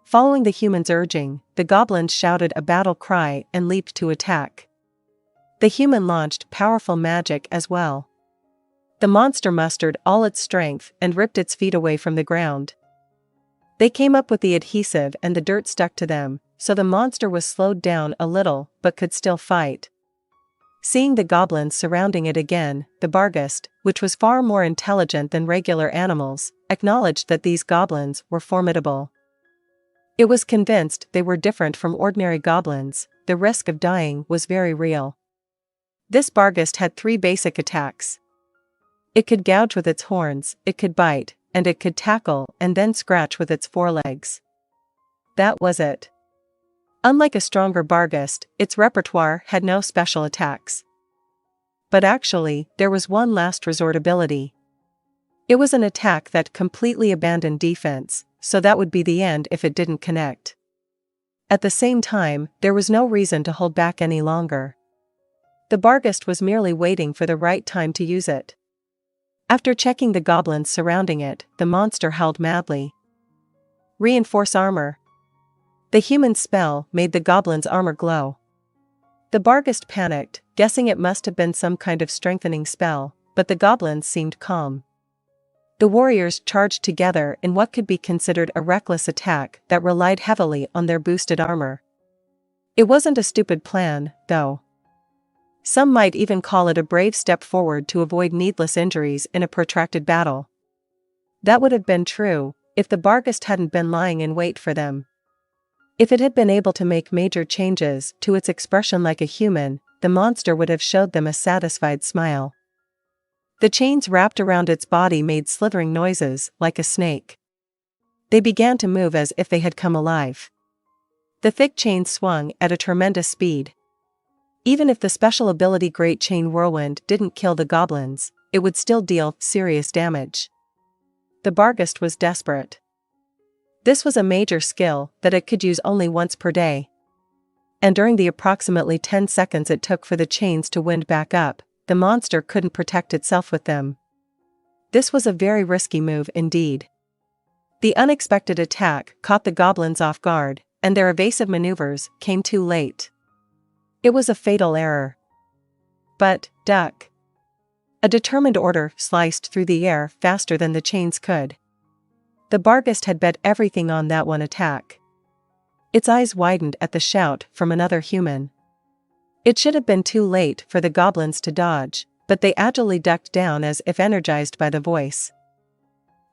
Following the human's urging, the goblins shouted a battle cry and leaped to attack. The human launched powerful magic as well. The monster mustered all its strength and ripped its feet away from the ground. They came up with the adhesive and the dirt stuck to them, so the monster was slowed down a little but could still fight. Seeing the goblins surrounding it again, the Barghest, which was far more intelligent than regular animals, acknowledged that these goblins were formidable. It was convinced they were different from ordinary goblins. The risk of dying was very real. This Barghest had 3 basic attacks. It could gouge with its horns, it could bite, and it could tackle and then scratch with its forelegs. That was it. Unlike a stronger Barghest, its repertoire had no special attacks. But actually, there was one last resort ability. It was an attack that completely abandoned defense, so that would be the end if it didn't connect. At the same time, there was no reason to hold back any longer. The Barghest was merely waiting for the right time to use it. After checking the goblins surrounding it, the monster howled madly. Reinforce armor. The human spell made the goblin's armor glow. The Barghest panicked, guessing it must have been some kind of strengthening spell, but the goblins seemed calm. The warriors charged together in what could be considered a reckless attack that relied heavily on their boosted armor. It wasn't a stupid plan, though. Some might even call it a brave step forward to avoid needless injuries in a protracted battle. That would have been true if the Barghest hadn't been lying in wait for them. If it had been able to make major changes to its expression like a human, the monster would have showed them a satisfied smile. The chains wrapped around its body made slithering noises like a snake. They began to move as if they had come alive. The thick chains swung at a tremendous speed. Even if the special ability Great Chain Whirlwind didn't kill the goblins, it would still deal serious damage. The Barghest was desperate. This was a major skill that it could use only once per day. And during the approximately 10 seconds it took for the chains to wind back up, the monster couldn't protect itself with them. This was a very risky move indeed. The unexpected attack caught the goblins off guard, and their evasive maneuvers came too late. It was a fatal error. But, duck! A determined order sliced through the air faster than the chains could. The Barghest had bet everything on that one attack. Its eyes widened at the shout from another human. It should have been too late for the goblins to dodge, but they agilely ducked down as if energized by the voice.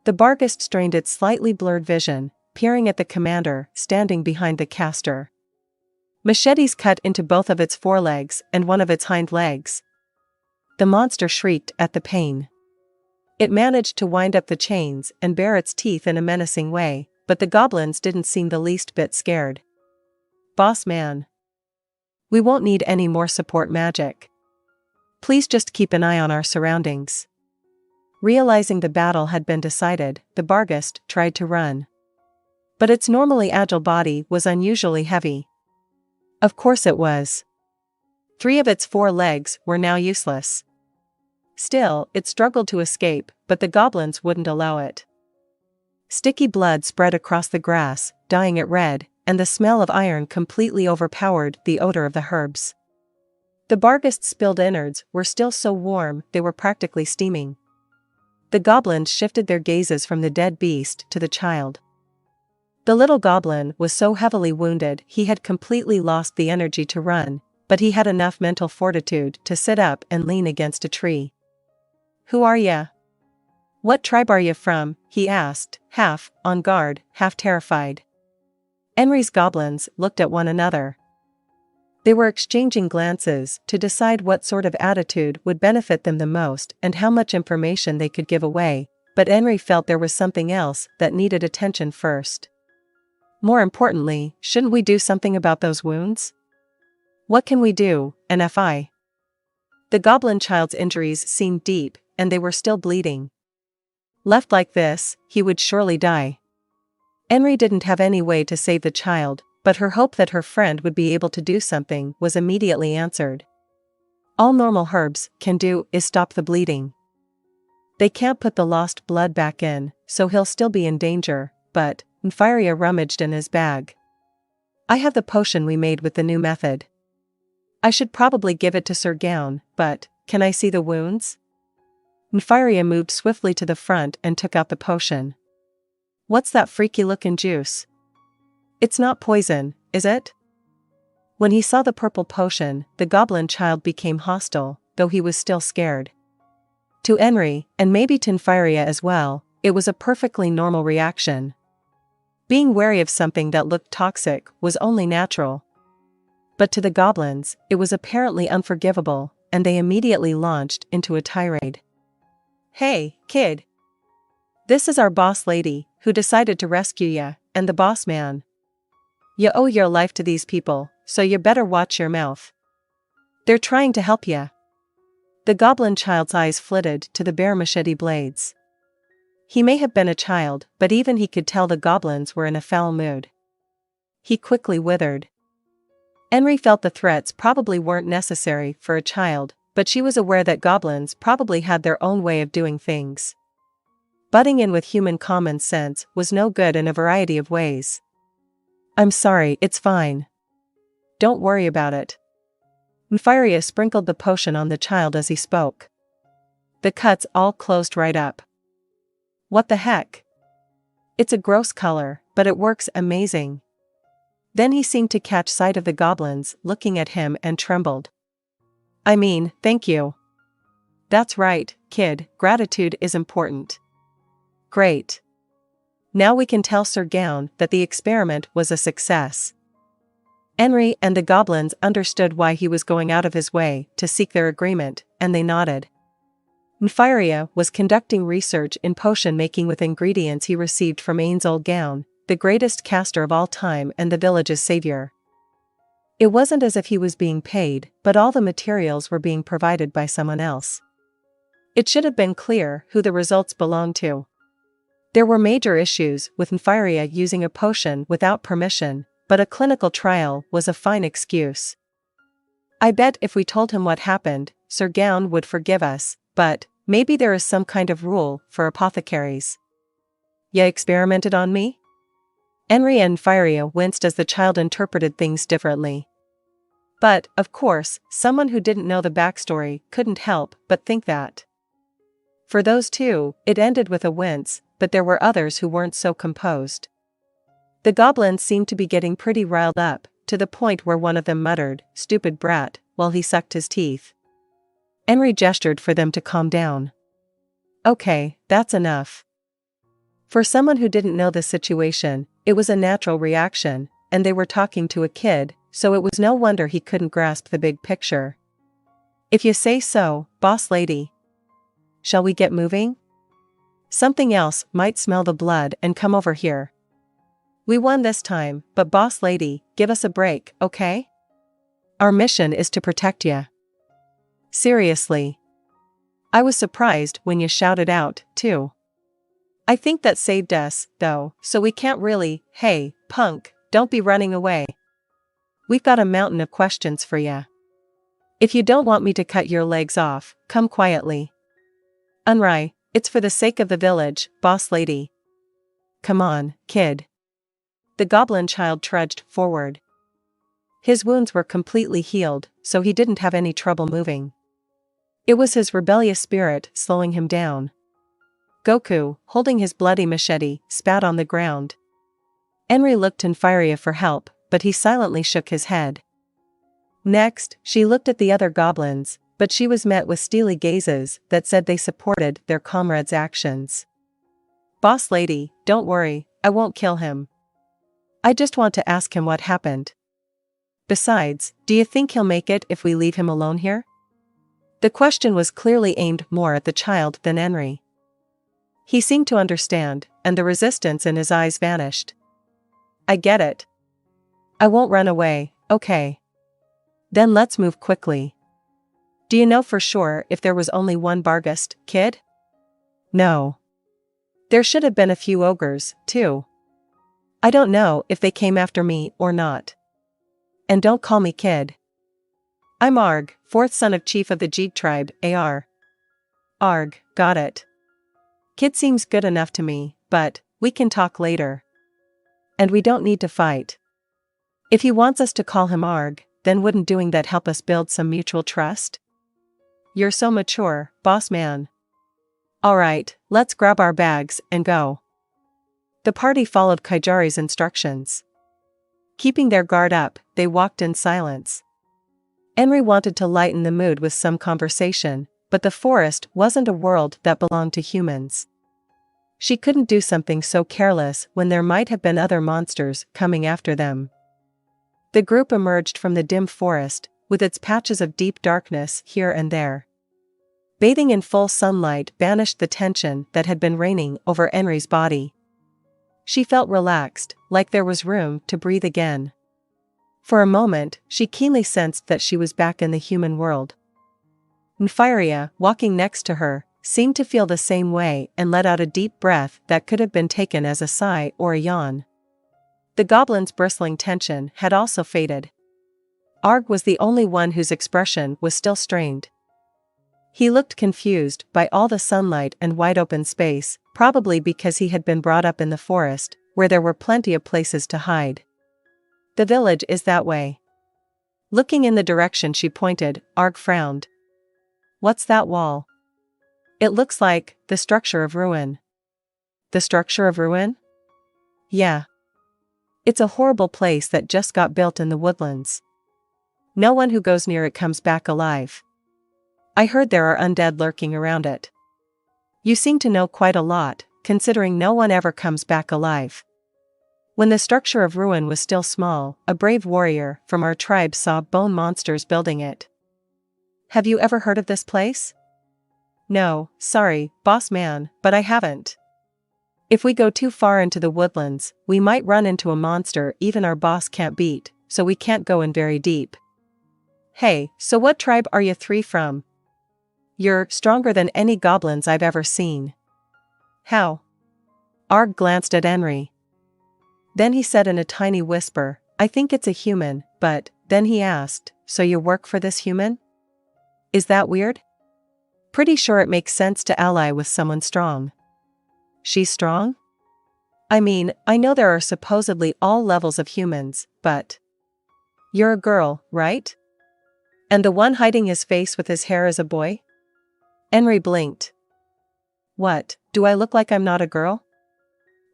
The Barghest strained its slightly blurred vision, peering at the commander standing behind the caster. Machetes cut into both of its forelegs and one of its hind legs. The monster shrieked at the pain. It managed to wind up the chains and bare its teeth in a menacing way, but the goblins didn't seem the least bit scared. Boss man. We won't need any more support magic. Please just keep an eye on our surroundings. Realizing the battle had been decided, the Barghest tried to run. But its normally agile body was unusually heavy. Of course it was. 3 of its 4 legs were now useless. Still, it struggled to escape, but the goblins wouldn't allow it. Sticky blood spread across the grass, dyeing it red, and the smell of iron completely overpowered the odor of the herbs. The Barghest's spilled innards were still so warm they were practically steaming. The goblins shifted their gazes from the dead beast to the child. The little goblin was so heavily wounded he had completely lost the energy to run, but he had enough mental fortitude to sit up and lean against a tree. "Who are ya? What tribe are you from?" he asked, half on guard, half terrified. Enri's goblins looked at one another. They were exchanging glances to decide what sort of attitude would benefit them the most and how much information they could give away, but Enri felt there was something else that needed attention first. More importantly, shouldn't we do something about those wounds? What can we do, NFI? The goblin child's injuries seemed deep, and they were still bleeding. Left like this, he would surely die. Enri didn't have any way to save the child, but her hope that her friend would be able to do something was immediately answered. All normal herbs can do is stop the bleeding. They can't put the lost blood back in, so he'll still be in danger, but Enri rummaged in his bag. I have the potion we made with the new method. I should probably give it to Sir Gown, but, can I see the wounds? Enri moved swiftly to the front and took out the potion. What's that freaky looking juice? It's not poison, is it? When he saw the purple potion, the goblin child became hostile, though he was still scared. To Enri, and maybe to Enri as well, it was a perfectly normal reaction. Being wary of something that looked toxic was only natural. But to the goblins, it was apparently unforgivable, and they immediately launched into a tirade. Hey, kid! This is our boss lady, who decided to rescue ya, and the boss man. You owe your life to these people, so you better watch your mouth. They're trying to help ya. The goblin child's eyes flitted to the bare machete blades. He may have been a child, but even he could tell the goblins were in a foul mood. He quickly withered. Enri felt the threats probably weren't necessary for a child, but she was aware that goblins probably had their own way of doing things. Butting in with human common sense was no good in a variety of ways. I'm sorry, it's fine. Don't worry about it. Enri sprinkled the potion on the child as he spoke. The cuts all closed right up. What the heck? It's a gross color, but it works amazing. Then he seemed to catch sight of the goblins looking at him and trembled. I mean, thank you. That's right, kid, gratitude is important. Great. Now we can tell Sir Gown that the experiment was a success. Enri and the goblins understood why he was going out of his way to seek their agreement, and they nodded. Enri was conducting research in potion making with ingredients he received from Ainz Ooal Gown, the greatest caster of all time and the village's savior. It wasn't as if he was being paid, but all the materials were being provided by someone else. It should have been clear who the results belonged to. There were major issues with Enri using a potion without permission, but a clinical trial was a fine excuse. I bet if we told him what happened, Sir Gown would forgive us, but maybe there is some kind of rule for apothecaries. Ya experimented on me? Enri and Enri winced as the child interpreted things differently. But, of course, someone who didn't know the backstory couldn't help but think that. For those two, it ended with a wince, but there were others who weren't so composed. The goblins seemed to be getting pretty riled up, to the point where one of them muttered, "Stupid brat," while he sucked his teeth. Enri gestured for them to calm down. Okay, that's enough. For someone who didn't know the situation, it was a natural reaction, and they were talking to a kid, so it was no wonder he couldn't grasp the big picture. If you say so, boss lady. Shall we get moving? Something else might smell the blood and come over here. We won this time, but boss lady, give us a break, okay? Our mission is to protect ya. Seriously. I was surprised when you shouted out, too. I think that saved us, though, so we can't really, hey, punk, don't be running away. We've got a mountain of questions for ya. If you don't want me to cut your legs off, come quietly. Enri, it's for the sake of the village, boss lady. Come on, kid. The goblin child trudged forward. His wounds were completely healed, so he didn't have any trouble moving. It was his rebellious spirit slowing him down. Goku, holding his bloody machete, spat on the ground. Enri looked to Enri for help, but he silently shook his head. Next, she looked at the other goblins, but she was met with steely gazes that said they supported their comrade's actions. Boss lady, don't worry, I won't kill him. I just want to ask him what happened. Besides, do you think he'll make it if we leave him alone here? The question was clearly aimed more at the child than Enri. He seemed to understand, and the resistance in his eyes vanished. I get it. I won't run away, okay. Then let's move quickly. Do you know for sure if there was only one Barghest, kid? No. There should have been a few ogres, too. I don't know if they came after me or not. And don't call me kid. I'm Arg, fourth son of chief of the Jeeg tribe, AR. Got it. Kid seems good enough to me, but we can talk later. And we don't need to fight. If he wants us to call him Arg, then wouldn't doing that help us build some mutual trust? You're so mature, boss man. Alright, let's grab our bags and go. The party followed Kaijari's instructions. Keeping their guard up, they walked in silence. Enri wanted to lighten the mood with some conversation, but the forest wasn't a world that belonged to humans. She couldn't do something so careless when there might have been other monsters coming after them. The group emerged from the dim forest, with its patches of deep darkness here and there. Bathing in full sunlight banished the tension that had been reigning over Enri's body. She felt relaxed, like there was room to breathe again. For a moment, she keenly sensed that she was back in the human world. Nfiria, walking next to her, seemed to feel the same way and let out a deep breath that could have been taken as a sigh or a yawn. The goblin's bristling tension had also faded. Arg was the only one whose expression was still strained. He looked confused by all the sunlight and wide open space, probably because he had been brought up in the forest, where there were plenty of places to hide. The village is that way. Looking in the direction she pointed, Arg frowned. What's that wall? It looks like the structure of ruin. The structure of ruin? Yeah. It's a horrible place that just got built in the woodlands. No one who goes near it comes back alive. I heard there are undead lurking around it. You seem to know quite a lot, considering no one ever comes back alive. When the structure of ruin was still small, a brave warrior from our tribe saw bone monsters building it. Have you ever heard of this place? No, sorry, boss man, but I haven't. If we go too far into the woodlands, we might run into a monster even our boss can't beat, so we can't go in very deep. Hey, so what tribe are you three from? You're stronger than any goblins I've ever seen. How? Arg glanced at Enri. Then he said in a tiny whisper, I think it's a human, but, then he asked, so you work for this human? Is that weird? Pretty sure it makes sense to ally with someone strong. She's strong? I mean, I know there are supposedly all levels of humans, but... You're a girl, right? And the one hiding his face with his hair is a boy? Enri blinked. What, do I look like I'm not a girl?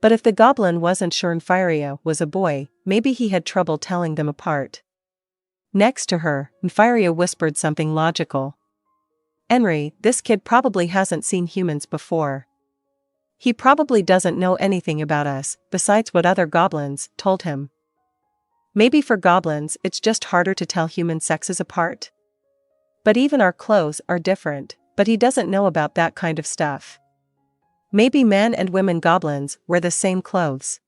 But if the goblin wasn't sure Nfiria was a boy, maybe he had trouble telling them apart. Next to her, Nfiria whispered something logical. Enri, this kid probably hasn't seen humans before. He probably doesn't know anything about us, besides what other goblins told him. Maybe for goblins it's just harder to tell human sexes apart. But even our clothes are different, but he doesn't know about that kind of stuff. Maybe men and women goblins wear the same clothes.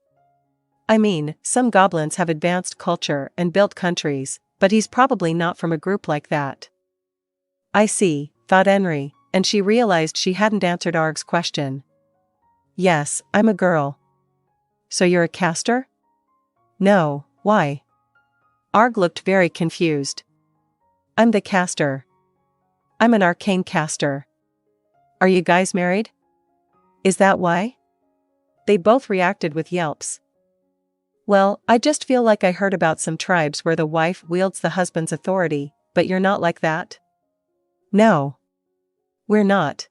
I mean, some goblins have advanced culture and built countries, but he's probably not from a group like that. I see, thought Enri, and she realized she hadn't answered Arg's question. Yes, I'm a girl. So you're a caster? No, why? Arg looked very confused. I'm the caster. I'm an arcane caster. Are you guys married? Is that why? They both reacted with yelps. Well, I just feel like I heard about some tribes where the wife wields the husband's authority, but you're not like that? No. We're not.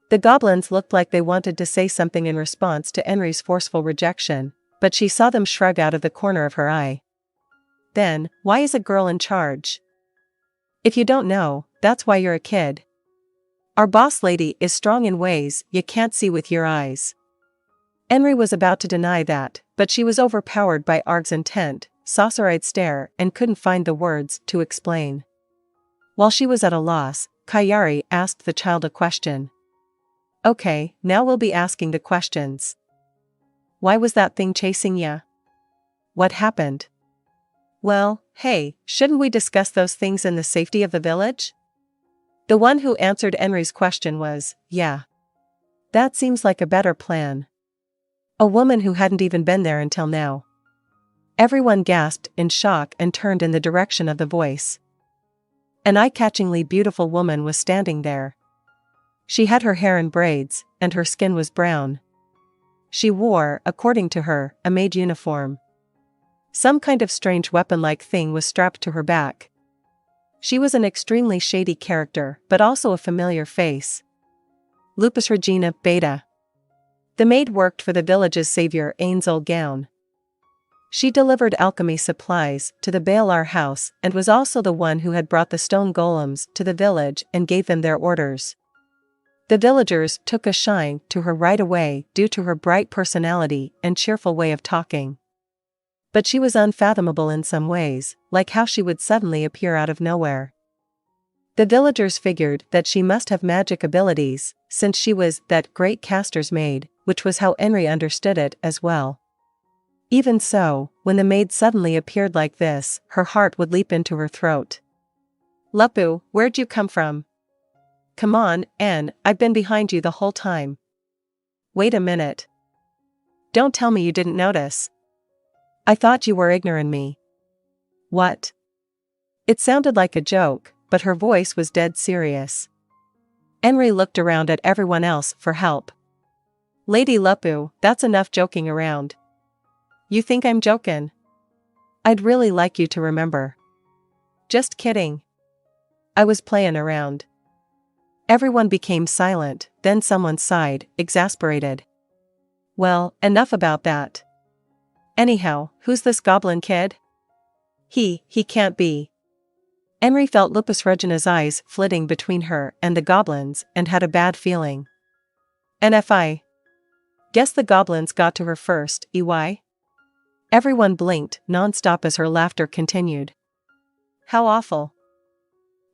The goblins looked like they wanted to say something in response to Enri's forceful rejection, but she saw them shrug out of the corner of her eye. Then, why is a girl in charge? If you don't know, that's why you're a kid. Our boss lady is strong in ways you can't see with your eyes. Enri was about to deny that, but she was overpowered by Arg's intent, saucer-eyed stare, and couldn't find the words to explain. While she was at a loss, Kaijari asked the child a question. Okay, now we'll be asking the questions. Why was that thing chasing ya? What happened? Well, hey, shouldn't we discuss those things in the safety of the village? The one who answered Enri's question was, yeah. That seems like a better plan. A woman who hadn't even been there until now. Everyone gasped in shock and turned in the direction of the voice. An eye-catchingly beautiful woman was standing there. She had her hair in braids, and her skin was brown. she wore, according to her, a maid uniform. Some kind of strange weapon-like thing was strapped to her back. She was an extremely shady character, but also a familiar face. Lupus Regina, Beta. The maid worked for the village's savior Ainz Ooal Gown. She delivered alchemy supplies to the Balar house and was also the one who had brought the stone golems to the village and gave them their orders. The villagers took a shine to her right away due to her bright personality and cheerful way of talking. But she was unfathomable in some ways, like how she would suddenly appear out of nowhere. The villagers figured that she must have magic abilities, since she was that great caster's maid, which was how Enri understood it as well. Even so, when the maid suddenly appeared like this, her heart would leap into her throat. "Lupu, where'd you come from?" "Come on, En, I've been behind you the whole time." "Wait a minute. Don't tell me you didn't notice. I thought you were ignoring me." "What?" It sounded like a joke, but her voice was dead serious. Enri looked around at everyone else for help. "Lady Lupu, that's enough joking around. You think I'm joking? I'd really like you to remember." "Just kidding. I was playing around." Everyone became silent, then someone sighed, exasperated. "Well, enough about that. Anyhow, who's this goblin kid?" He can't be." Enri felt Lupus Regina's eyes flitting between her and the goblins and had a bad feeling. "NFI. Guess the goblins got to her first, EY?" Everyone blinked non-stop as her laughter continued. "How awful.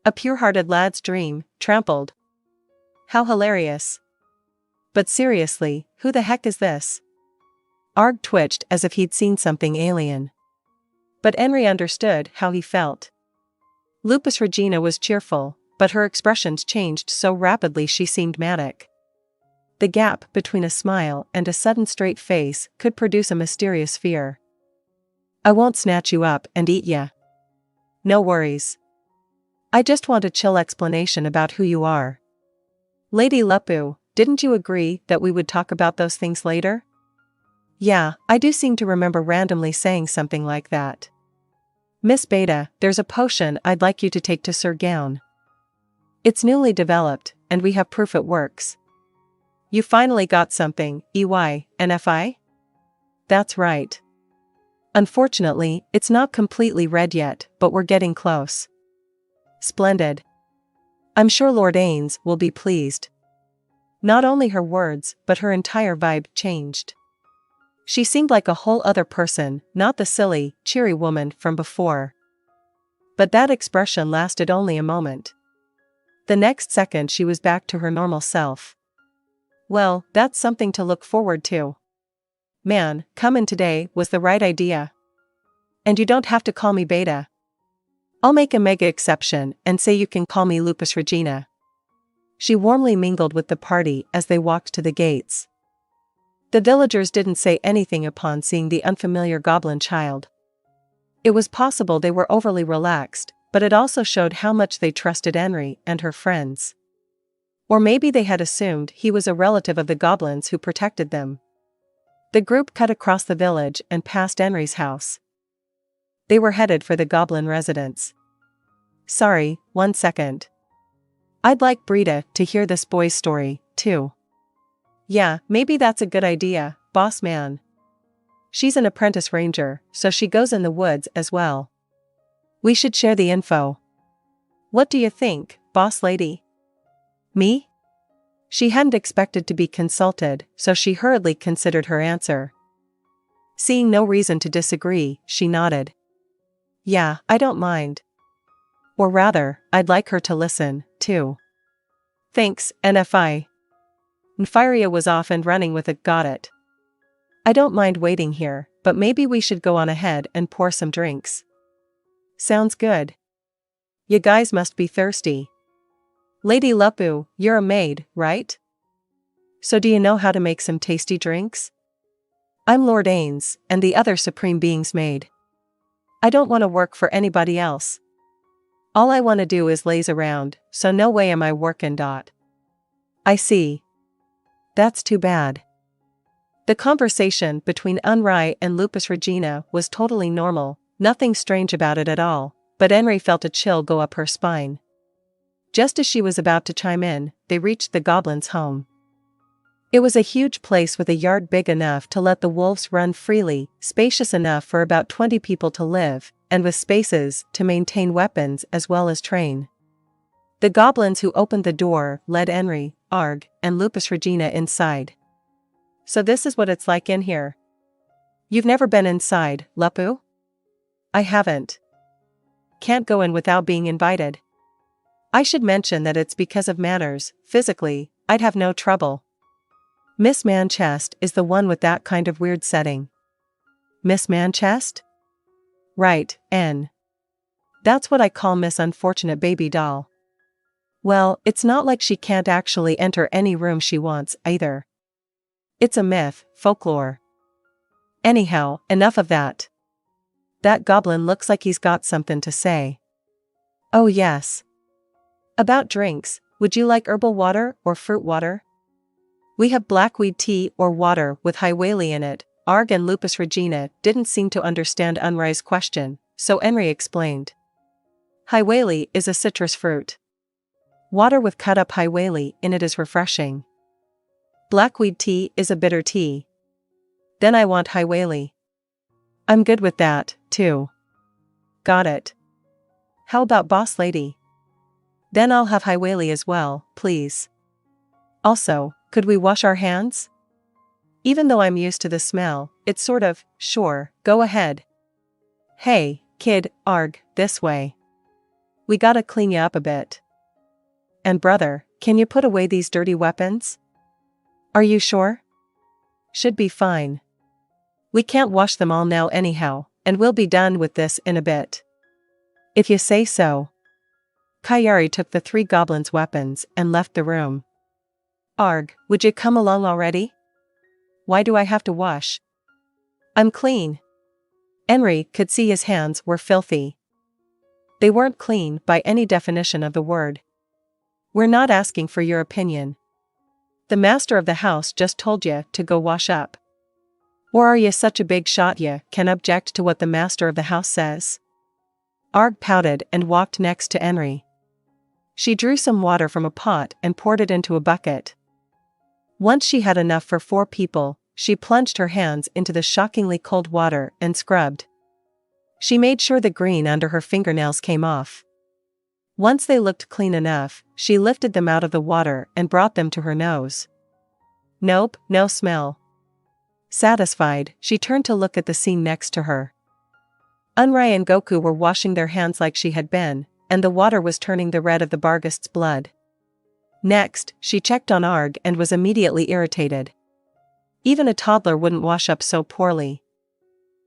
A pure-hearted lad's dream, trampled. How hilarious. But seriously, who the heck is this?" Arg twitched as if he'd seen something alien. But Enri understood how he felt. Lupus Regina was cheerful, but her expressions changed so rapidly she seemed manic. The gap between a smile and a sudden straight face could produce a mysterious fear. "I won't snatch you up and eat ya. No worries. I just want a chill explanation about who you are." "Lady Lupu, didn't you agree that we would talk about those things later?" "Yeah, I do seem to remember randomly saying something like that." "Miss Beta, there's a potion I'd like you to take to Sir Gown. It's newly developed, and we have proof it works." "You finally got something, EY, NFI?" "That's right. Unfortunately, it's not completely red yet, but we're getting close." "Splendid. I'm sure Lord Ainz will be pleased." Not only her words, but her entire vibe changed. She seemed like a whole other person, not the silly, cheery woman from before. But that expression lasted only a moment. The next second she was back to her normal self. "Well, that's something to look forward to. Man, coming today was the right idea. And you don't have to call me Beta. I'll make a mega exception and say you can call me Lupus Regina." She warmly mingled with the party as they walked to the gates. The villagers didn't say anything upon seeing the unfamiliar goblin child. It was possible they were overly relaxed, but it also showed how much they trusted Enri and her friends. Or maybe they had assumed he was a relative of the goblins who protected them. The group cut across the village and passed Enri's house. They were headed for the goblin residence. "Sorry, 1 second. I'd like Brita to hear this boy's story, too." "Yeah, maybe that's a good idea, boss man. She's an apprentice ranger, so she goes in the woods as well. We should share the info. What do you think, boss lady?" "Me?" She hadn't expected to be consulted, so she hurriedly considered her answer. Seeing no reason to disagree, she nodded. "Yeah, I don't mind. Or rather, I'd like her to listen, too." "Thanks, NFI." Nfiria was off and running with a "got it." "I don't mind waiting here, but maybe we should go on ahead and pour some drinks." "Sounds good. You guys must be thirsty." "Lady Lupu, you're a maid, right? So do you know how to make some tasty drinks?" "I'm Lord Ainz, and the other Supreme Being's maid. I don't want to work for anybody else. All I want to do is laze around, so no way am I working. "I see. That's too bad. The conversation between Enri and Lupus Regina was totally normal, nothing strange about it at all, but Enri felt a chill go up her spine. Just as she was about to chime in, they reached the goblin's home. It was a huge place with a yard big enough to let the wolves run freely, spacious enough for about 20 people to live, and with spaces to maintain weapons as well as train. The goblins who opened the door led Enri, Arg, and Lupus Regina inside. "So this is what it's like in here. You've never been inside, Lupu?" "I haven't. Can't go in without being invited. I should mention that it's because of manners. Physically, I'd have no trouble." "Miss Manchest is the one with that kind of weird setting." "Miss Manchest?" "Right, N. That's what I call Miss Unfortunate Baby Doll." "Well, it's not like she can't actually enter any room she wants, either. It's a myth, folklore. Anyhow, enough of that. That goblin looks like he's got something to say." "Oh yes. About drinks, would you like herbal water or fruit water?" "We have blackweed tea or water with Highwaley in it." Arg and Lupus Regina didn't seem to understand Enri's question, so Enri explained. "Highwaley is a citrus fruit. Water with cut up Highwaley in it is refreshing. Blackweed tea is a bitter tea. Then I want Highwaley." "I'm good with that, too." "Got it. How about Boss Lady?" "Then I'll have Highwaley as well, please. Also, could we wash our hands? Even though I'm used to the smell, it's sort of, sure, go ahead." "Hey, kid, Arg, this way. We gotta clean you up a bit. And brother, can you put away these dirty weapons?" "Are you sure?" "Should be fine. We can't wash them all now anyhow, and we'll be done with this in a bit." "If you say so." Kayari took the 3 goblins' weapons and left the room. "Arg, would you come along already? Why do I have to wash? I'm clean." Enri could see his hands were filthy. They weren't clean by any definition of the word. "We're not asking for your opinion. The master of the house just told you to go wash up. Or are you such a big shot you can object to what the master of the house says?" Arg pouted and walked next to Enri. She drew some water from a pot and poured it into a bucket. Once she had enough for 4 people, she plunged her hands into the shockingly cold water and scrubbed. She made sure the green under her fingernails came off. Once they looked clean enough, she lifted them out of the water and brought them to her nose. Nope, no smell. Satisfied, she turned to look at the scene next to her. Enri and Goku were washing their hands like she had been, and the water was turning the red of the Barghest's blood. Next, she checked on Arg and was immediately irritated. Even a toddler wouldn't wash up so poorly.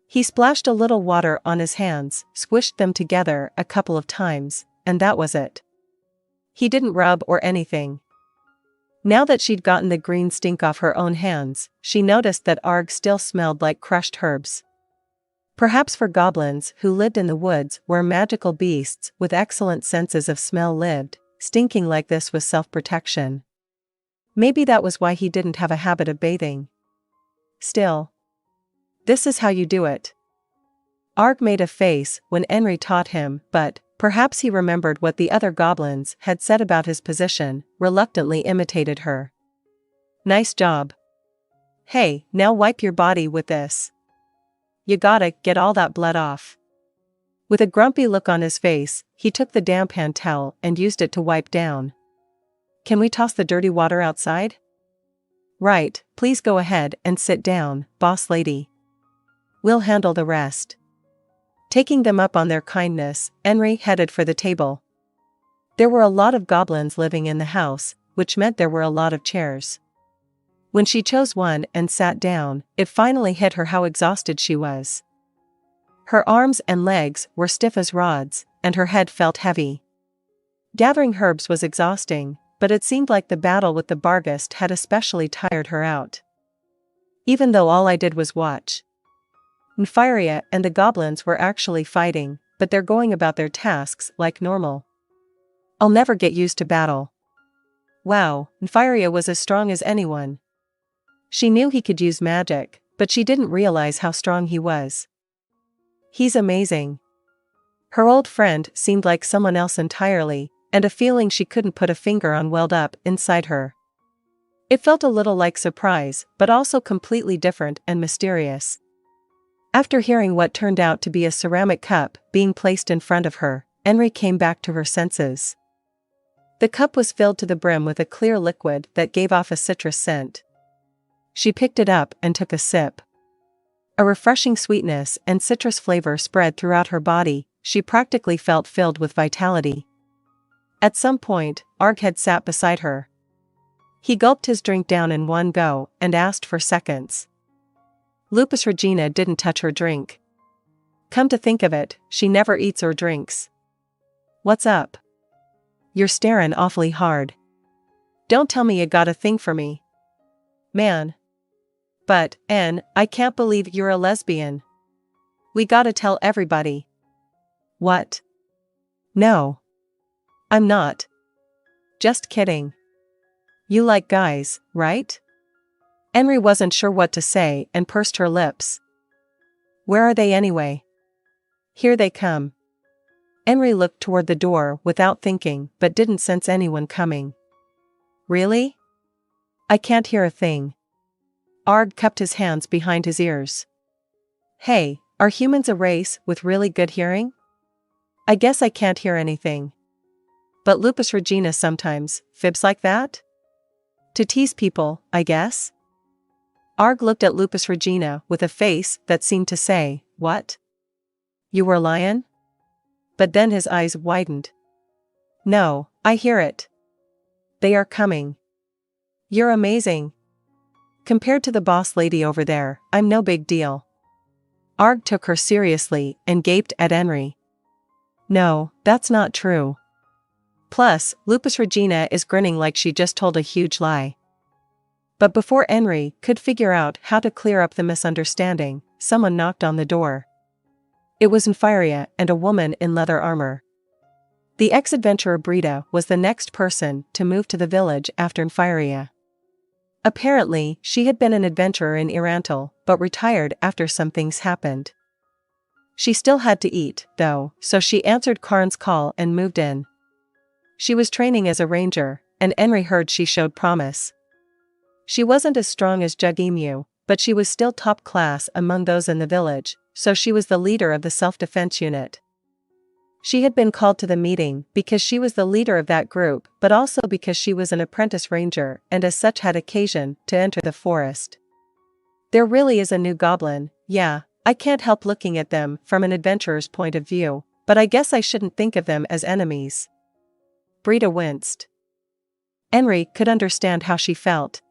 He splashed a little water on his hands, squished them together a couple of times, and that was it. He didn't rub or anything. Now that she'd gotten the green stink off her own hands, she noticed that Arg still smelled like crushed herbs. Perhaps for goblins who lived in the woods where magical beasts with excellent senses of smell lived, stinking like this was self-protection. Maybe that was why he didn't have a habit of bathing. Still. This is how you do it. Arg made a face when Enri taught him, but perhaps he remembered what the other goblins had said about his position, reluctantly imitated her. Nice job. Hey, now wipe your body with this. You gotta get all that blood off. With a grumpy look on his face, he took the damp hand towel and used it to wipe down. Can we toss the dirty water outside? Right, please go ahead and sit down, boss lady. We'll handle the rest. Taking them up on their kindness, Enri headed for the table. There were a lot of goblins living in the house, which meant there were a lot of chairs. When she chose one and sat down, it finally hit her how exhausted she was. Her arms and legs were stiff as rods, and her head felt heavy. Gathering herbs was exhausting, but it seemed like the battle with the Barghest had especially tired her out. Even though all I did was watch. Nfiria and the goblins were actually fighting, but they're going about their tasks like normal. I'll never get used to battle. Wow, Nfiria was as strong as anyone. She knew he could use magic, but she didn't realize how strong he was. He's amazing. Her old friend seemed like someone else entirely, and a feeling she couldn't put a finger on welled up inside her. It felt a little like surprise, but also completely different and mysterious. After hearing what turned out to be a ceramic cup being placed in front of her, Enri came back to her senses. The cup was filled to the brim with a clear liquid that gave off a citrus scent. She picked it up and took a sip. A refreshing sweetness and citrus flavor spread throughout her body. She practically felt filled with vitality. At some point, Arg had sat beside her. He gulped his drink down in one go and asked for seconds. Lupus Regina didn't touch her drink. Come to think of it, she never eats or drinks. What's up? You're staring awfully hard. Don't tell me you got a thing for me. Man. But, I can't believe you're a lesbian. We gotta tell everybody. What? No. I'm not. Just kidding. You like guys, right? Enri wasn't sure what to say and pursed her lips. Where are they anyway? Here they come. Enri looked toward the door without thinking but didn't sense anyone coming. Really? I can't hear a thing. Arg cupped his hands behind his ears. Hey, are humans a race with really good hearing? I guess I can't hear anything. But Lupus Regina sometimes fibs like that? To tease people, I guess? Arg looked at Lupus Regina with a face that seemed to say, what? You were lying? But then his eyes widened. No, I hear it. They are coming. You're amazing. Compared to the boss lady over there, I'm no big deal. Arg took her seriously and gaped at Enri. No, that's not true. Plus, Lupus Regina is grinning like she just told a huge lie. But before Enri could figure out how to clear up the misunderstanding, someone knocked on the door. It was Enri and a woman in leather armor. The ex-adventurer Brita was the next person to move to the village after Enri. Apparently, she had been an adventurer in Irantal, but retired after some things happened. She still had to eat, though, so she answered Karn's call and moved in. She was training as a ranger, and Enri heard she showed promise. She wasn't as strong as YGGDRASIL, but she was still top class among those in the village, so she was the leader of the self-defense unit. She had been called to the meeting because she was the leader of that group, but also because she was an apprentice ranger and as such had occasion to enter the forest. There really is a new goblin, yeah, I can't help looking at them from an adventurer's point of view, but I guess I shouldn't think of them as enemies. Brita winced. Enri could understand how she felt.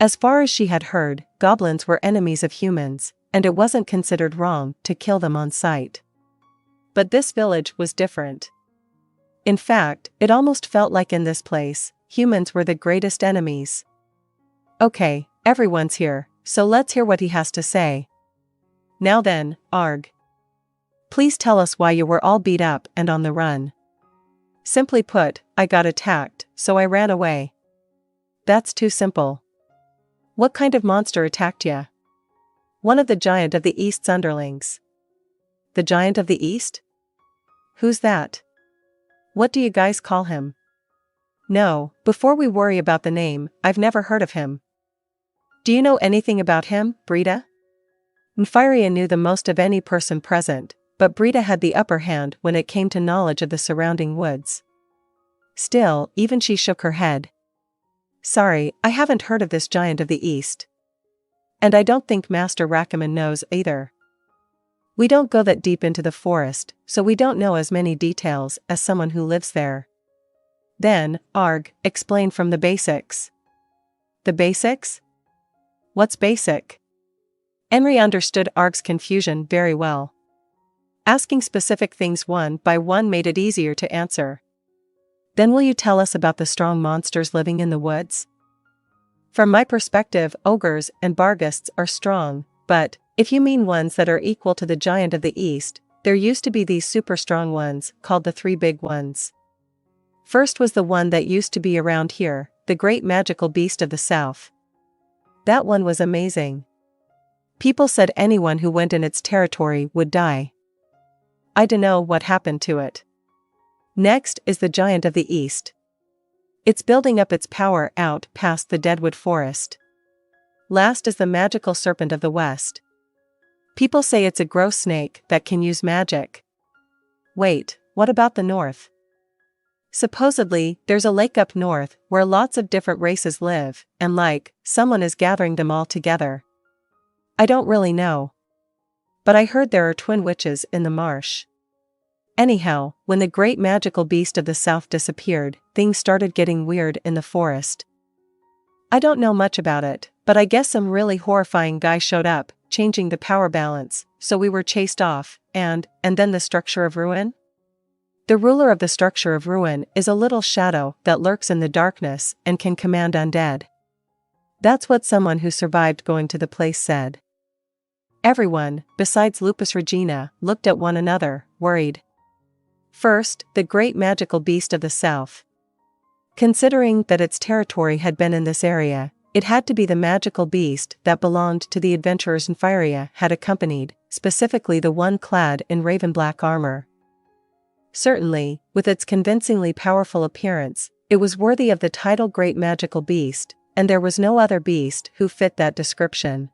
As far as she had heard, goblins were enemies of humans, and it wasn't considered wrong to kill them on sight. But this village was different. In fact, it almost felt like in this place, humans were the greatest enemies. Okay, everyone's here, so let's hear what he has to say. Now then, Arg. Please tell us why you were all beat up and on the run. Simply put, I got attacked, so I ran away. That's too simple. What kind of monster attacked ya? One of the Giant of the East's underlings. The Giant of the East? Who's that? What do you guys call him? No, before we worry about the name, I've never heard of him. Do you know anything about him, Brita? Enri knew the most of any person present, but Brita had the upper hand when it came to knowledge of the surrounding woods. Still, even she shook her head. Sorry, I haven't heard of this Giant of the East. And I don't think Master Rackaman knows either. We don't go that deep into the forest, so we don't know as many details as someone who lives there. Then, Arg, explain from the basics. The basics? What's basic? Enri understood Arg's confusion very well. Asking specific things one by one made it easier to answer. Then will you tell us about the strong monsters living in the woods? From my perspective, ogres and barghists are strong, but, if you mean ones that are equal to the Giant of the East, there used to be these super strong ones, called the Three Big Ones. First was the one that used to be around here, the great magical beast of the south. That one was amazing. People said anyone who went in its territory would die. I dunno what happened to it. Next is the Giant of the East. It's building up its power out past the Deadwood Forest. Last is the Magical Serpent of the West. People say it's a gross snake that can use magic. Wait, what about the north? Supposedly, there's a lake up north where lots of different races live, and someone is gathering them all together. I don't really know. But I heard there are twin witches in the marsh. Anyhow, when the great magical beast of the south disappeared, things started getting weird in the forest. I don't know much about it, but I guess some really horrifying guy showed up, changing the power balance, so we were chased off, and then the Structure of Ruin? The ruler of the Structure of Ruin is a little shadow that lurks in the darkness and can command undead. That's what someone who survived going to the place said. Everyone, besides Lupus Regina, looked at one another, worried. First, the great magical beast of the south. Considering that its territory had been in this area, it had to be the magical beast that belonged to the adventurers Enri had accompanied, specifically the one clad in raven black armor. Certainly, with its convincingly powerful appearance, it was worthy of the title Great Magical Beast, and there was no other beast who fit that description.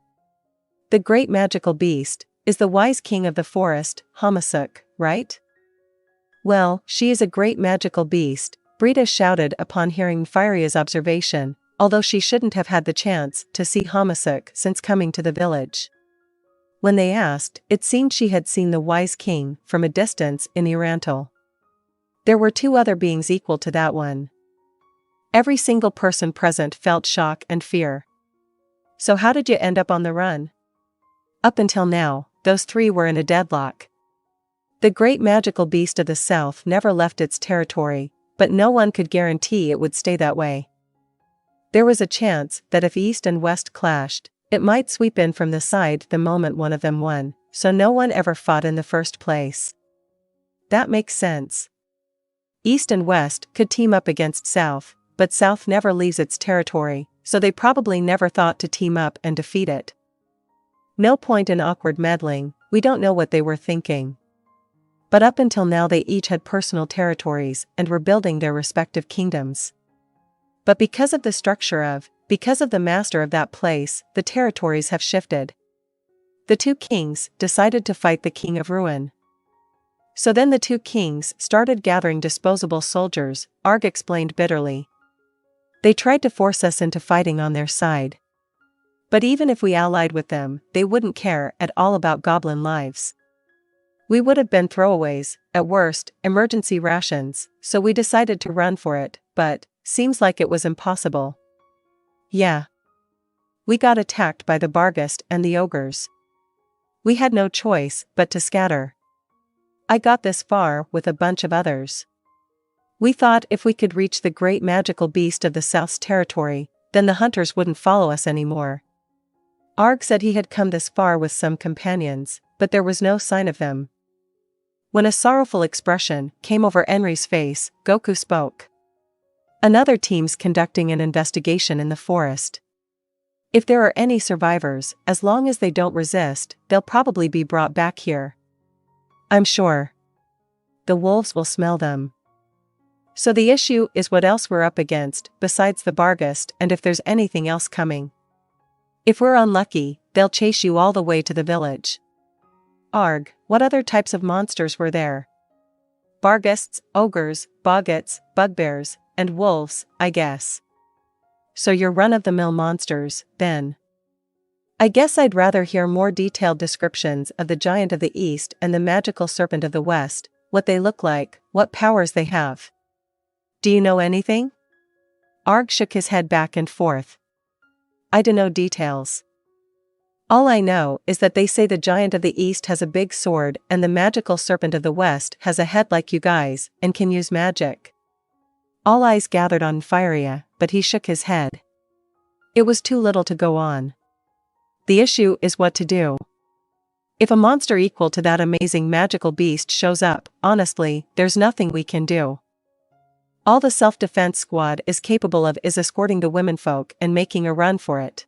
The Great Magical Beast is the wise king of the forest, Hamasuk, right? Well, she is a great magical beast, Brita shouted upon hearing Firia's observation, although she shouldn't have had the chance to see Hamasuk since coming to the village. When they asked, it seemed she had seen the wise king from a distance in Irantal. There were two other beings equal to that one. Every single person present felt shock and fear. So how did you end up on the run? Up until now, those three were in a deadlock. The great magical beast of the south never left its territory, but no one could guarantee it would stay that way. There was a chance that if east and west clashed, it might sweep in from the side the moment one of them won, so no one ever fought in the first place. That makes sense. East and west could team up against south, but south never leaves its territory, so they probably never thought to team up and defeat it. No point in awkward meddling, we don't know what they were thinking. But up until now they each had personal territories and were building their respective kingdoms. But because of the master of that place, the territories have shifted. The two kings decided to fight the king of ruin. So then the two kings started gathering disposable soldiers, Arg explained bitterly. They tried to force us into fighting on their side. But even if we allied with them, they wouldn't care at all about goblin lives. We would have been throwaways, at worst, emergency rations, so we decided to run for it, but seems like it was impossible. Yeah. We got attacked by the Barghest and the ogres. We had no choice but to scatter. I got this far with a bunch of others. We thought if we could reach the great magical beast of the South's territory, then the hunters wouldn't follow us anymore. Arg said he had come this far with some companions, but there was no sign of them. When a sorrowful expression came over Enri's face, Goku spoke. Another team's conducting an investigation in the forest. If there are any survivors, as long as they don't resist, they'll probably be brought back here. I'm sure. The wolves will smell them. So the issue is what else we're up against, besides the Barghest, and if there's anything else coming. If we're unlucky, they'll chase you all the way to the village. Arg, what other types of monsters were there? Barghests, ogres, boggots, bugbears, and wolves, I guess. So you're run-of-the-mill monsters, then. I guess I'd rather hear more detailed descriptions of the Giant of the East and the Magical Serpent of the West, what they look like, what powers they have. Do you know anything? Arg shook his head back and forth. I don't know details. All I know is that they say the Giant of the East has a big sword and the Magical Serpent of the West has a head like you guys and can use magic. All eyes gathered on Firia, but he shook his head. It was too little to go on. The issue is what to do. If a monster equal to that amazing magical beast shows up, honestly, there's nothing we can do. All the self-defense squad is capable of is escorting the womenfolk and making a run for it.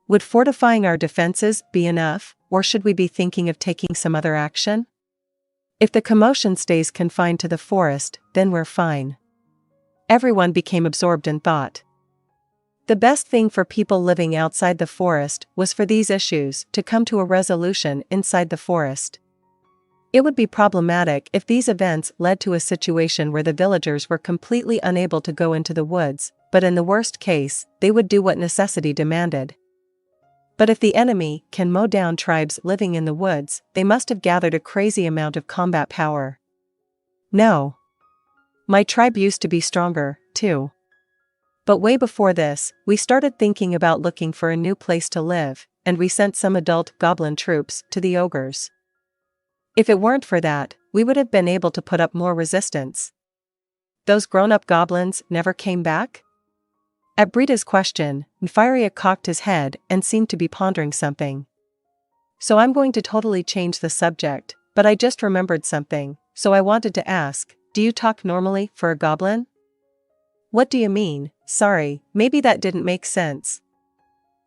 Would fortifying our defenses be enough, or should we be thinking of taking some other action? If the commotion stays confined to the forest, then we're fine. Everyone became absorbed in thought. The best thing for people living outside the forest was for these issues to come to a resolution inside the forest. It would be problematic if these events led to a situation where the villagers were completely unable to go into the woods, but in the worst case, they would do what necessity demanded. But if the enemy can mow down tribes living in the woods, they must have gathered a crazy amount of combat power. No. My tribe used to be stronger, too. But way before this, we started thinking about looking for a new place to live, and we sent some adult goblin troops to the ogres. If it weren't for that, we would have been able to put up more resistance. Those grown-up goblins never came back? At Brita's question, Enri cocked his head and seemed to be pondering something. So I'm going to totally change the subject, but I just remembered something, so I wanted to ask, do you talk normally for a goblin? What do you mean? Sorry, maybe that didn't make sense.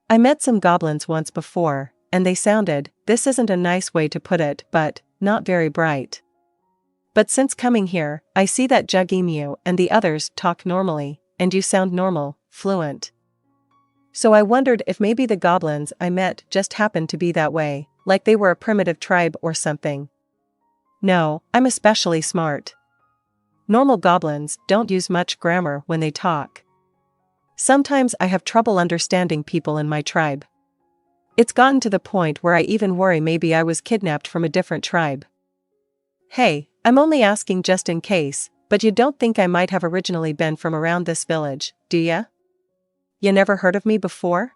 I met some goblins once before, and they sounded, this isn't a nice way to put it, but not very bright. But since coming here, I see that YGGDRASIL and the others talk normally, and you sound normal, fluent. So I wondered if maybe the goblins I met just happened to be that way, like they were a primitive tribe or something. No, I'm especially smart. Normal goblins don't use much grammar when they talk. Sometimes I have trouble understanding people in my tribe. It's gotten to the point where I even worry maybe I was kidnapped from a different tribe. Hey, I'm only asking just in case, but you don't think I might have originally been from around this village, do ya? You never heard of me before?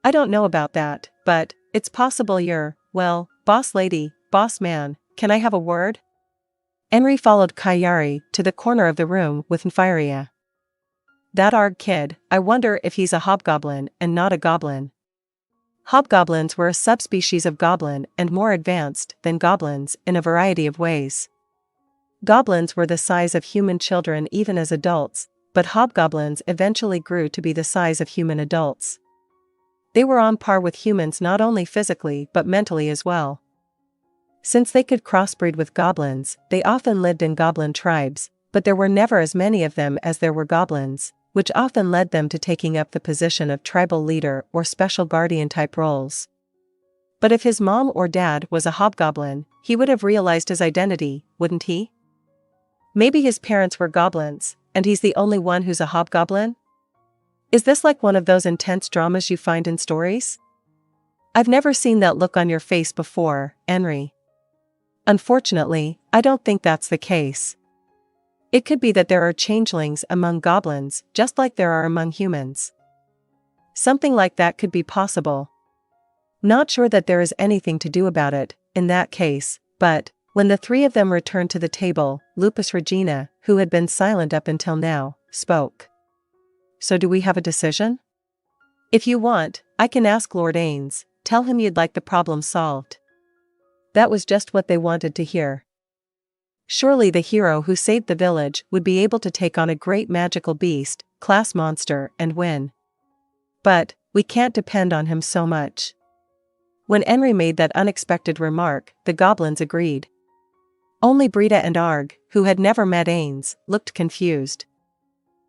I don't know about that, but it's possible you're, well, boss lady, boss man, can I have a word? Enri followed Kayari to the corner of the room with Enri. That Arg kid, I wonder if he's a hobgoblin and not a goblin. Hobgoblins were a subspecies of goblin and more advanced than goblins in a variety of ways. Goblins were the size of human children even as adults, but hobgoblins eventually grew to be the size of human adults. They were on par with humans not only physically but mentally as well. Since they could crossbreed with goblins, they often lived in goblin tribes, but there were never as many of them as there were goblins, which often led them to taking up the position of tribal leader or special guardian type roles. But if his mom or dad was a hobgoblin, he would have realized his identity, wouldn't he? Maybe his parents were goblins, and he's the only one who's a hobgoblin? Is this like one of those intense dramas you find in stories? I've never seen that look on your face before, Enri. Unfortunately, I don't think that's the case. It could be that there are changelings among goblins, just like there are among humans. Something like that could be possible. Not sure that there is anything to do about it, in that case, but when the three of them returned to the table, Lupus Regina, who had been silent up until now, spoke. So do we have a decision? If you want, I can ask Lord Ainz, tell him you'd like the problem solved. That was just what they wanted to hear. Surely the hero who saved the village would be able to take on a great magical beast, class monster, and win. But we can't depend on him so much. When Enri made that unexpected remark, the goblins agreed. Only Brita and Arg, who had never met Ainz, looked confused.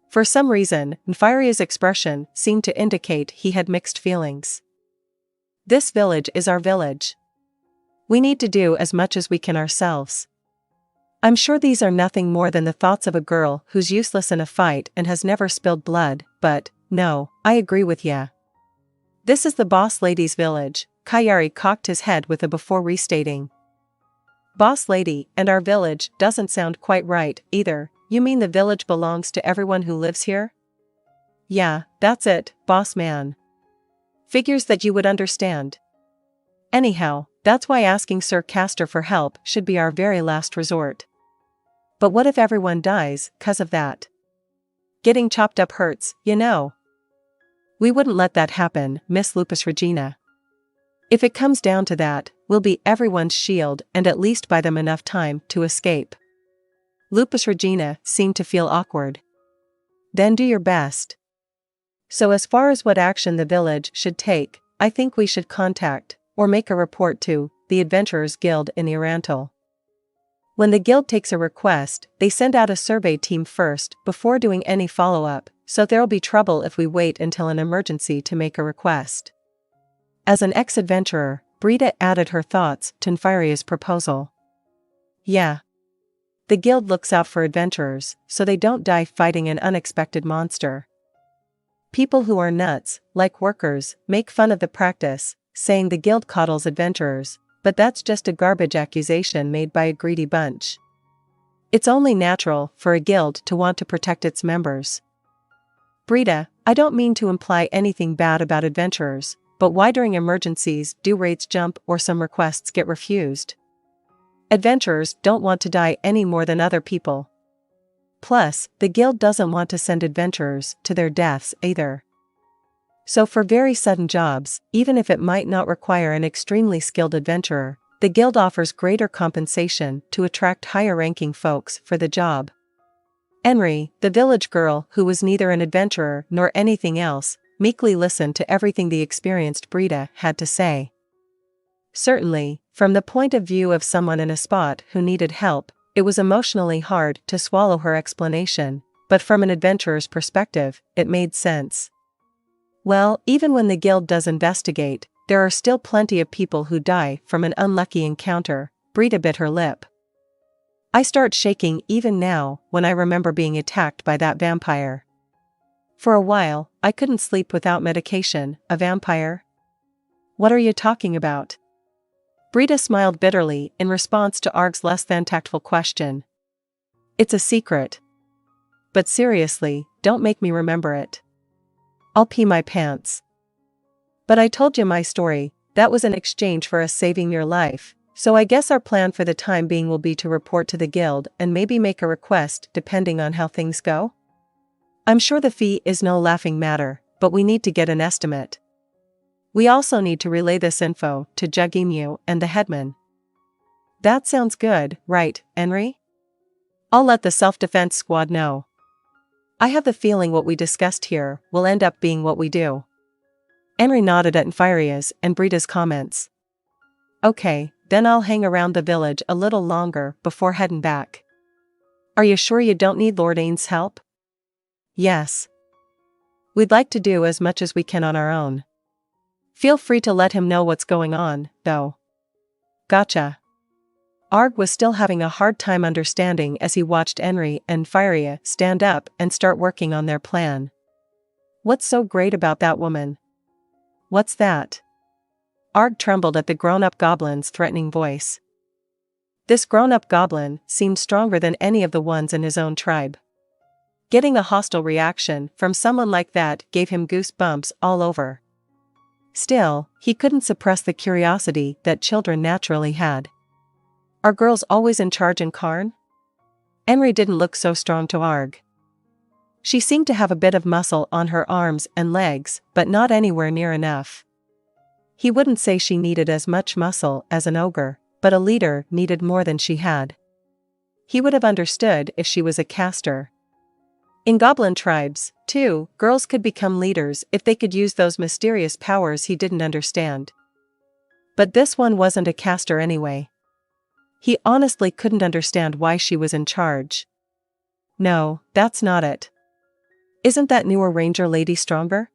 For some reason, Enri's expression seemed to indicate he had mixed feelings. This village is our village. We need to do as much as we can ourselves. I'm sure these are nothing more than the thoughts of a girl who's useless in a fight and has never spilled blood, but, no, I agree with ya. This is the boss lady's village, Kayari cocked his head with a before restating. Boss lady, and our village doesn't sound quite right, either. You mean the village belongs to everyone who lives here? Yeah, that's it, boss man. Figures that you would understand. Anyhow, that's why asking Sir Castor for help should be our very last resort. But what if everyone dies, 'cause of that? Getting chopped up hurts, you know. We wouldn't let that happen, Miss Lupus Regina. If it comes down to that, we'll be everyone's shield and at least buy them enough time to escape. Lupus Regina seemed to feel awkward. Then do your best. So as far as what action the village should take, I think we should contact, or make a report to, the Adventurers Guild in Irantal. When the guild takes a request, they send out a survey team first before doing any follow-up, so there'll be trouble if we wait until an emergency to make a request. As an ex-adventurer, Brita added her thoughts to Nfiria's proposal. Yeah. The guild looks out for adventurers, so they don't die fighting an unexpected monster. People who are nuts, like workers, make fun of the practice, saying the guild coddles adventurers, but that's just a garbage accusation made by a greedy bunch. It's only natural for a guild to want to protect its members. Brita, I don't mean to imply anything bad about adventurers, but why during emergencies do rates jump or some requests get refused? Adventurers don't want to die any more than other people. Plus, the guild doesn't want to send adventurers to their deaths either. So for very sudden jobs, even if it might not require an extremely skilled adventurer, the guild offers greater compensation to attract higher-ranking folks for the job. Enri, the village girl who was neither an adventurer nor anything else, meekly listened to everything the experienced Brita had to say. Certainly, from the point of view of someone in a spot who needed help, it was emotionally hard to swallow her explanation, but from an adventurer's perspective, it made sense. Well, even when the guild does investigate, there are still plenty of people who die from an unlucky encounter. Brita bit her lip. I start shaking even now when I remember being attacked by that vampire. For a while, I couldn't sleep without medication. A vampire? What are you talking about? Brita smiled bitterly in response to Arg's less than tactful question. It's a secret. But seriously, don't make me remember it. I'll pee my pants. But I told you my story, that was in exchange for us saving your life, so I guess our plan for the time being will be to report to the guild and maybe make a request depending on how things go. I'm sure the fee is no laughing matter, but we need to get an estimate. We also need to relay this info to YGGDRASIL and the headman. That sounds good, right, Enri? I'll let the self-defense squad know. I have the feeling what we discussed here will end up being what we do. Enri nodded at Nfiria's and Brita's comments. Okay, then I'll hang around the village a little longer before heading back. Are you sure you don't need Lord Ainz's help? Yes. We'd like to do as much as we can on our own. Feel free to let him know what's going on, though. Gotcha. Arg was still having a hard time understanding as he watched Enri and Nfiria stand up and start working on their plan. What's so great about that woman? What's that? Arg trembled at the grown-up goblin's threatening voice. This grown-up goblin seemed stronger than any of the ones in his own tribe. Getting a hostile reaction from someone like that gave him goosebumps all over. Still, he couldn't suppress the curiosity that children naturally had. Are girls always in charge in Karn? Enri didn't look so strong to Arg. She seemed to have a bit of muscle on her arms and legs, but not anywhere near enough. He wouldn't say she needed as much muscle as an ogre, but a leader needed more than she had. He would have understood if she was a caster. In goblin tribes, too, girls could become leaders if they could use those mysterious powers he didn't understand. But this one wasn't a caster anyway. He honestly couldn't understand why she was in charge. No, that's not it. Isn't that newer ranger lady stronger?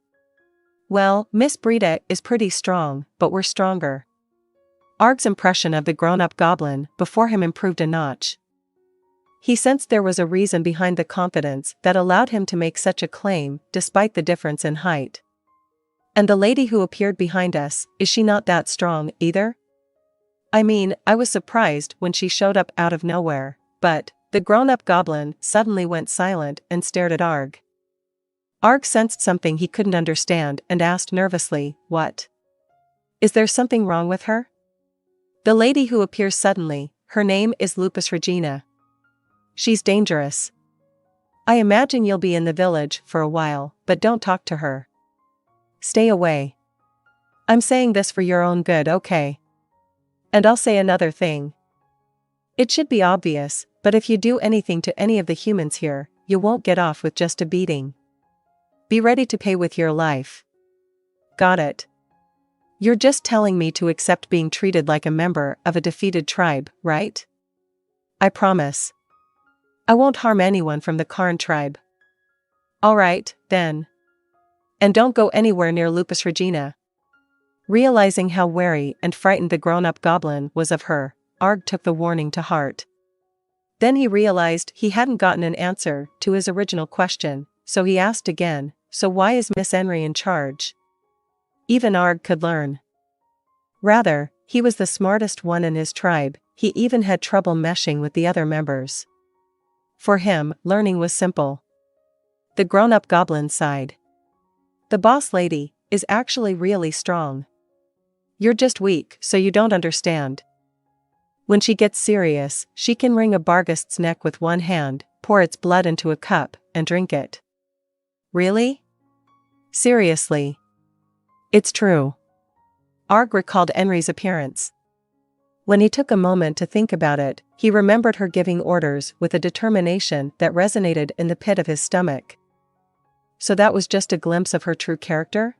Well, Miss Brita is pretty strong, but we're stronger. Arg's impression of the grown-up goblin before him improved a notch. He sensed there was a reason behind the confidence that allowed him to make such a claim despite the difference in height. And the lady who appeared behind us, is she not that strong either? I mean, I was surprised when she showed up out of nowhere, but the grown-up goblin suddenly went silent and stared at Arg. Arg sensed something he couldn't understand and asked nervously, what? Is there something wrong with her? The lady who appears suddenly, her name is Lupus Regina. She's dangerous. I imagine you'll be in the village for a while, but don't talk to her. Stay away. I'm saying this for your own good, okay? And I'll say another thing. It should be obvious, but if you do anything to any of the humans here, you won't get off with just a beating. Be ready to pay with your life. Got it. You're just telling me to accept being treated like a member of a defeated tribe, right? I promise. I won't harm anyone from the Karn tribe. Alright, then. And don't go anywhere near Lupus Regina. Realizing how wary and frightened the grown-up goblin was of her, Arg took the warning to heart. Then he realized he hadn't gotten an answer to his original question, so he asked again, so why is Miss Enri in charge? Even Arg could learn. Rather, he was the smartest one in his tribe, he even had trouble meshing with the other members. For him, learning was simple. The grown-up goblin sighed. The boss lady is actually really strong. You're just weak, so you don't understand. When she gets serious, she can wring a Barghest's neck with one hand, pour its blood into a cup, and drink it. Really? Seriously? It's true. Arg recalled Enri's appearance. When he took a moment to think about it, he remembered her giving orders with a determination that resonated in the pit of his stomach. So that was just a glimpse of her true character?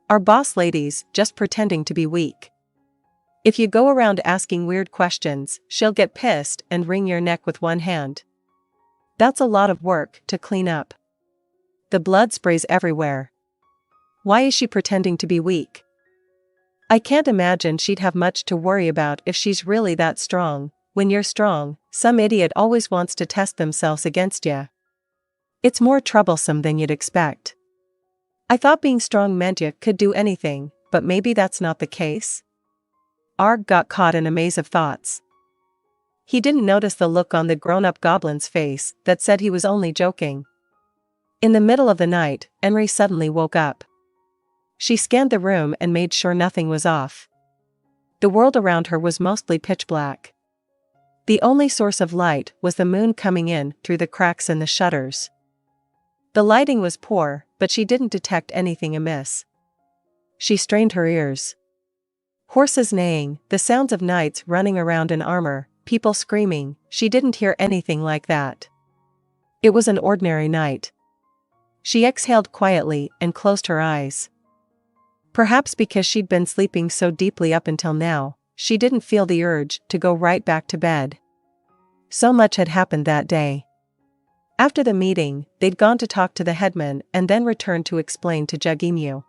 Are boss ladies just pretending to be weak? If you go around asking weird questions, she'll get pissed and wring your neck with one hand. That's a lot of work to clean up. The blood sprays everywhere. Why is she pretending to be weak? I can't imagine she'd have much to worry about if she's really that strong. When you're strong, some idiot always wants to test themselves against you. It's more troublesome than you'd expect. I thought being strong meant you could do anything, but maybe that's not the case? Arg got caught in a maze of thoughts. He didn't notice the look on the grown-up goblin's face that said he was only joking. In the middle of the night, Enri suddenly woke up. She scanned the room and made sure nothing was off. The world around her was mostly pitch black. The only source of light was the moon coming in through the cracks in the shutters. The lighting was poor, but she didn't detect anything amiss. She strained her ears. Horses neighing, the sounds of knights running around in armor, people screaming, she didn't hear anything like that. It was an ordinary night. She exhaled quietly and closed her eyes. Perhaps because she'd been sleeping so deeply up until now, she didn't feel the urge to go right back to bed. So much had happened that day. After the meeting, they'd gone to talk to the headman and then returned to explain to YGGDRASIL.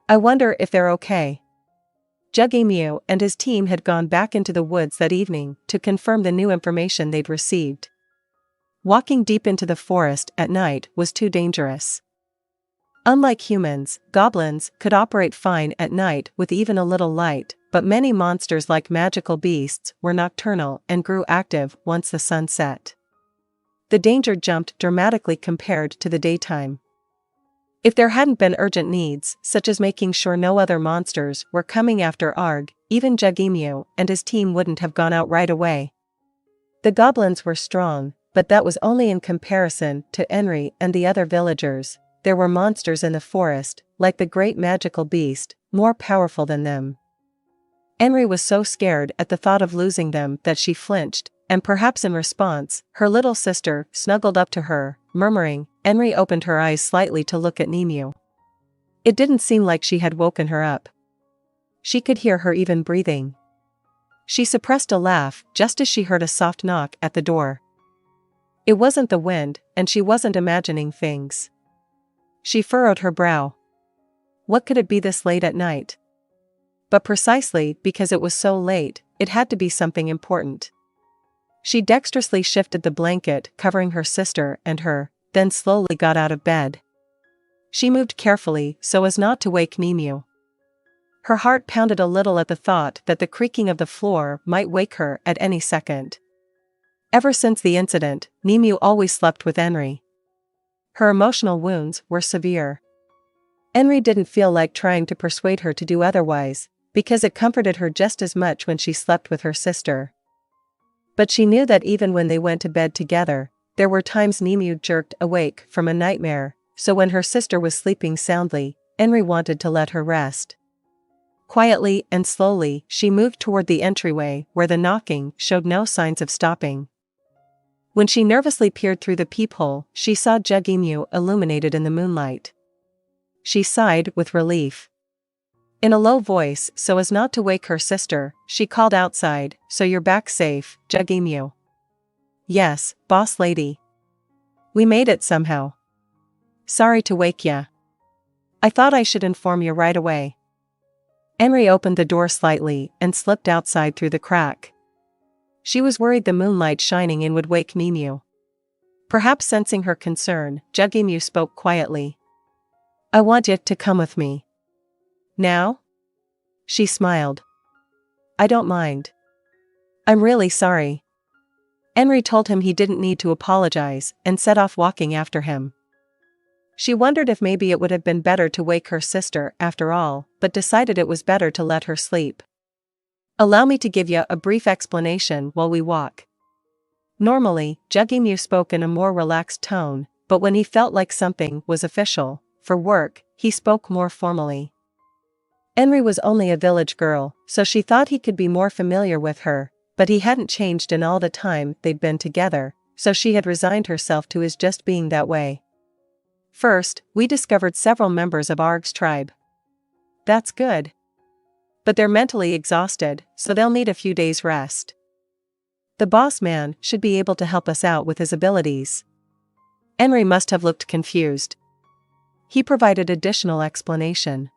I wonder if they're okay. YGGDRASIL and his team had gone back into the woods that evening to confirm the new information they'd received. Walking deep into the forest at night was too dangerous. Unlike humans, goblins could operate fine at night with even a little light, but many monsters like magical beasts were nocturnal and grew active once the sun set. The danger jumped dramatically compared to the daytime. If there hadn't been urgent needs, such as making sure no other monsters were coming after Arg, even YGGDRASIL and his team wouldn't have gone out right away. The goblins were strong, but that was only in comparison to Enri and the other villagers. There were monsters in the forest, like the great magical beast, more powerful than them. Enri was so scared at the thought of losing them that she flinched, and perhaps in response, her little sister snuggled up to her, murmuring. Enri opened her eyes slightly to look at Nemu. It didn't seem like she had woken her up. She could hear her even breathing. She suppressed a laugh just as she heard a soft knock at the door. It wasn't the wind, and she wasn't imagining things. She furrowed her brow. What could it be this late at night? But precisely because it was so late, it had to be something important. She dexterously shifted the blanket covering her sister and her, then slowly got out of bed. She moved carefully so as not to wake Nemu. Her heart pounded a little at the thought that the creaking of the floor might wake her at any second. Ever since the incident, Nemu always slept with Enri. Her emotional wounds were severe. Enri didn't feel like trying to persuade her to do otherwise, because it comforted her just as much when she slept with her sister. But she knew that even when they went to bed together, there were times Nemu jerked awake from a nightmare, so when her sister was sleeping soundly, Enri wanted to let her rest. Quietly and slowly, she moved toward the entryway where the knocking showed no signs of stopping. When she nervously peered through the peephole, she saw YGGDRASIL illuminated in the moonlight. She sighed with relief. In a low voice, so as not to wake her sister, she called outside, "So you're back safe, YGGDRASIL?" "Yes, boss lady. We made it somehow. Sorry to wake ya. I thought I should inform you right away." Enri opened the door slightly and slipped outside through the crack. She was worried the moonlight shining in would wake Mimu. Perhaps sensing her concern, YGGDRASIL spoke quietly. "I want you to come with me." "Now?" She smiled. "I don't mind. I'm really sorry." Enri told him he didn't need to apologize and set off walking after him. She wondered if maybe it would have been better to wake her sister after all, but decided it was better to let her sleep. "Allow me to give you a brief explanation while we walk." Normally, YGGDRASIL spoke in a more relaxed tone, but when he felt like something was official, for work, he spoke more formally. Enri was only a village girl, so she thought he could be more familiar with her, but he hadn't changed in all the time they'd been together, so she had resigned herself to his just being that way. "First, we discovered several members of Arg's tribe." "That's good. But they're mentally exhausted, so they'll need a few days' rest. The boss man should be able to help us out with his abilities." Enri must have looked confused. He provided additional explanation.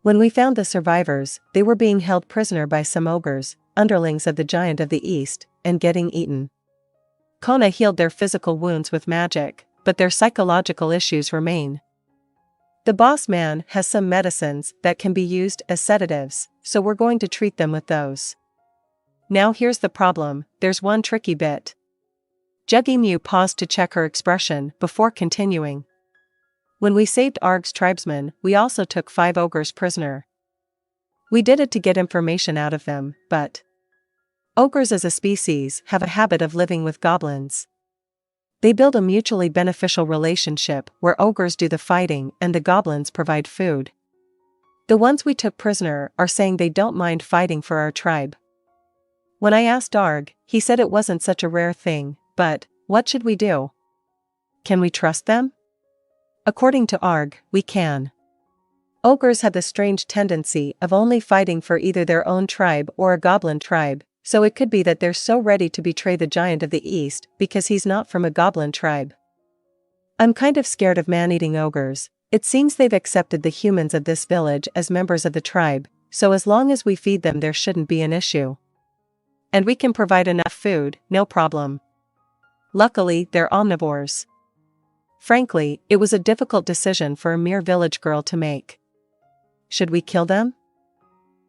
"When we found the survivors, they were being held prisoner by some ogres, underlings of the Giant of the East, and getting eaten. Kona healed their physical wounds with magic, but their psychological issues remain. The boss man has some medicines that can be used as sedatives, so we're going to treat them with those. Now here's the problem, there's one tricky bit." YGGDRASIL paused to check her expression before continuing. "When we saved Arg's tribesmen, we also took 5 ogres prisoner. We did it to get information out of them, but ogres as a species have a habit of living with goblins. They build a mutually beneficial relationship where ogres do the fighting and the goblins provide food. The ones we took prisoner are saying they don't mind fighting for our tribe. When I asked Arg, he said it wasn't such a rare thing, but what should we do? Can we trust them?" "According to Arg, we can. Ogres have the strange tendency of only fighting for either their own tribe or a goblin tribe, so it could be that they're so ready to betray the Giant of the East because he's not from a goblin tribe. I'm kind of scared of man-eating ogres. It seems they've accepted the humans of this village as members of the tribe, so as long as we feed them there shouldn't be an issue. And we can provide enough food, no problem. Luckily, they're omnivores." Frankly, it was a difficult decision for a mere village girl to make. "Should we kill them?"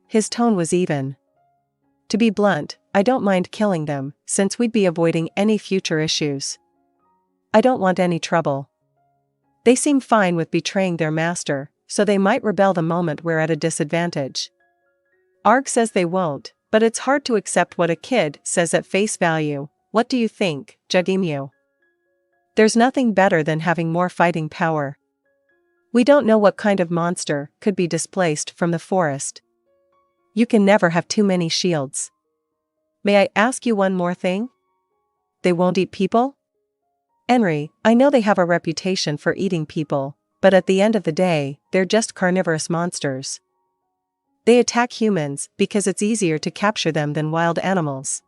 His tone was even. "To be blunt, I don't mind killing them, since we'd be avoiding any future issues. I don't want any trouble. They seem fine with betraying their master, so they might rebel the moment we're at a disadvantage. Arg says they won't, but it's hard to accept what a kid says at face value. What do you think, YGGDRASIL? There's nothing better than having more fighting power. We don't know what kind of monster could be displaced from the forest. You can never have too many shields. May I ask you one more thing? They won't eat people?" "Enri, I know they have a reputation for eating people, but at the end of the day, they're just carnivorous monsters. They attack humans because it's easier to capture them than wild animals.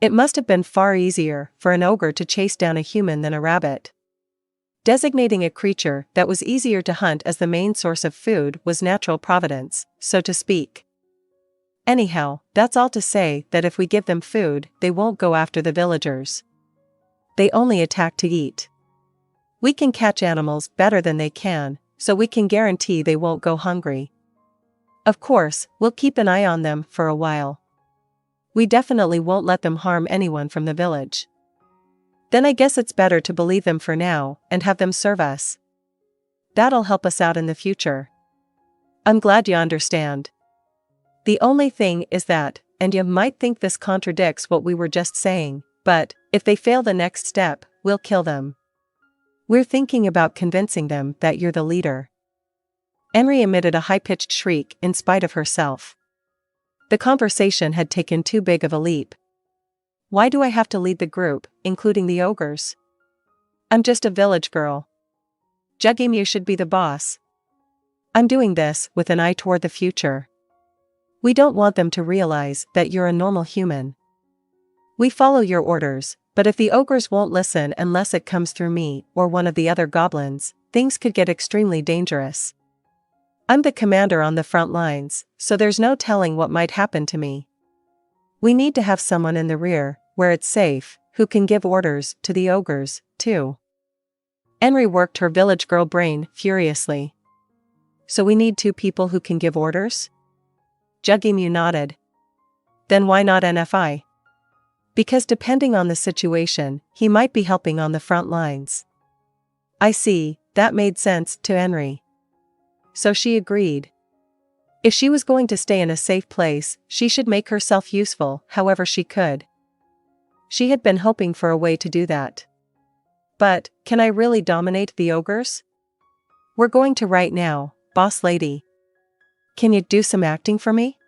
It must have been far easier for an ogre to chase down a human than a rabbit." Designating a creature that was easier to hunt as the main source of food was natural providence, so to speak. Anyhow, that's all to say that if we give them food, they won't go after the villagers. They only attack to eat. We can catch animals better than they can, so we can guarantee they won't go hungry. Of course, we'll keep an eye on them for a while. We definitely won't let them harm anyone from the village. Then I guess it's better to believe them for now and have them serve us. That'll help us out in the future. I'm glad you understand. The only thing is that, and you might think this contradicts what we were just saying, but if they fail the next step, we'll kill them. We're thinking about convincing them that you're the leader." Enri emitted a high-pitched shriek in spite of herself. The conversation had taken too big of a leap. Why do I have to lead the group, including the ogres? I'm just a village girl. YGGDRASIL should be the boss. I'm doing this with an eye toward the future. We don't want them to realize that you're a normal human. We follow your orders, but if the ogres won't listen unless it comes through me or one of the other goblins, things could get extremely dangerous. I'm the commander on the front lines, so there's no telling what might happen to me. We need to have someone in the rear, where it's safe, who can give orders to the ogres, too. Enri worked her village girl brain furiously. So we need 2 people who can give orders? YGGDRASIL nodded. Then why not NFI? Because depending on the situation, he might be helping on the front lines. I see, that made sense to Enri. So she agreed. If she was going to stay in a safe place, she should make herself useful however she could. She had been hoping for a way to do that. But, can I really dominate the ogres? We're going to right now, boss lady. Can you do some acting for me?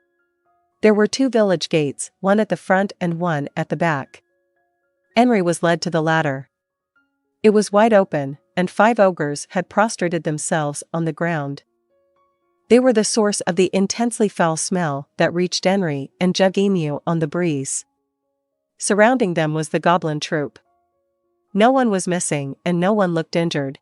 There were 2 village gates, one at the front and one at the back. Enri was led to the latter. It was wide open, and 5 ogres had prostrated themselves on the ground. They were the source of the intensely foul smell that reached Enri and YGGDRASIL on the breeze. Surrounding them was the goblin troop. No one was missing and no one looked injured.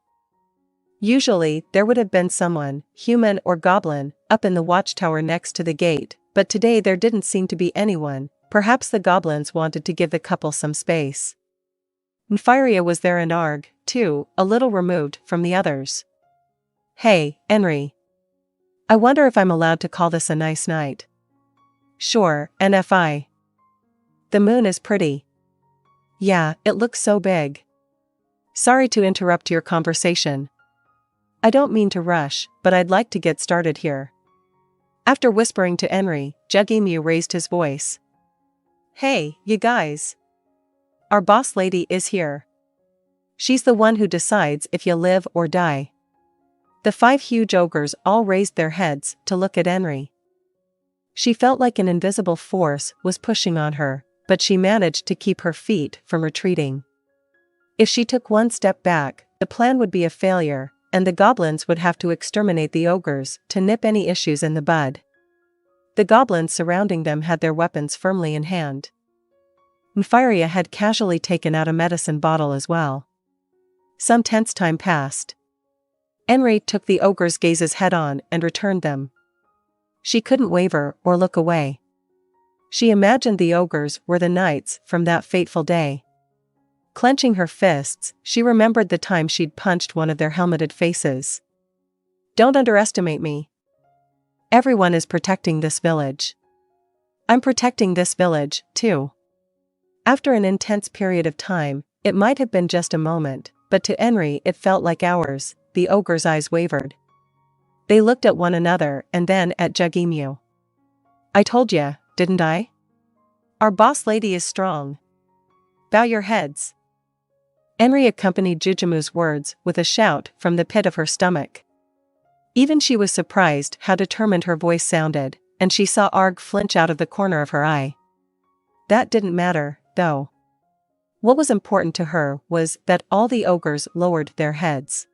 Usually, there would have been someone, human or goblin, up in the watchtower next to the gate, but today there didn't seem to be anyone. Perhaps the goblins wanted to give the couple some space. Enri was there and Arg, too, a little removed from the others. Hey, Enri. I wonder if I'm allowed to call this a nice night. Sure, NFI. The moon is pretty. Yeah, it looks so big. Sorry to interrupt your conversation. I don't mean to rush, but I'd like to get started here. After whispering to Enri, YGGDRASIL raised his voice. Hey, you guys. Our boss lady is here. She's the one who decides if you live or die. The 5 huge ogres all raised their heads to look at Enri. She felt like an invisible force was pushing on her, but she managed to keep her feet from retreating. If she took one step back, the plan would be a failure, and the goblins would have to exterminate the ogres to nip any issues in the bud. The goblins surrounding them had their weapons firmly in hand. Enri had casually taken out a medicine bottle as well. Some tense time passed. Enri took the ogre's gazes head-on and returned them. She couldn't waver or look away. She imagined the ogres were the knights from that fateful day. Clenching her fists, she remembered the time she'd punched one of their helmeted faces. Don't underestimate me. Everyone is protecting this village. I'm protecting this village, too. After an intense period of time, it might have been just a moment, but to Enri it felt like hours. The ogre's eyes wavered. They looked at one another and then at YGGDRASIL. I told ya, didn't I? Our boss lady is strong. Bow your heads. Enri accompanied YGGDRASIL's words with a shout from the pit of her stomach. Even she was surprised how determined her voice sounded, and she saw Arg flinch out of the corner of her eye. That didn't matter, though. What was important to her was that all the ogres lowered their heads.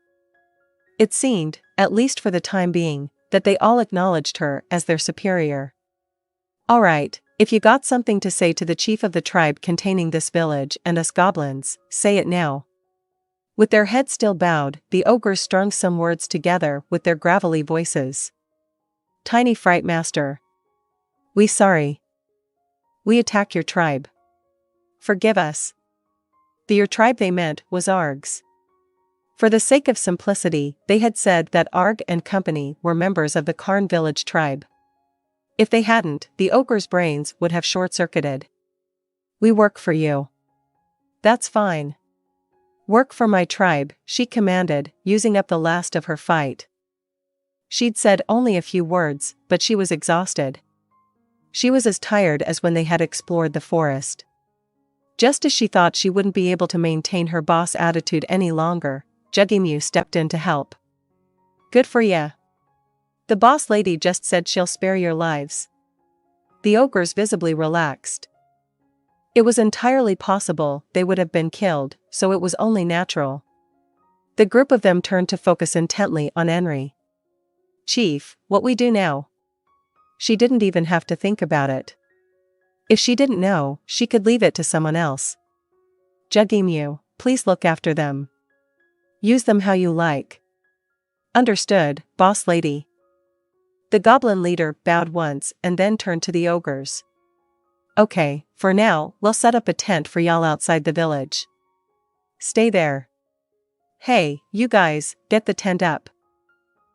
It seemed, at least for the time being, that they all acknowledged her as their superior. All right, if you got something to say to the chief of the tribe containing this village and us goblins, say it now. With their heads still bowed, the ogres strung some words together with their gravelly voices. Tiny Fright Master. We sorry. We attack your tribe. Forgive us. Your tribe they meant was Arg's. For the sake of simplicity, they had said that Arg and company were members of the Karn village tribe. If they hadn't, the ogre's brains would have short-circuited. We work for you. That's fine. Work for my tribe, she commanded, using up the last of her fight. She'd said only a few words, but she was exhausted. She was as tired as when they had explored the forest. Just as she thought she wouldn't be able to maintain her boss attitude any longer, YGGDRASIL stepped in to help. Good for ya. The boss lady just said she'll spare your lives. The ogres visibly relaxed. It was entirely possible they would have been killed, so it was only natural. The group of them turned to focus intently on Enri. "Chief, what we do now?" She didn't even have to think about it. If she didn't know, she could leave it to someone else. "YGGDRASIL, please look after them. Use them how you like." "Understood, boss lady." The goblin leader bowed once and then turned to the ogres. "Okay, for now, we'll set up a tent for y'all outside the village. Stay there. Hey, you guys, get the tent up."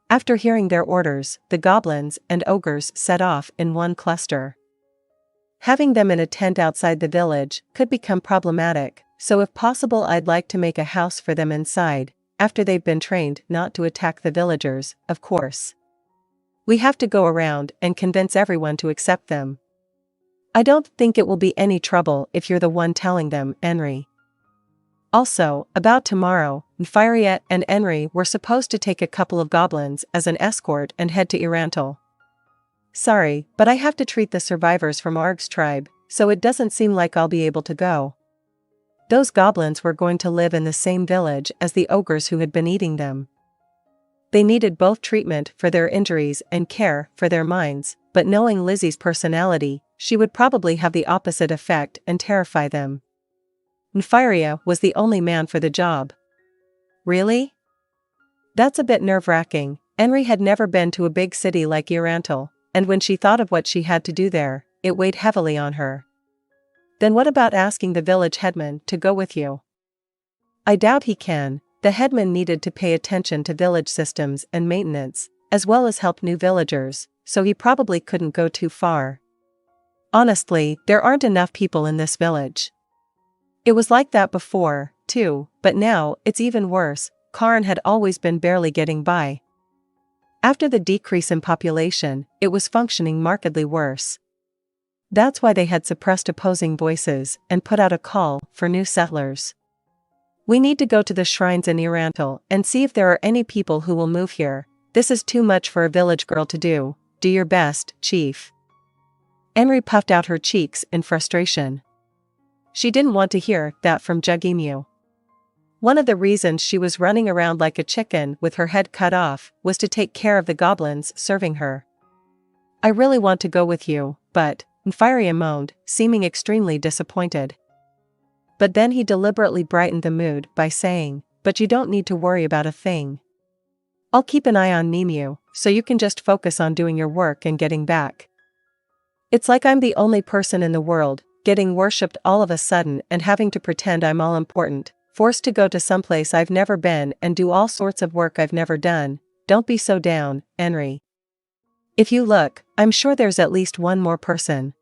After hearing their orders, the goblins and ogres set off in one cluster. Having them in a tent outside the village could become problematic, so if possible I'd like to make a house for them inside, after they've been trained not to attack the villagers, of course. We have to go around and convince everyone to accept them. I don't think it will be any trouble if you're the one telling them, Enri. Also, about tomorrow, Nfiria and Enri were supposed to take a couple of goblins as an escort and head to Irantal. "Sorry, but I have to treat the survivors from Arg's tribe, so it doesn't seem like I'll be able to go." Those goblins were going to live in the same village as the ogres who had been eating them. They needed both treatment for their injuries and care for their minds, but knowing Lizzie's personality, she would probably have the opposite effect and terrify them. Nfiria was the only man for the job. Really? That's a bit nerve-wracking. Enri had never been to a big city like Irantal, and when she thought of what she had to do there, it weighed heavily on her. Then what about asking the village headman to go with you? I doubt he can. The headman needed to pay attention to village systems and maintenance, as well as help new villagers, so he probably couldn't go too far. Honestly, there aren't enough people in this village. It was like that before, too, but now, it's even worse. Karn had always been barely getting by. After the decrease in population, it was functioning markedly worse. That's why they had suppressed opposing voices and put out a call for new settlers. "We need to go to the shrines in Irantal and see if there are any people who will move here. This is too much for a village girl to do. Do your best, chief." Enri puffed out her cheeks in frustration. She didn't want to hear that from YGGDRASIL. One of the reasons she was running around like a chicken with her head cut off was to take care of the goblins serving her. "I really want to go with you, but," Nfiria moaned, seeming extremely disappointed. But then he deliberately brightened the mood by saying, "But you don't need to worry about a thing. I'll keep an eye on Mimu, so you can just focus on doing your work and getting back. It's like I'm the only person in the world, getting worshipped all of a sudden and having to pretend I'm all important, forced to go to someplace I've never been and do all sorts of work I've never done. Don't be so down, Enri. If you look, I'm sure there's at least one more person."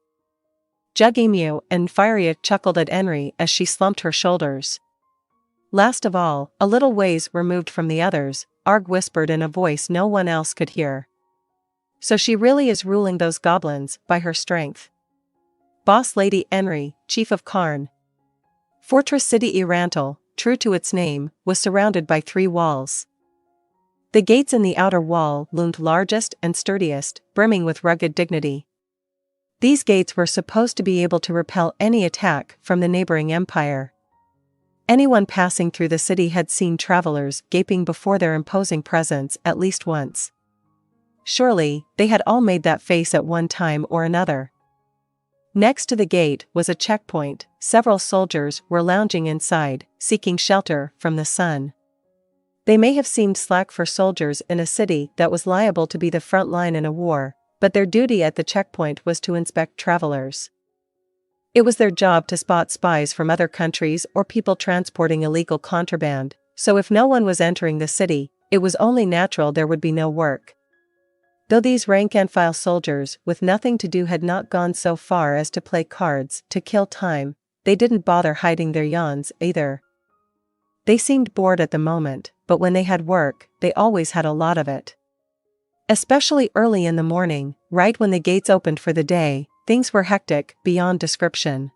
YGGDRASIL and Nfiria chuckled at Enri as she slumped her shoulders. Last of all, a little ways removed from the others, Arg whispered in a voice no one else could hear. "So she really is ruling those goblins by her strength." Boss Lady Enri, Chief of Karn. Fortress City Irantal, true to its name, was surrounded by 3 walls. The gates in the outer wall loomed largest and sturdiest, brimming with rugged dignity. These gates were supposed to be able to repel any attack from the neighboring empire. Anyone passing through the city had seen travelers gaping before their imposing presence at least once. Surely, they had all made that face at one time or another. Next to the gate was a checkpoint. Several soldiers were lounging inside, seeking shelter from the sun. They may have seemed slack for soldiers in a city that was liable to be the front line in a war, but their duty at the checkpoint was to inspect travelers. It was their job to spot spies from other countries or people transporting illegal contraband, so if no one was entering the city, it was only natural there would be no work. Though these rank-and-file soldiers with nothing to do had not gone so far as to play cards to kill time, they didn't bother hiding their yawns either. They seemed bored at the moment, but when they had work, they always had a lot of it. Especially early in the morning, right when the gates opened for the day, things were hectic beyond description.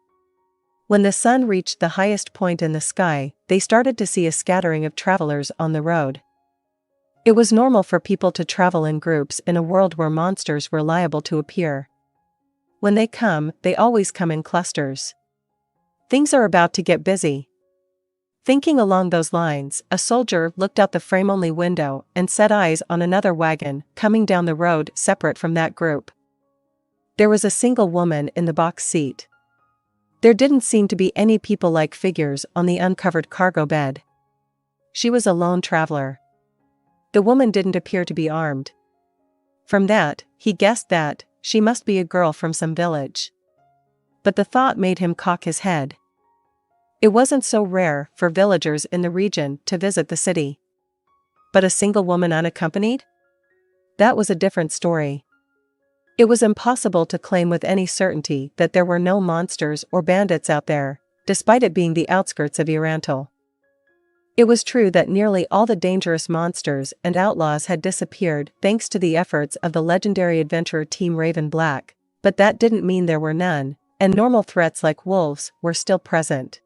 When the sun reached the highest point in the sky, they started to see a scattering of travelers on the road. It was normal for people to travel in groups in a world where monsters were liable to appear. When they come, they always come in clusters. Things are about to get busy. Thinking along those lines, a soldier looked out the frame-only window and set eyes on another wagon coming down the road separate from that group. There was a single woman in the box seat. There didn't seem to be any people-like figures on the uncovered cargo bed. She was a lone traveler. The woman didn't appear to be armed. From that, he guessed that she must be a girl from some village. But the thought made him cock his head. It wasn't so rare for villagers in the region to visit the city. But a single woman unaccompanied? That was a different story. It was impossible to claim with any certainty that there were no monsters or bandits out there, despite it being the outskirts of Eventful. It was true that nearly all the dangerous monsters and outlaws had disappeared thanks to the efforts of the legendary adventurer Team Raven Black, but that didn't mean there were none, and normal threats like wolves were still present.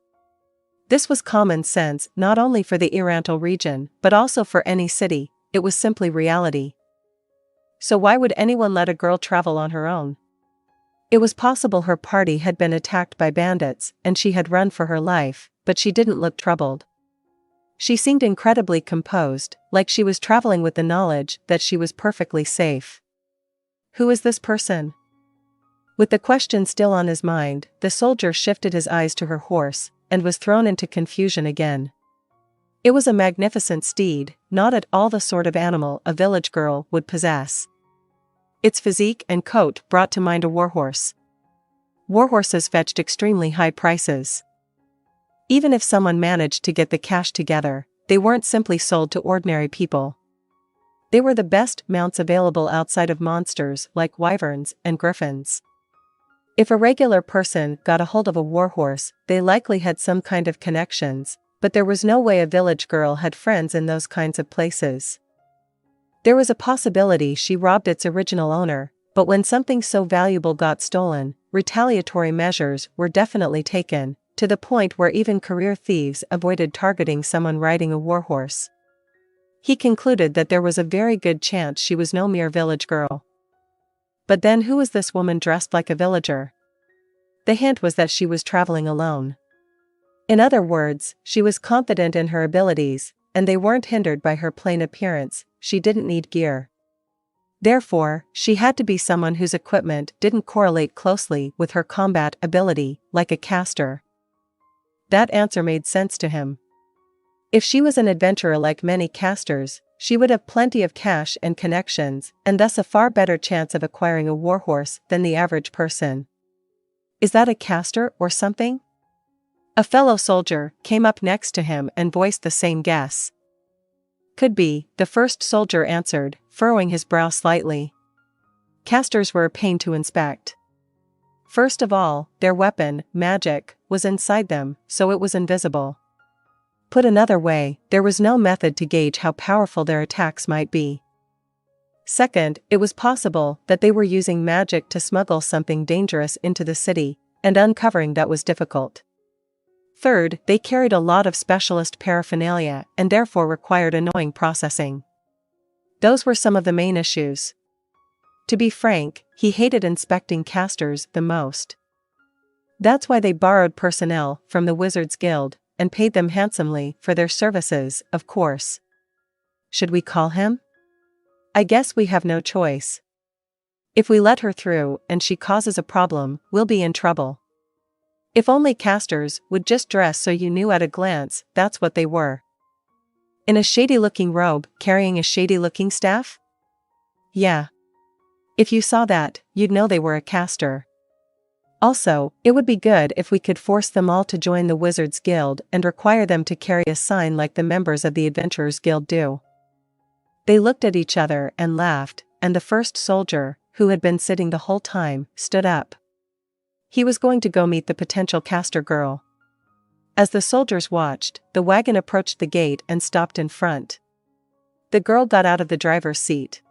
This was common sense not only for the Eventful region but also for any city. It was simply reality. So why would anyone let a girl travel on her own? It was possible her party had been attacked by bandits and she had run for her life, but she didn't look troubled. She seemed incredibly composed, like she was traveling with the knowledge that she was perfectly safe. Who is this person? With the question still on his mind, the soldier shifted his eyes to her horse and was thrown into confusion again. It was a magnificent steed, not at all the sort of animal a village girl would possess. Its physique and coat brought to mind a warhorse. Warhorses fetched extremely high prices. Even if someone managed to get the cash together, they weren't simply sold to ordinary people. They were the best mounts available outside of monsters like wyverns and griffins. If a regular person got a hold of a warhorse, they likely had some kind of connections, but there was no way a village girl had friends in those kinds of places. There was a possibility she robbed its original owner, but when something so valuable got stolen, retaliatory measures were definitely taken, to the point where even career thieves avoided targeting someone riding a warhorse. He concluded that there was a very good chance she was no mere village girl. But then who was this woman dressed like a villager? The hint was that she was traveling alone. In other words, she was confident in her abilities, and they weren't hindered by her plain appearance. She didn't need gear. Therefore, she had to be someone whose equipment didn't correlate closely with her combat ability, like a caster. That answer made sense to him. If she was an adventurer like many casters, she would have plenty of cash and connections, and thus a far better chance of acquiring a warhorse than the average person. Is that a caster or something? A fellow soldier came up next to him and voiced the same guess. Could be, the first soldier answered, furrowing his brow slightly. Casters were a pain to inspect. First of all, their weapon, magic, was inside them, so it was invisible. Put another way, there was no method to gauge how powerful their attacks might be. Second, it was possible that they were using magic to smuggle something dangerous into the city, and uncovering that was difficult. Third, they carried a lot of specialist paraphernalia and therefore required annoying processing. Those were some of the main issues. To be frank, he hated inspecting casters the most. That's why they borrowed personnel from the Wizards Guild, and paid them handsomely for their services, of course. Should we call him? I guess we have no choice. If we let her through and she causes a problem, we'll be in trouble. If only casters would just dress so you knew at a glance that's what they were. In a shady-looking robe, carrying a shady-looking staff? Yeah. If you saw that, you'd know they were a caster. Also, it would be good if we could force them all to join the Wizards Guild and require them to carry a sign like the members of the Adventurers Guild do. They looked at each other and laughed, and the first soldier, who had been sitting the whole time, stood up. He was going to go meet the potential caster girl. As the soldiers watched, the wagon approached the gate and stopped in front. The girl got out of the driver's seat.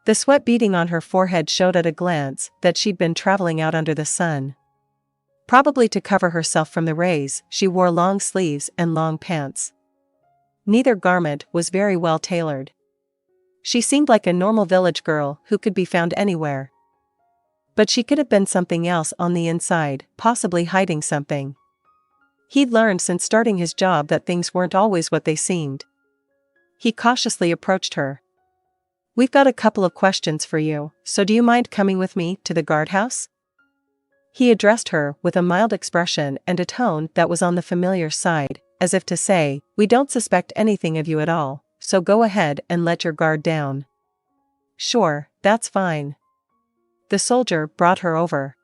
The sweat beading on her forehead showed at a glance that she'd been traveling out under the sun. Probably to cover herself from the rays, she wore long sleeves and long pants. Neither garment was very well tailored. She seemed like a normal village girl who could be found anywhere. But she could have been something else on the inside, possibly hiding something. He'd learned since starting his job that things weren't always what they seemed. He cautiously approached her. "We've got a couple of questions for you, so do you mind coming with me to the guardhouse?" He addressed her with a mild expression and a tone that was on the familiar side, as if to say, "We don't suspect anything of you at all, so go ahead and let your guard down." "Sure, that's fine." The soldier brought her over.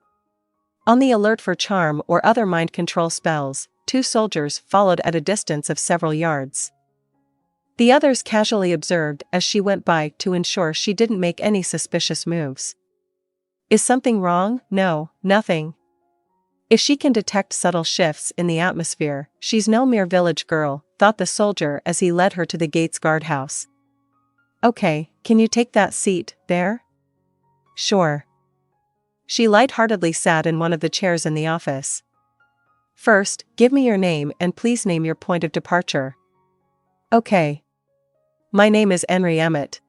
On the alert for charm or other mind control spells, 2 soldiers followed at a distance of several yards. The others casually observed as she went by to ensure she didn't make any suspicious moves. "Is something wrong?" "No, nothing. If she can detect subtle shifts in the atmosphere, she's no mere village girl," thought the soldier as he led her to the gate's guardhouse. "Okay, can you take that seat, there?" "Sure." She lightheartedly sat in one of the chairs in the office. "First, give me your name and please name your point of departure." "Okay. My name is Enri Emmett.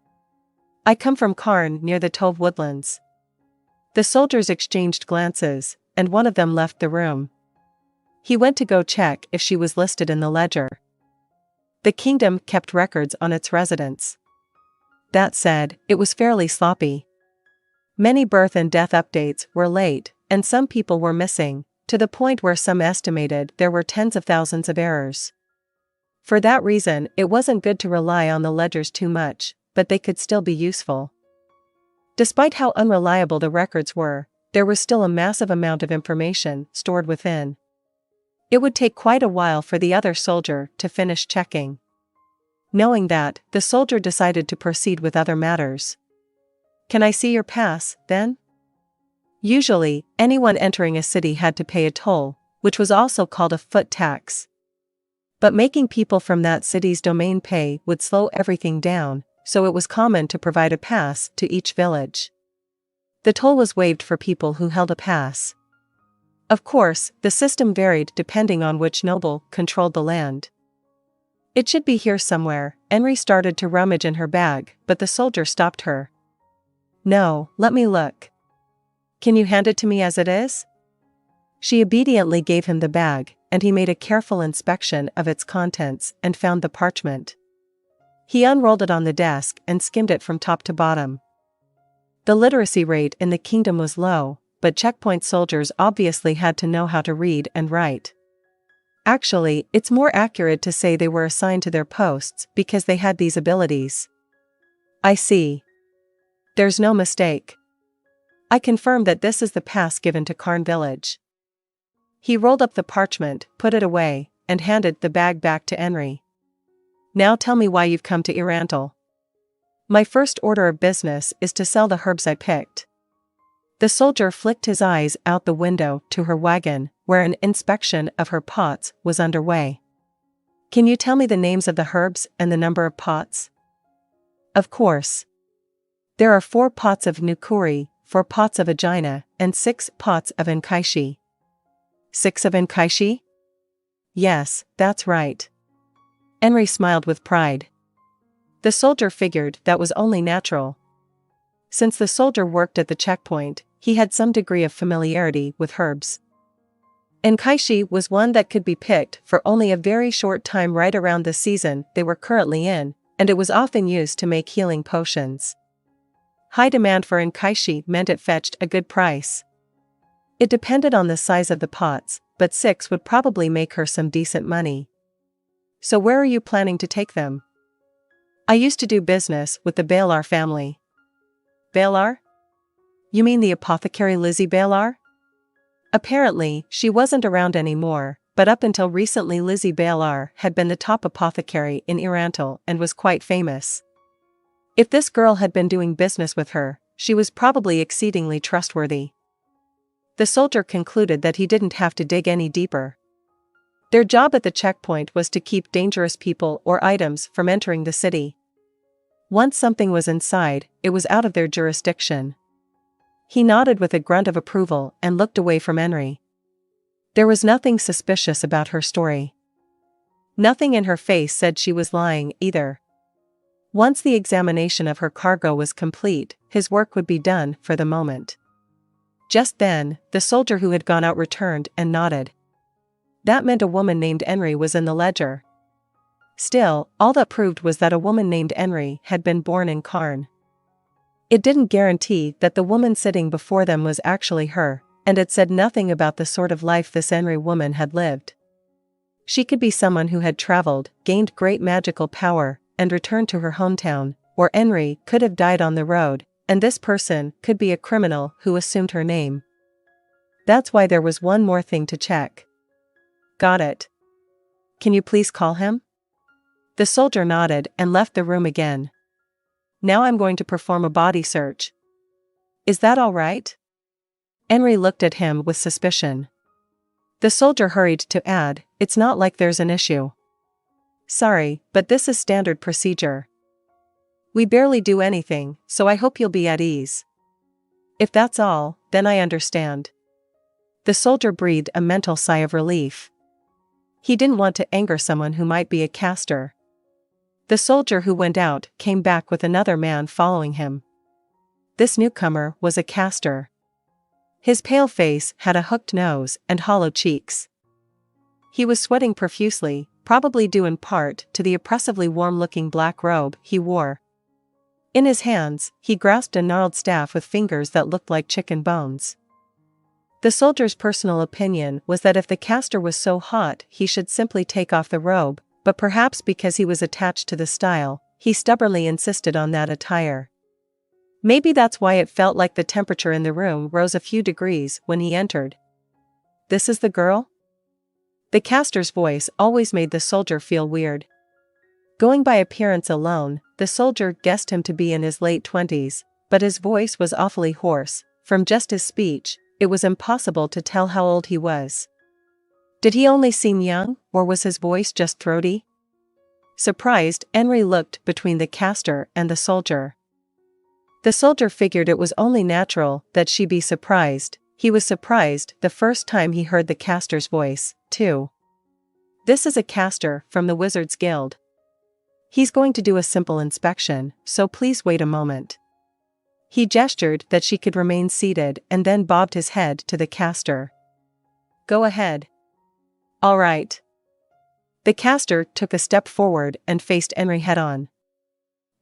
I come from Karn near the Tove Woodlands." The soldiers exchanged glances, and one of them left the room. He went to go check if she was listed in the ledger. The kingdom kept records on its residents. That said, it was fairly sloppy. Many birth and death updates were late, and some people were missing, to the point where some estimated there were tens of thousands of errors. For that reason, it wasn't good to rely on the ledgers too much, but they could still be useful. Despite how unreliable the records were, there was still a massive amount of information stored within. It would take quite a while for the other soldier to finish checking. Knowing that, the soldier decided to proceed with other matters. "Can I see your pass, then?" Usually, anyone entering a city had to pay a toll, which was also called a foot tax. But making people from that city's domain pay would slow everything down, so it was common to provide a pass to each village. The toll was waived for people who held a pass. Of course, the system varied depending on which noble controlled the land. "It should be here somewhere." Enri started to rummage in her bag, but the soldier stopped her. "No, let me look." "Can you hand it to me as it is?" She obediently gave him the bag, and he made a careful inspection of its contents and found the parchment. He unrolled it on the desk and skimmed it from top to bottom. The literacy rate in the kingdom was low, but checkpoint soldiers obviously had to know how to read and write. Actually, it's more accurate to say they were assigned to their posts because they had these abilities. "I see. There's no mistake. I confirm that this is the pass given to Karn Village." He rolled up the parchment, put it away, and handed the bag back to Enri. "Now tell me why you've come to Irantal." "My first order of business is to sell the herbs I picked." The soldier flicked his eyes out the window to her wagon, where an inspection of her pots was underway. "Can you tell me the names of the herbs and the number of pots?" "Of course. There are 4 pots of Nukuri, 4 pots of Agina, and 6 pots of Enkaishi." "6 of Enkaishi?" "Yes, that's right." Enri smiled with pride. The soldier figured that was only natural. Since the soldier worked at the checkpoint, he had some degree of familiarity with herbs. Enkaishi was one that could be picked for only a very short time right around the season they were currently in, and it was often used to make healing potions. High demand for Enkaishi meant it fetched a good price. It depended on the size of the pots, but 6 would probably make her some decent money. "So where are you planning to take them?" "I used to do business with the Balar family." "Balar? You mean the apothecary Lizzie Balar?" Apparently, she wasn't around anymore, but up until recently Lizzie Balar had been the top apothecary in Irantal and was quite famous. If this girl had been doing business with her, she was probably exceedingly trustworthy. The soldier concluded that he didn't have to dig any deeper. Their job at the checkpoint was to keep dangerous people or items from entering the city. Once something was inside, it was out of their jurisdiction. He nodded with a grunt of approval and looked away from Enri. There was nothing suspicious about her story. Nothing in her face said she was lying either. Once the examination of her cargo was complete, his work would be done for the moment. Just then, the soldier who had gone out returned and nodded. That meant a woman named Enri was in the ledger. Still, all that proved was that a woman named Enri had been born in Karn. It didn't guarantee that the woman sitting before them was actually her, and it said nothing about the sort of life this Enri woman had lived. She could be someone who had traveled, gained great magical power, and returned to her hometown, or Enri could have died on the road, and this person could be a criminal who assumed her name. That's why there was one more thing to check. Got it. Can you please call him? The soldier nodded and left the room again. Now I'm going to perform a body search. Is that all right? Enri looked at him with suspicion. The soldier hurried to add, it's not like there's an issue. Sorry, but this is standard procedure. We barely do anything, so I hope you'll be at ease. If that's all, then I understand. The soldier breathed a mental sigh of relief. He didn't want to anger someone who might be a caster. The soldier who went out came back with another man following him. This newcomer was a caster. His pale face had a hooked nose and hollow cheeks. He was sweating profusely, probably due in part to the oppressively warm-looking black robe he wore. In his hands, he grasped a gnarled staff with fingers that looked like chicken bones. The soldier's personal opinion was that if the caster was so hot he should simply take off the robe, but perhaps because he was attached to the style, he stubbornly insisted on that attire. Maybe that's why it felt like the temperature in the room rose a few degrees when he entered. This is the girl? The caster's voice always made the soldier feel weird. Going by appearance alone, the soldier guessed him to be in his late 20s, but his voice was awfully hoarse. From just his speech, it was impossible to tell how old he was. Did he only seem young, or was his voice just throaty? Surprised, Enri looked between the caster and the soldier. The soldier figured it was only natural that she be surprised. He was surprised the first time he heard the caster's voice, too. This is a caster from the Wizards Guild. He's going to do a simple inspection, so please wait a moment. He gestured that she could remain seated and then bobbed his head to the caster. Go ahead. All right. The caster took a step forward and faced Enri head-on.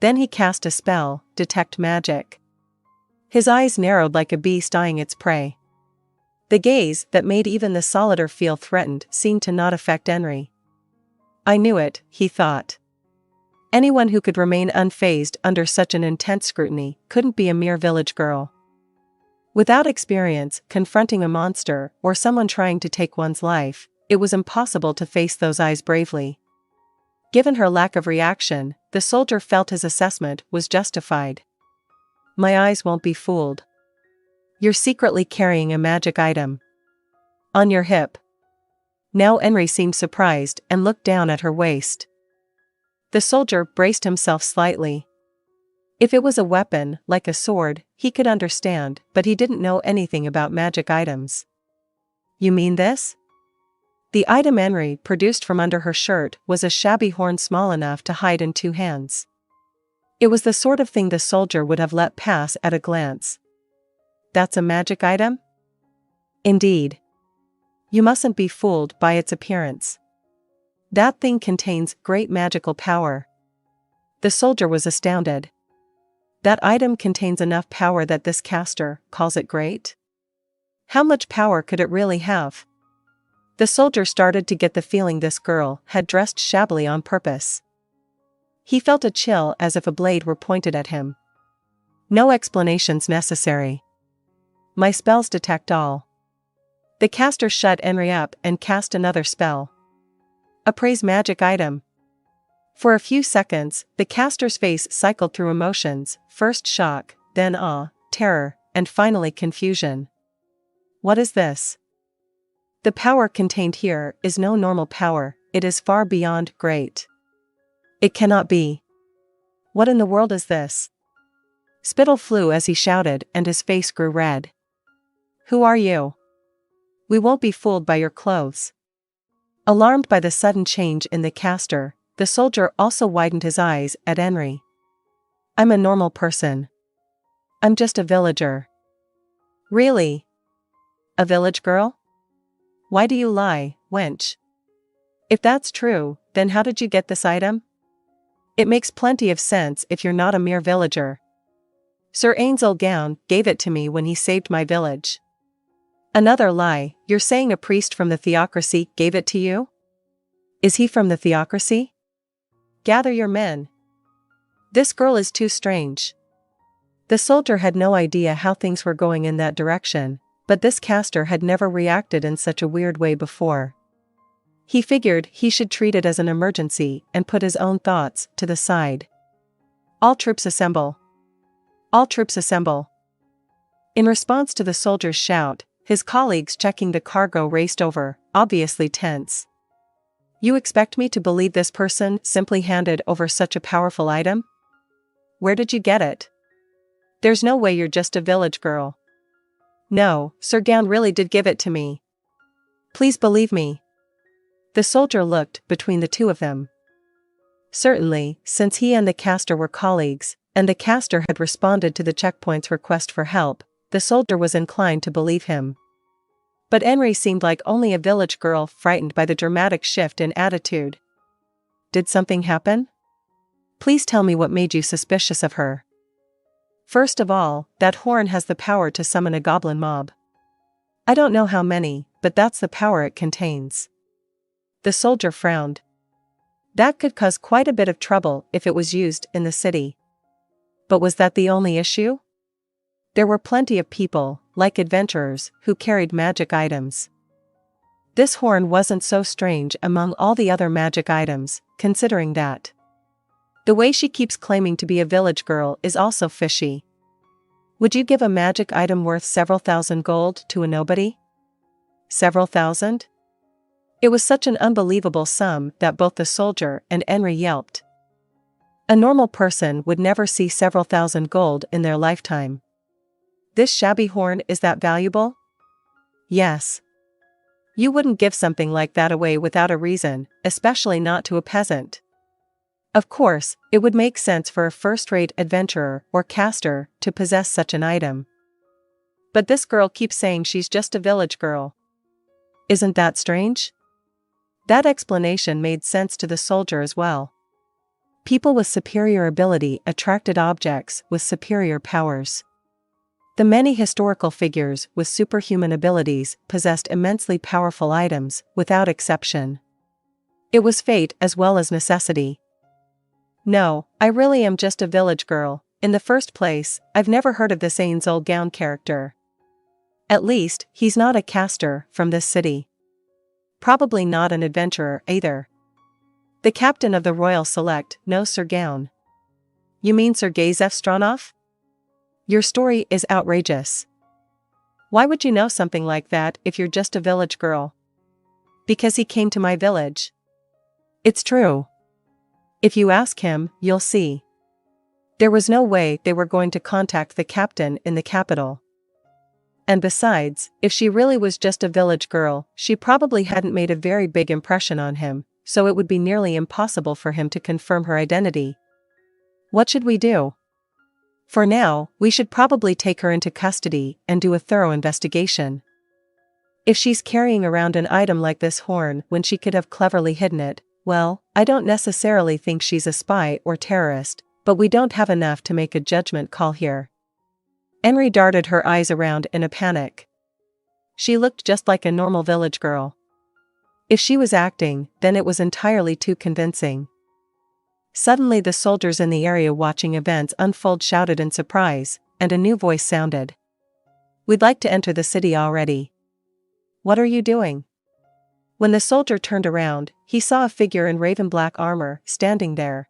Then he cast a spell, Detect Magic. His eyes narrowed like a beast eyeing its prey. The gaze that made even the solider feel threatened seemed to not affect Enri. I knew it, he thought. Anyone who could remain unfazed under such an intense scrutiny couldn't be a mere village girl. Without experience confronting a monster or someone trying to take one's life, it was impossible to face those eyes bravely. Given her lack of reaction, the soldier felt his assessment was justified. My eyes won't be fooled. You're secretly carrying a magic item. On your hip. Now Enri seemed surprised and looked down at her waist. The soldier braced himself slightly. If it was a weapon, like a sword, he could understand, but he didn't know anything about magic items. You mean this? The item Enri produced from under her shirt was a shabby horn small enough to hide in two hands. It was the sort of thing the soldier would have let pass at a glance. That's a magic item? Indeed. You mustn't be fooled by its appearance. That thing contains great magical power. The soldier was astounded. That item contains enough power that this caster calls it great? How much power could it really have? The soldier started to get the feeling this girl had dressed shabbily on purpose. He felt a chill as if a blade were pointed at him. No explanations necessary. My spells detect all. The caster shut Enri up and cast another spell. Appraise magic item. For a few seconds, the caster's face cycled through emotions, first shock, then awe, terror, and finally confusion. What is this? The power contained here is no normal power, it is far beyond great. It cannot be. What in the world is this? Spittle flew as he shouted and his face grew red. Who are you? We won't be fooled by your clothes. Alarmed by the sudden change in the caster, the soldier also widened his eyes at Enri. I'm a normal person. I'm just a villager. Really? A village girl? Why do you lie, wench? If that's true, then how did you get this item? It makes plenty of sense if you're not a mere villager. Sir Ainz Ooal Gown gave it to me when he saved my village. Another lie, you're saying a priest from the theocracy gave it to you? Is he from the theocracy? Gather your men. This girl is too strange. The soldier had no idea how things were going in that direction, but this caster had never reacted in such a weird way before. He figured he should treat it as an emergency and put his own thoughts to the side. All troops assemble. All troops assemble. In response to the soldier's shout, his colleagues checking the cargo raced over, obviously tense. You expect me to believe this person simply handed over such a powerful item? Where did you get it? There's no way you're just a village girl. No, Sir Gown really did give it to me. Please believe me. The soldier looked between the two of them. Certainly, since he and the caster were colleagues, and the caster had responded to the checkpoint's request for help, the soldier was inclined to believe him. But Enri seemed like only a village girl frightened by the dramatic shift in attitude. Did something happen? Please tell me what made you suspicious of her. First of all, that horn has the power to summon a goblin mob. I don't know how many, but that's the power it contains. The soldier frowned. That could cause quite a bit of trouble if it was used in the city. But was that the only issue? There were plenty of people, like adventurers, who carried magic items. This horn wasn't so strange among all the other magic items, considering that. The way she keeps claiming to be a village girl is also fishy. Would you give a magic item worth several thousand gold to a nobody? Several thousand? It was such an unbelievable sum that both the soldier and Enri yelped. A normal person would never see several thousand gold in their lifetime. This shabby horn is that valuable? Yes. You wouldn't give something like that away without a reason, especially not to a peasant. Of course, it would make sense for a first-rate adventurer or caster to possess such an item. But this girl keeps saying she's just a village girl. Isn't that strange? That explanation made sense to the soldier as well. People with superior ability attracted objects with superior powers. The many historical figures with superhuman abilities possessed immensely powerful items, without exception. It was fate as well as necessity. No, I really am just a village girl. In the first place, I've never heard of this Ainz Ooal Gown character. At least, he's not a caster from this city. Probably not an adventurer either. The captain of the Royal Select knows Sir Gown. You mean Sir Gazef Stronov? Your story is outrageous. Why would you know something like that if you're just a village girl? Because he came to my village. It's true. If you ask him, you'll see. There was no way they were going to contact the captain in the capital. And besides, if she really was just a village girl, she probably hadn't made a very big impression on him, so it would be nearly impossible for him to confirm her identity. What should we do? For now, we should probably take her into custody and do a thorough investigation. If she's carrying around an item like this horn when she could have cleverly hidden it, well, I don't necessarily think she's a spy or terrorist, but we don't have enough to make a judgment call here. Enri darted her eyes around in a panic. She looked just like a normal village girl. If she was acting, then it was entirely too convincing. Suddenly the soldiers in the area watching events unfold shouted in surprise, and a new voice sounded. We'd like to enter the city already. What are you doing? When the soldier turned around, he saw a figure in raven black armor standing there.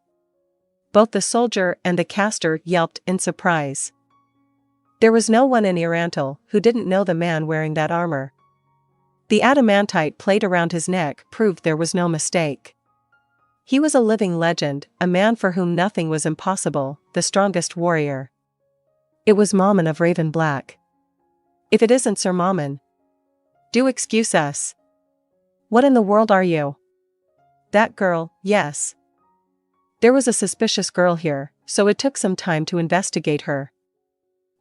Both the soldier and the caster yelped in surprise. There was no one in Erantil who didn't know the man wearing that armor. The adamantite plate around his neck proved there was no mistake. He was a living legend, a man for whom nothing was impossible, the strongest warrior. It was Mammon of Raven Black. If it isn't Sir Mammon. Do excuse us. What in the world are you? That girl, yes. There was a suspicious girl here, so it took some time to investigate her.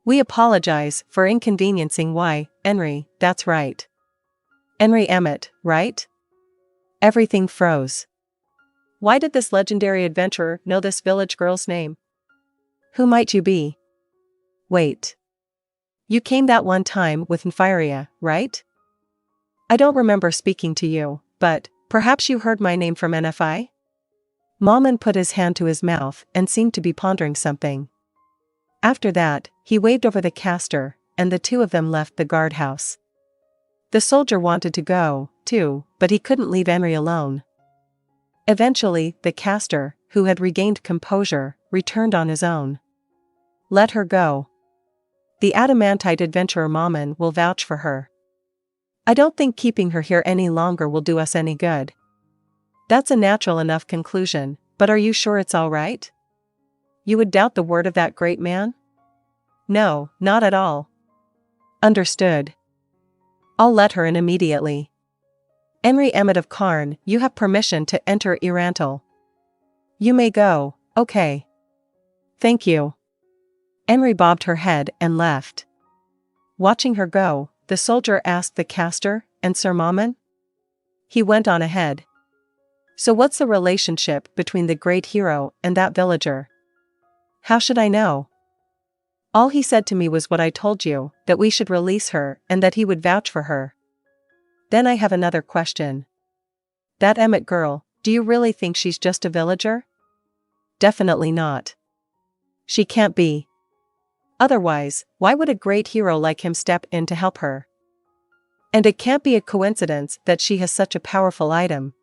We apologize for inconveniencing Enri, that's right. Enri Emmett, right? Everything froze. Why did this legendary adventurer know this village girl's name? Who might you be? Wait. You came that one time with Nfiria, right? I don't remember speaking to you, but perhaps you heard my name from NFI? Mammon put his hand to his mouth and seemed to be pondering something. After that, he waved over the caster, and the two of them left the guardhouse. The soldier wanted to go, too, but he couldn't leave Enri alone. Eventually, the caster, who had regained composure, returned on his own. Let her go. The adamantite adventurer Mammon will vouch for her. I don't think keeping her here any longer will do us any good. That's a natural enough conclusion, but are you sure it's all right? You would doubt the word of that great man? No, not at all. Understood. I'll let her in immediately. Enri Emmett of Karn, you have permission to enter Irantal. You may go, okay. Thank you. Enri bobbed her head and left. Watching her go, the soldier asked the caster, and Sir Mammon? He went on ahead. So what's the relationship between the great hero and that villager? How should I know? All he said to me was what I told you, that we should release her and that he would vouch for her. Then I have another question. That Emmett girl, do you really think she's just a villager? Definitely not. She can't be. Otherwise, why would a great hero like him step in to help her? And it can't be a coincidence that she has such a powerful item.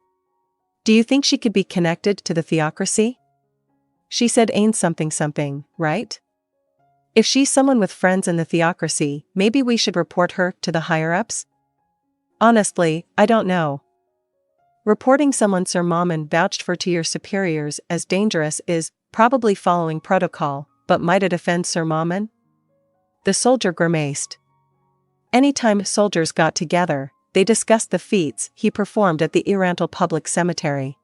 Do you think she could be connected to the theocracy? She said Ainz something, right? If she's someone with friends in the theocracy, maybe we should report her to the higher-ups? Honestly, I don't know. Reporting someone Sir Mammon vouched for to your superiors as dangerous is probably following protocol, but might it offend Sir Mammon? The soldier grimaced. Anytime soldiers got together, they discussed the feats he performed at the Irantal public cemetery.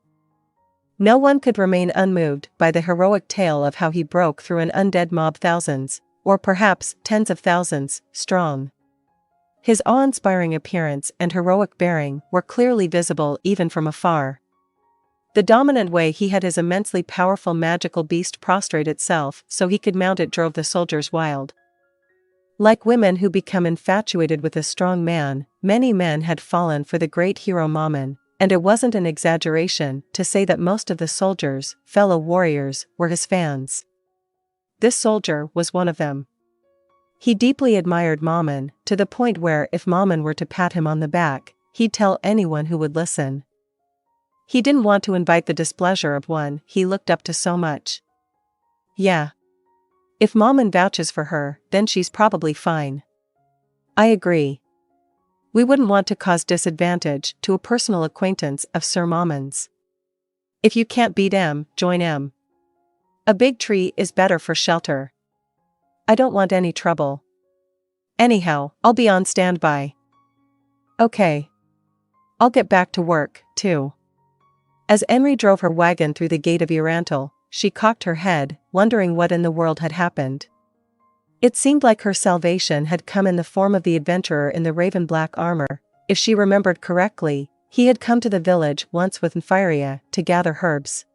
No one could remain unmoved by the heroic tale of how he broke through an undead mob thousands, or perhaps tens of thousands, strong. His awe-inspiring appearance and heroic bearing were clearly visible even from afar. The dominant way he had his immensely powerful magical beast prostrate itself so he could mount it drove the soldiers wild. Like women who become infatuated with a strong man, many men had fallen for the great hero Mammon, and it wasn't an exaggeration to say that most of the soldiers, fellow warriors, were his fans. This soldier was one of them. He deeply admired Mammon, to the point where if Mammon were to pat him on the back, he'd tell anyone who would listen. He didn't want to invite the displeasure of one he looked up to so much. Yeah. If Mammon vouches for her, then she's probably fine. I agree. We wouldn't want to cause disadvantage to a personal acquaintance of Sir Mammon's. If you can't beat M, join M. A big tree is better for shelter. I don't want any trouble. Anyhow, I'll be on standby. Okay. I'll get back to work, too. As Enri drove her wagon through the gate of Irantal, she cocked her head, wondering what in the world had happened. It seemed like her salvation had come in the form of the adventurer in the raven black armor. If she remembered correctly, he had come to the village once with Nfiria to gather herbs.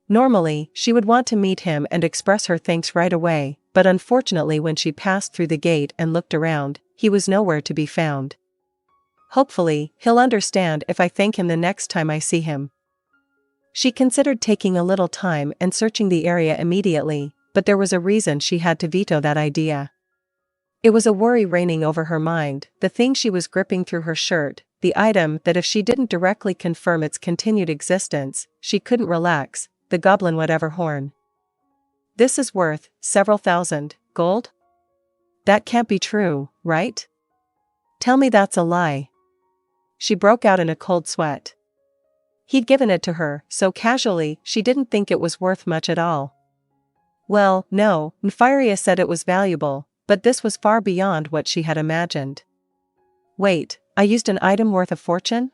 Normally, she would want to meet him and express her thanks right away, but unfortunately when she passed through the gate and looked around, he was nowhere to be found. Hopefully, he'll understand if I thank him the next time I see him. She considered taking a little time and searching the area immediately, but there was a reason she had to veto that idea. It was a worry reigning over her mind, the thing she was gripping through her shirt, the item that if she didn't directly confirm its continued existence, she couldn't relax, the goblin whatever horn. This is worth several thousand gold? That can't be true, right? Tell me that's a lie. She broke out in a cold sweat. He'd given it to her so casually she didn't think it was worth much at all. Well, no, Nfiria said it was valuable, but this was far beyond what she had imagined. Wait, I used an item worth a fortune?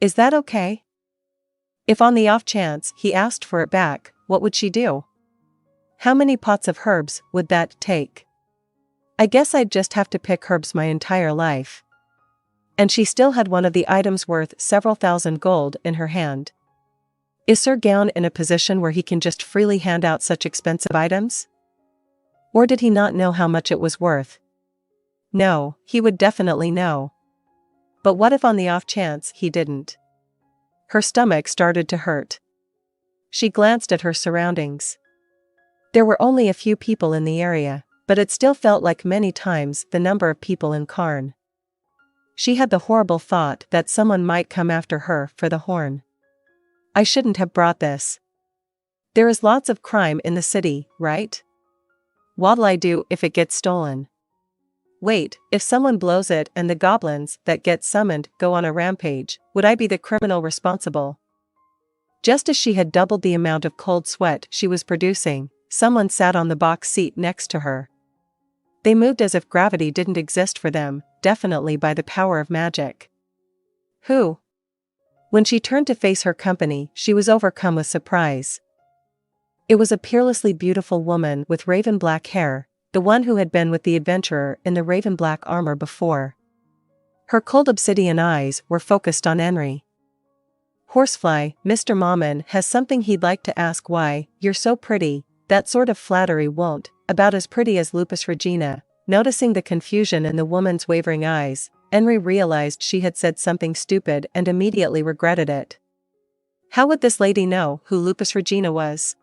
Is that okay? If on the off chance he asked for it back, what would she do? How many pots of herbs would that take? I guess I'd just have to pick herbs my entire life. And she still had one of the items worth several thousand gold in her hand. Is Sir Gown in a position where he can just freely hand out such expensive items? Or did he not know how much it was worth? No, he would definitely know. But what if on the off chance he didn't? Her stomach started to hurt. She glanced at her surroundings. There were only a few people in the area, but it still felt like many times the number of people in Karn. She had the horrible thought that someone might come after her for the horn. I shouldn't have brought this. There is lots of crime in the city, right? What'll I do if it gets stolen? Wait, if someone blows it and the goblins that get summoned go on a rampage, would I be the criminal responsible? Just as she had doubled the amount of cold sweat she was producing, someone sat on the box seat next to her. They moved as if gravity didn't exist for them, definitely by the power of magic. Who? When she turned to face her company, she was overcome with surprise. It was a peerlessly beautiful woman with raven black hair, the one who had been with the adventurer in the raven black armor before. Her cold obsidian eyes were focused on Enri. Horsefly, Mr. Mammon has something he'd like to ask. Why, you're so pretty, that sort of flattery won't, about as pretty as Lupus Regina. Noticing the confusion in the woman's wavering eyes, Enri realized she had said something stupid and immediately regretted it. How would this lady know who Lupus Regina was?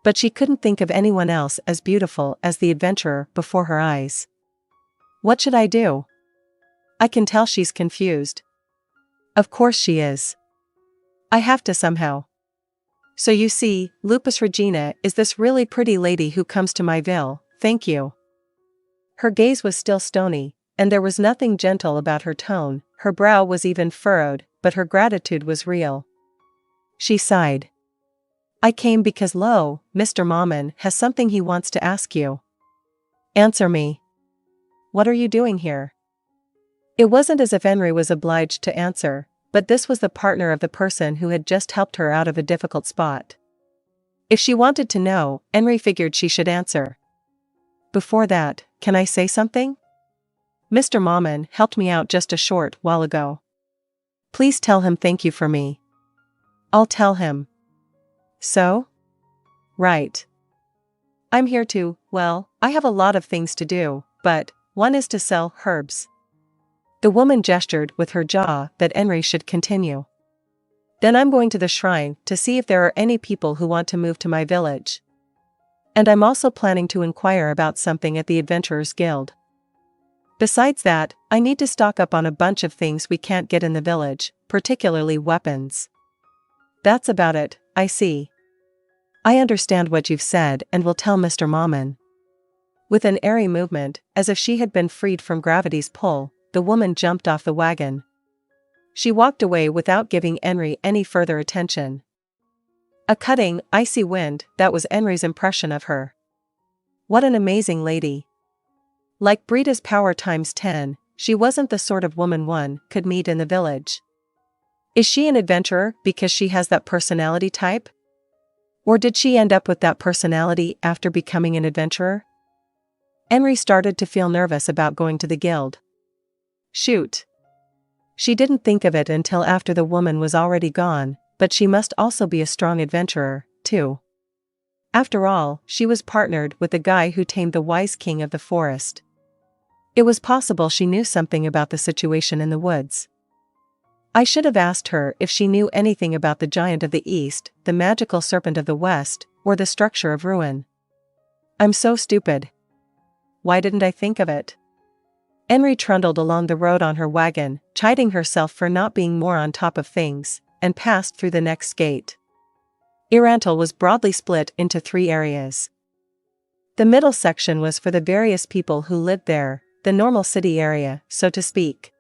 But she couldn't think of anyone else as beautiful as the adventurer before her eyes. What should I do? I can tell she's confused. Of course she is. I have to somehow. So you see, Lupus Regina is this really pretty lady who comes to my ville, thank you. Her gaze was still stony, and there was nothing gentle about her tone. Her brow was even furrowed, but her gratitude was real. She sighed. I came because Mr. Mammon has something he wants to ask you. Answer me. What are you doing here? It wasn't as if Enri was obliged to answer, but this was the partner of the person who had just helped her out of a difficult spot. If she wanted to know, Enri figured she should answer. Before that, can I say something? Mr. Mammon helped me out just a short while ago. Please tell him thank you for me. I'll tell him. So? Right. I'm here to, I have a lot of things to do, but one is to sell herbs. The woman gestured with her jaw that Enri should continue. Then I'm going to the shrine to see if there are any people who want to move to my village. And I'm also planning to inquire about something at the Adventurers Guild. Besides that, I need to stock up on a bunch of things we can't get in the village, particularly weapons. That's about it, I see. I understand what you've said and will tell Mr. Mammon. With an airy movement, as if she had been freed from gravity's pull, the woman jumped off the wagon. She walked away without giving Enri any further attention. A cutting, icy wind, that was Enri's impression of her. What an amazing lady. Like Brida's power times 10, she wasn't the sort of woman one could meet in the village. Is she an adventurer because she has that personality type? Or did she end up with that personality after becoming an adventurer? Enri started to feel nervous about going to the guild. Shoot. She didn't think of it until after the woman was already gone, but she must also be a strong adventurer, too. After all, she was partnered with the guy who tamed the wise king of the forest. It was possible she knew something about the situation in the woods. I should have asked her if she knew anything about the giant of the east, the magical serpent of the west, or the structure of ruin. I'm so stupid. Why didn't I think of it? Enri trundled along the road on her wagon, chiding herself for not being more on top of things, and passed through the next gate. Irantal was broadly split into 3 areas. The middle section was for the various people who lived there, the normal city area, so to speak.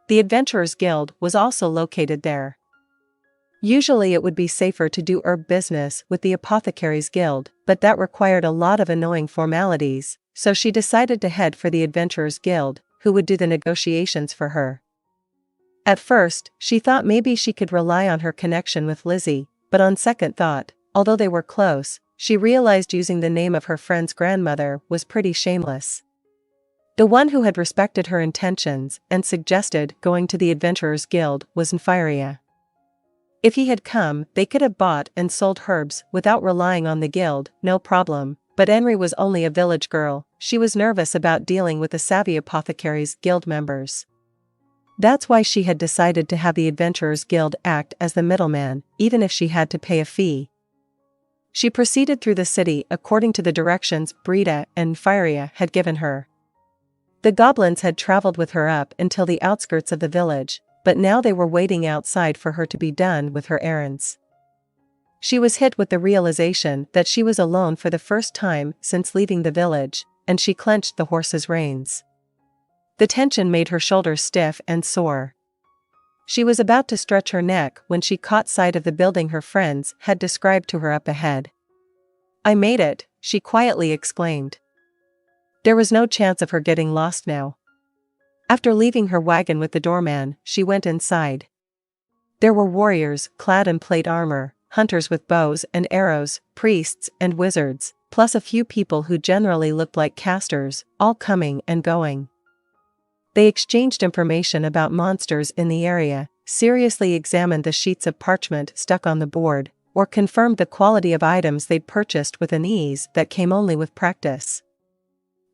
The Adventurers Guild was also located there. Usually it would be safer to do herb business with the Apothecaries Guild, but that required a lot of annoying formalities, so she decided to head for the Adventurers Guild, who would do the negotiations for her. At first, she thought maybe she could rely on her connection with Lizzie, but on second thought, although they were close, she realized using the name of her friend's grandmother was pretty shameless. The one who had respected her intentions and suggested going to the Adventurers Guild was Enri. If he had come, they could have bought and sold herbs without relying on the guild, no problem, but Enri was only a village girl. She was nervous about dealing with the savvy apothecaries guild members. That's why she had decided to have the Adventurers Guild act as the middleman, even if she had to pay a fee. She proceeded through the city according to the directions Brita and Enri had given her. The goblins had traveled with her up until the outskirts of the village, but now they were waiting outside for her to be done with her errands. She was hit with the realization that she was alone for the first time since leaving the village, and she clenched the horse's reins. The tension made her shoulders stiff and sore. She was about to stretch her neck when she caught sight of the building her friends had described to her up ahead. "I made it," she quietly exclaimed. There was no chance of her getting lost now. After leaving her wagon with the doorman, she went inside. There were warriors, clad in plate armor, hunters with bows and arrows, priests and wizards, plus a few people who generally looked like casters, all coming and going. They exchanged information about monsters in the area, seriously examined the sheets of parchment stuck on the board, or confirmed the quality of items they'd purchased with an ease that came only with practice.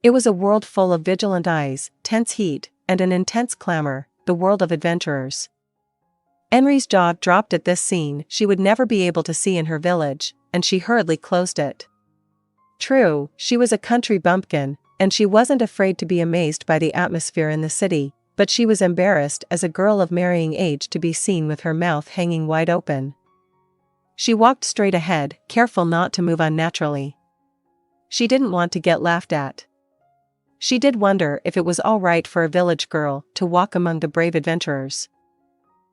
It was a world full of vigilant eyes, tense heat, and an intense clamor, the world of adventurers. Enri's jaw dropped at this scene she would never be able to see in her village, and she hurriedly closed it. True, she was a country bumpkin, and she wasn't afraid to be amazed by the atmosphere in the city, but she was embarrassed as a girl of marrying age to be seen with her mouth hanging wide open. She walked straight ahead, careful not to move unnaturally. She didn't want to get laughed at. She did wonder if it was all right for a village girl to walk among the brave adventurers.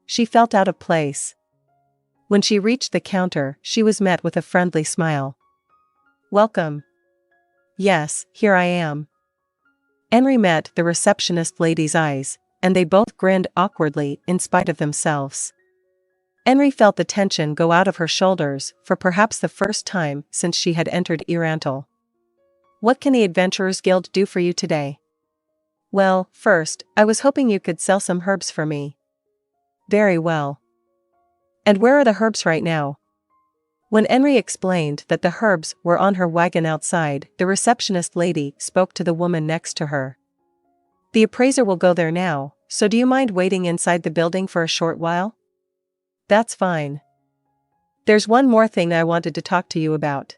She felt out of place. When she reached the counter, she was met with a friendly smile. "Welcome." "Yes, here I am." Enri met the receptionist lady's eyes, and they both grinned awkwardly in spite of themselves. Enri felt the tension go out of her shoulders for perhaps the first time since she had entered Irantal. "What can the Adventurers Guild do for you today?" "Well, first, I was hoping you could sell some herbs for me." "Very well. And where are the herbs right now?" When Enri explained that the herbs were on her wagon outside, the receptionist lady spoke to the woman next to her. "The appraiser will go there now, so do you mind waiting inside the building for a short while?" "That's fine. There's one more thing I wanted to talk to you about.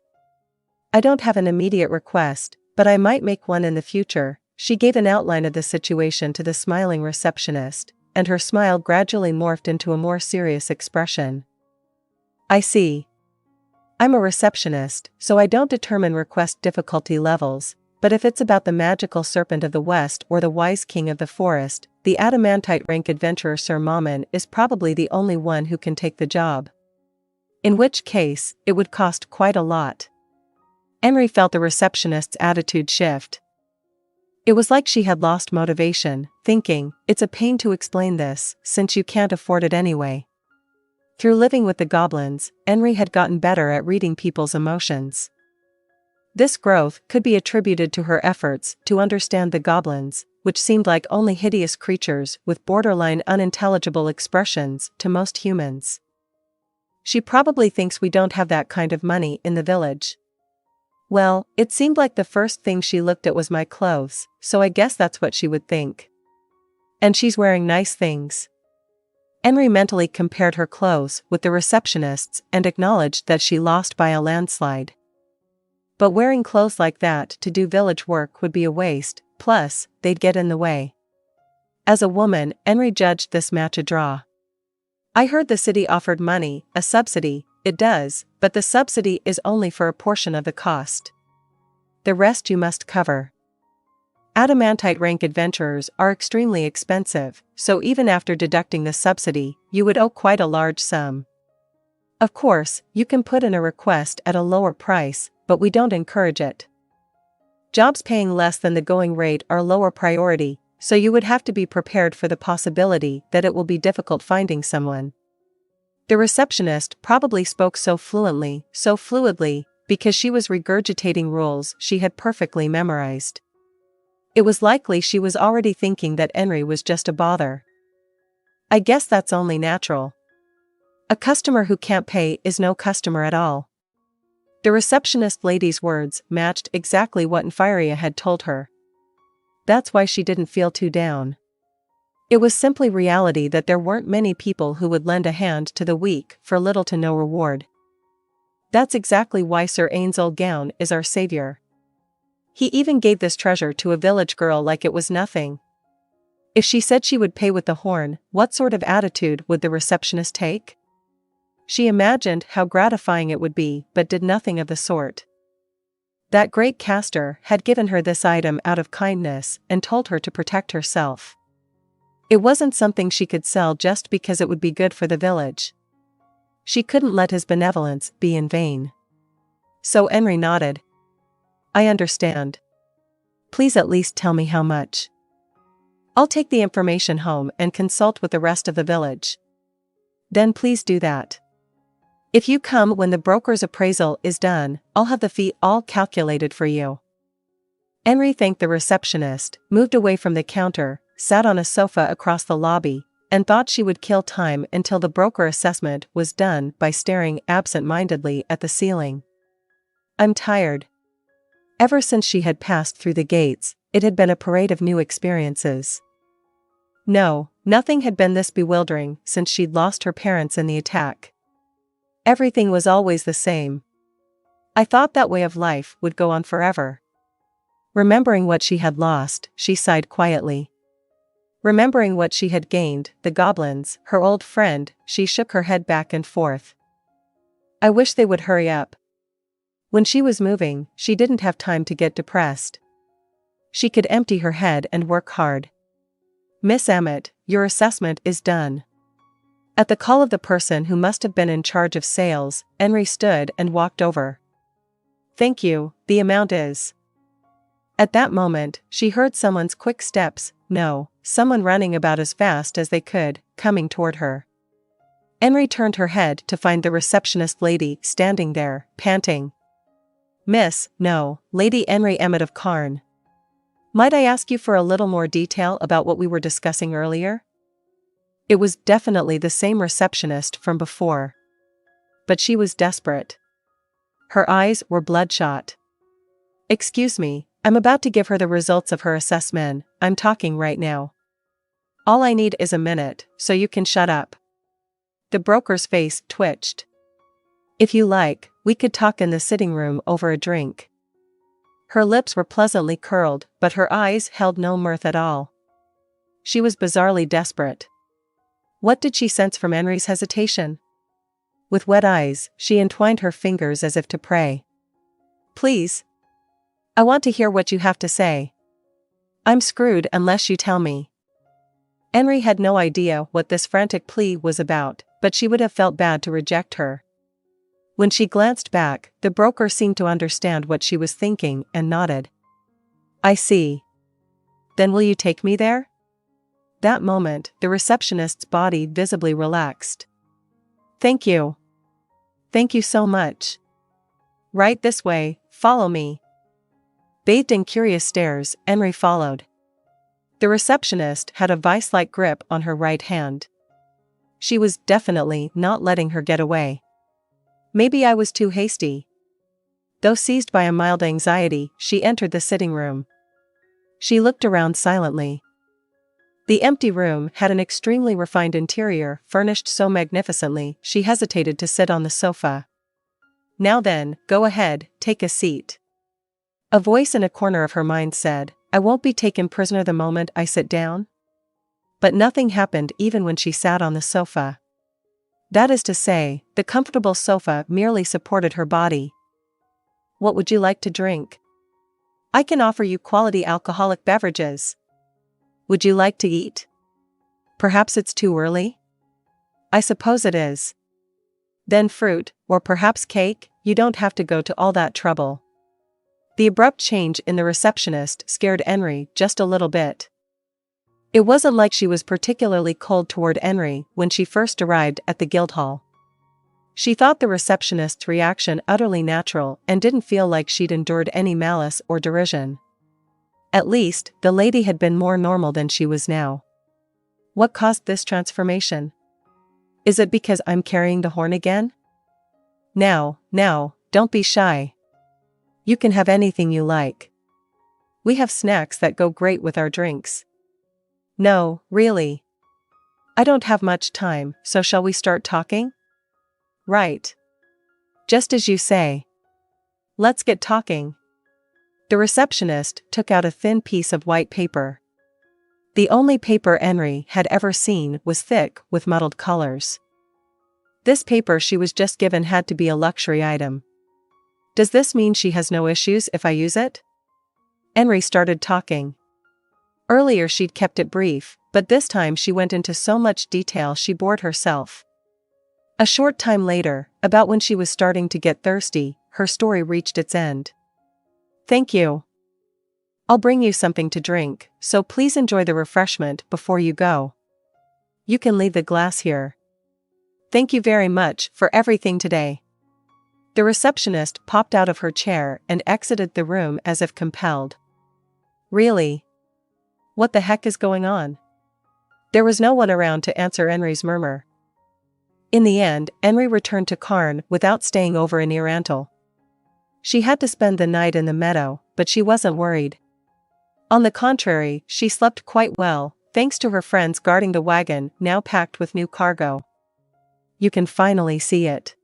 I don't have an immediate request, but I might make one in the future." She gave an outline of the situation to the smiling receptionist, and her smile gradually morphed into a more serious expression. "I see. I'm a receptionist, so I don't determine request difficulty levels, but if it's about the magical serpent of the west or the wise king of the forest, the adamantite rank adventurer Sir Mammon is probably the only one who can take the job. In which case, it would cost quite a lot." Enri felt the receptionist's attitude shift. It was like she had lost motivation, thinking, "It's a pain to explain this, since you can't afford it anyway." Through living with the goblins, Enri had gotten better at reading people's emotions. This growth could be attributed to her efforts to understand the goblins, which seemed like only hideous creatures with borderline unintelligible expressions to most humans. "She probably thinks we don't have that kind of money in the village." "Well, it seemed like the first thing she looked at was my clothes, so I guess that's what she would think. And she's wearing nice things." Enri mentally compared her clothes with the receptionist's and acknowledged that she lost by a landslide. But wearing clothes like that to do village work would be a waste, plus, they'd get in the way. As a woman, Enri judged this match a draw. "I heard the city offered money, a subsidy." "It does, but the subsidy is only for a portion of the cost. The rest you must cover. Adamantite rank adventurers are extremely expensive, so even after deducting the subsidy, you would owe quite a large sum. Of course, you can put in a request at a lower price, but we don't encourage it. Jobs paying less than the going rate are lower priority, so you would have to be prepared for the possibility that it will be difficult finding someone." The receptionist probably spoke so fluidly, because she was regurgitating rules she had perfectly memorized. It was likely she was already thinking that Enri was just a bother. I guess that's only natural. A customer who can't pay is no customer at all. The receptionist lady's words matched exactly what Enri had told her. That's why she didn't feel too down. It was simply reality that there weren't many people who would lend a hand to the weak for little to no reward. That's exactly why Sir Ainz Ooal Gown is our savior. He even gave this treasure to a village girl like it was nothing. If she said she would pay with the horn, what sort of attitude would the receptionist take? She imagined how gratifying it would be, but did nothing of the sort. That great caster had given her this item out of kindness and told her to protect herself. It wasn't something she could sell just because it would be good for the village. She couldn't let his benevolence be in vain. So Enri nodded. I understand. Please at least tell me how much. I'll take the information home and consult with the rest of the village. Then please do that. If you come when the broker's appraisal is done, I'll have the fee all calculated for you. Enri thanked the receptionist, moved away from the counter, sat on a sofa across the lobby, and thought she would kill time until the broker assessment was done by staring absent-mindedly at the ceiling. I'm tired. Ever since she had passed through the gates, it had been a parade of new experiences. No, nothing had been this bewildering since she'd lost her parents in the attack. Everything was always the same. I thought that way of life would go on forever. Remembering what she had lost, she sighed quietly. Remembering what she had gained, the goblins, her old friend, she shook her head back and forth. I wish they would hurry up. When she was moving, she didn't have time to get depressed. She could empty her head and work hard. Miss Emmett, your assessment is done. At the call of the person who must have been in charge of sales, Enri stood and walked over. Thank you, the amount is. At that moment, she heard someone's quick steps, someone running about as fast as they could, coming toward her. Enri turned her head to find the receptionist lady standing there, panting. Lady Enri Emmett of Cairn. Might I ask you for a little more detail about what we were discussing earlier? It was definitely the same receptionist from before. But she was desperate. Her eyes were bloodshot. Excuse me, I'm about to give her the results of her assessment, I'm talking right now. All I need is a minute, so you can shut up. The broker's face twitched. If you like, we could talk in the sitting room over a drink. Her lips were pleasantly curled, but her eyes held no mirth at all. She was bizarrely desperate. What did she sense from Enri's hesitation? With wet eyes, she entwined her fingers as if to pray. Please. I want to hear what you have to say. I'm screwed unless you tell me. Enri had no idea what this frantic plea was about, but she would have felt bad to reject her. When she glanced back, the broker seemed to understand what she was thinking and nodded. I see. Then will you take me there? That moment, the receptionist's body visibly relaxed. Thank you. Thank you so much. Right this way, follow me. Bathed in curious stares, Enri followed. The receptionist had a vice-like grip on her right hand. She was definitely not letting her get away. Maybe I was too hasty. Though seized by a mild anxiety, she entered the sitting room. She looked around silently. The empty room had an extremely refined interior, furnished so magnificently, she hesitated to sit on the sofa. Now then, go ahead, take a seat. A voice in a corner of her mind said, I won't be taken prisoner the moment I sit down. But nothing happened even when she sat on the sofa. That is to say, the comfortable sofa merely supported her body. What would you like to drink? I can offer you quality alcoholic beverages. Would you like to eat? Perhaps it's too early? I suppose it is. Then fruit, or perhaps cake, you don't have to go to all that trouble. The abrupt change in the receptionist scared Enri just a little bit. It wasn't like she was particularly cold toward Enri when she first arrived at the Guildhall. She thought the receptionist's reaction utterly natural and didn't feel like she'd endured any malice or derision. At least, the lady had been more normal than she was now. What caused this transformation? Is it because I'm carrying the horn again? Now, don't be shy. You can have anything you like. We have snacks that go great with our drinks. No, really. I don't have much time, so shall we start talking? Right. Just as you say. Let's get talking. The receptionist took out a thin piece of white paper. The only paper Enri had ever seen was thick with muddled colors. This paper she was just given had to be a luxury item. Does this mean she has no issues if I use it? Enri started talking. Earlier she'd kept it brief, but this time she went into so much detail she bored herself. A short time later, about when she was starting to get thirsty, her story reached its end. Thank you. I'll bring you something to drink, so please enjoy the refreshment before you go. You can leave the glass here. Thank you very much for everything today. The receptionist popped out of her chair and exited the room as if compelled. Really? What the heck is going on? There was no one around to answer Enri's murmur. In the end, Enri returned to Karn without staying over in Irantal. She had to spend the night in the meadow, but she wasn't worried. On the contrary, she slept quite well, thanks to her friends guarding the wagon now packed with new cargo. You can finally see it.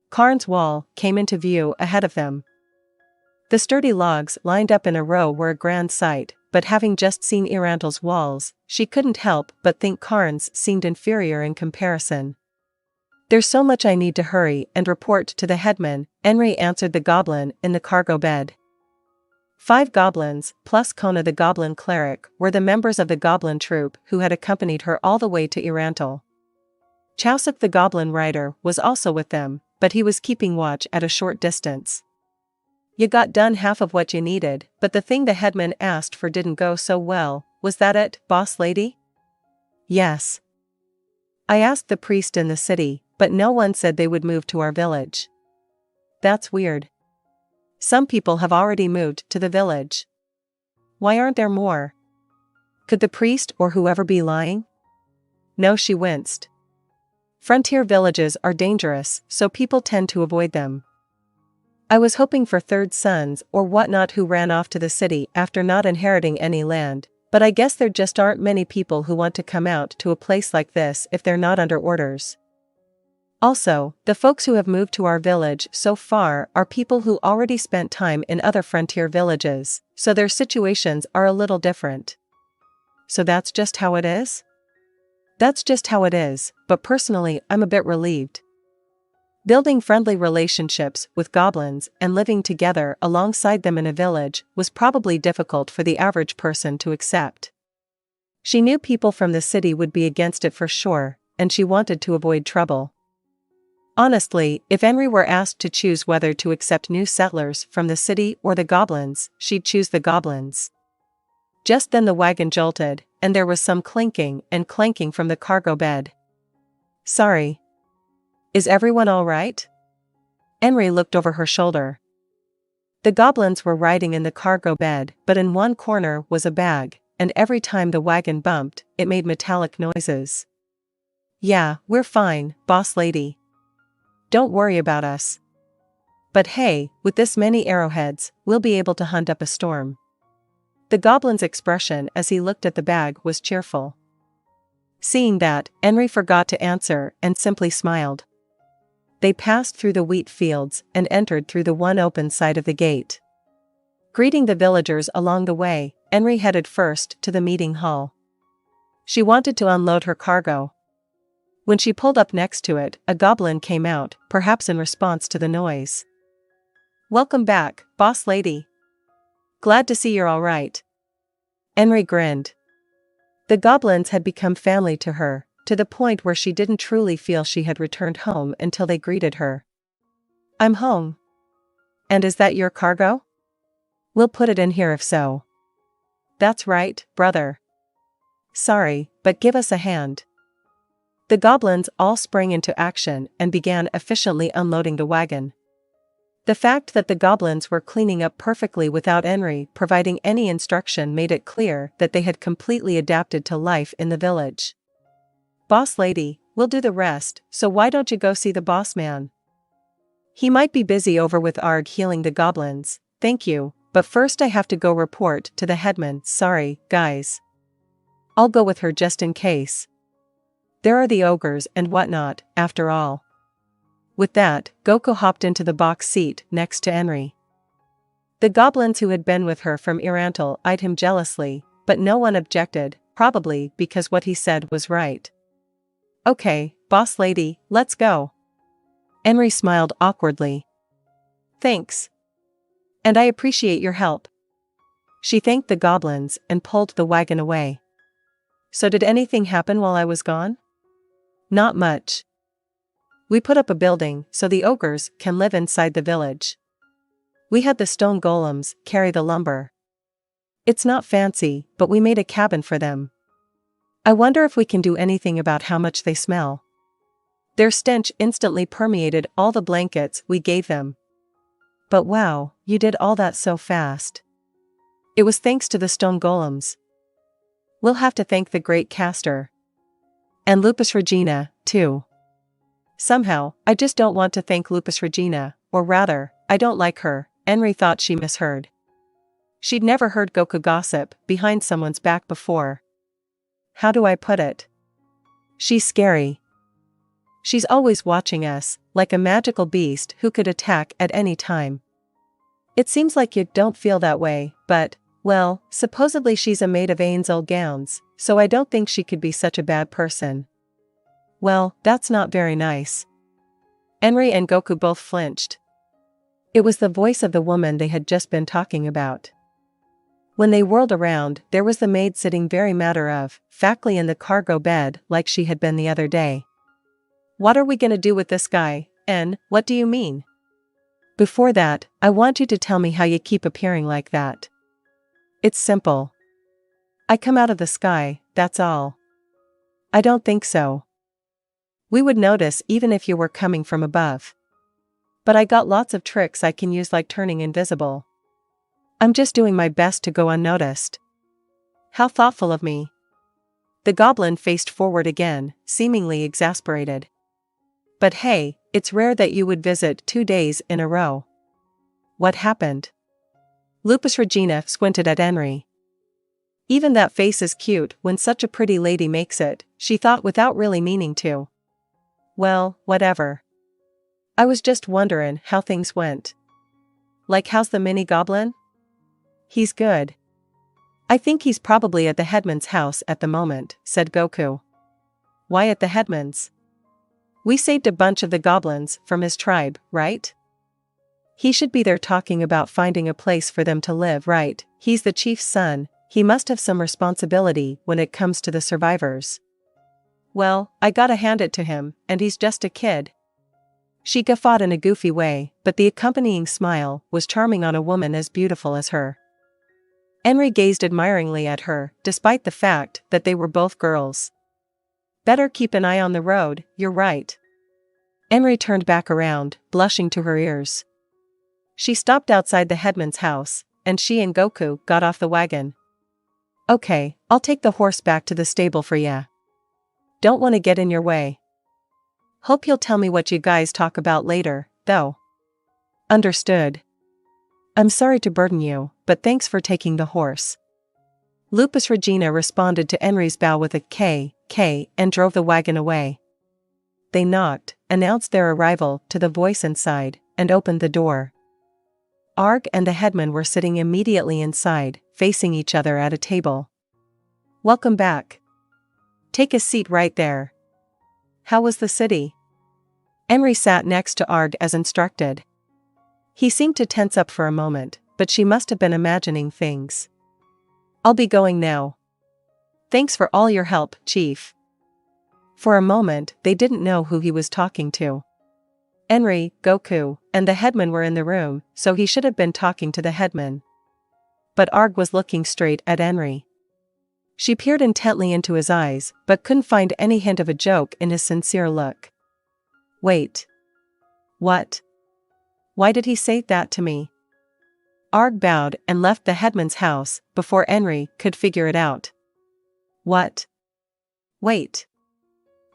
Karn's wall came into view ahead of them. The sturdy logs lined up in a row were a grand sight, but having just seen Irantal's walls, she couldn't help but think Karn's seemed inferior in comparison. There's so much I need to hurry and report to the headman, Enri answered the goblin in the cargo bed. 5 goblins, plus Kona the goblin cleric, were the members of the goblin troop who had accompanied her all the way to Irantal. Chowsuk the goblin rider was also with them, but he was keeping watch at a short distance. You got done half of what you needed, but the thing the headman asked for didn't go so well, was that it, boss lady? Yes. I asked the priest in the city, but no one said they would move to our village. That's weird. Some people have already moved to the village. Why aren't there more? Could the priest or whoever be lying? No, she winced. Frontier villages are dangerous, so people tend to avoid them. I was hoping for third sons or whatnot who ran off to the city after not inheriting any land, but I guess there just aren't many people who want to come out to a place like this if they're not under orders. Also, the folks who have moved to our village so far are people who already spent time in other frontier villages, so their situations are a little different. So that's just how it is? That's just how it is, but personally I'm a bit relieved. Building friendly relationships with goblins and living together alongside them in a village was probably difficult for the average person to accept. She knew people from the city would be against it for sure, and she wanted to avoid trouble. Honestly, if Enri were asked to choose whether to accept new settlers from the city or the goblins, she'd choose the goblins. Just then the wagon jolted, and there was some clinking and clanking from the cargo bed. Sorry. Is everyone all right? Enri looked over her shoulder. The goblins were riding in the cargo bed, but in one corner was a bag, and every time the wagon bumped, it made metallic noises. Yeah, we're fine, boss lady. Don't worry about us. But hey, with this many arrowheads, we'll be able to hunt up a storm. The goblin's expression as he looked at the bag was cheerful. Seeing that, Enri forgot to answer and simply smiled. They passed through the wheat fields and entered through the one open side of the gate. Greeting the villagers along the way, Enri headed first to the meeting hall. She wanted to unload her cargo. When she pulled up next to it, a goblin came out, perhaps in response to the noise. Welcome back, boss lady. Glad to see you're all right. Enri grinned. The goblins had become family to her, to the point where she didn't truly feel she had returned home until they greeted her. I'm home. And is that your cargo? We'll put it in here if so. That's right, brother. Sorry, but give us a hand. The goblins all sprang into action and began efficiently unloading the wagon. The fact that the goblins were cleaning up perfectly without Enri providing any instruction made it clear that they had completely adapted to life in the village. "Boss lady, we'll do the rest, so why don't you go see the boss man? He might be busy over with Arg healing the goblins, thank you, but first I have to go report to the headman." "Sorry, guys. I'll go with her just in case. There are the ogres and whatnot, after all." With that, Goku hopped into the box seat next to Enri. The goblins who had been with her from Eventful eyed him jealously, but no one objected, probably because what he said was right. "Okay, boss lady, let's go." Enri smiled awkwardly. "Thanks. And I appreciate your help." She thanked the goblins and pulled the wagon away. "So did anything happen while I was gone?" "Not much. We put up a building so the ogres can live inside the village. We had the stone golems carry the lumber. It's not fancy, but we made a cabin for them. I wonder if we can do anything about how much they smell." Their stench instantly permeated all the blankets we gave them. "But wow, you did all that so fast." "It was thanks to the stone golems. We'll have to thank the great caster. And Lupus Regina, too." "Somehow, I just don't want to thank Lupus Regina, or rather, I don't like her." Enri thought she misheard. She'd never heard Goku gossip behind someone's back before. "How do I put it? She's scary. She's always watching us, like a magical beast who could attack at any time." "It seems like you don't feel that way, but, well, supposedly she's a maid of Ainz Ooal Gowns, so I don't think she could be such a bad person." "Well, that's not very nice." Enri and Goku both flinched. It was the voice of the woman they had just been talking about. When they whirled around, there was the maid sitting very matter-of-factly in the cargo bed like she had been the other day. "What are we gonna do with this guy, En? What do you mean?" "Before that, I want you to tell me how you keep appearing like that." "It's simple. I come out of the sky, that's all." "I don't think so. We would notice even if you were coming from above. But I got lots of tricks I can use, like turning invisible. I'm just doing my best to go unnoticed." "How thoughtful of me." The goblin faced forward again, seemingly exasperated. "But hey, it's rare that you would visit 2 days in a row. What happened?" Lupus Regina squinted at Enri. "Even that face is cute when such a pretty lady makes it," she thought without really meaning to. "Well, whatever. I was just wonderin' how things went." "Like how's the mini goblin?" "He's good. I think he's probably at the headman's house at the moment," said Goku. "Why at the headman's?" "We saved a bunch of the goblins from his tribe, right? He should be there talking about finding a place for them to live, right? He's the chief's son, he must have some responsibility when it comes to the survivors." "Well, I gotta hand it to him, and he's just a kid." She guffawed in a goofy way, but the accompanying smile was charming on a woman as beautiful as her. Enri gazed admiringly at her, despite the fact that they were both girls. "Better keep an eye on the road, you're right." Enri turned back around, blushing to her ears. She stopped outside the headman's house, and she and Goku got off the wagon. "Okay, I'll take the horse back to the stable for ya. Don't want to get in your way. Hope you'll tell me what you guys talk about later, though." "Understood. I'm sorry to burden you, but thanks for taking the horse." Lupus Regina responded to Enri's bow with a K, and drove the wagon away. They knocked, announced their arrival to the voice inside, and opened the door. Arg and the headman were sitting immediately inside, facing each other at a table. "Welcome back. Take a seat right there. How was the city?" Enri sat next to Arg as instructed. He seemed to tense up for a moment, but she must have been imagining things. "I'll be going now. Thanks for all your help, Chief." For a moment, they didn't know who he was talking to. Enri, Goku, and the headman were in the room, so he should have been talking to the headman. But Arg was looking straight at Enri. She peered intently into his eyes, but couldn't find any hint of a joke in his sincere look. "Wait. What?" Why did he say that to me? Arg bowed and left the headman's house before Enri could figure it out. What? Wait.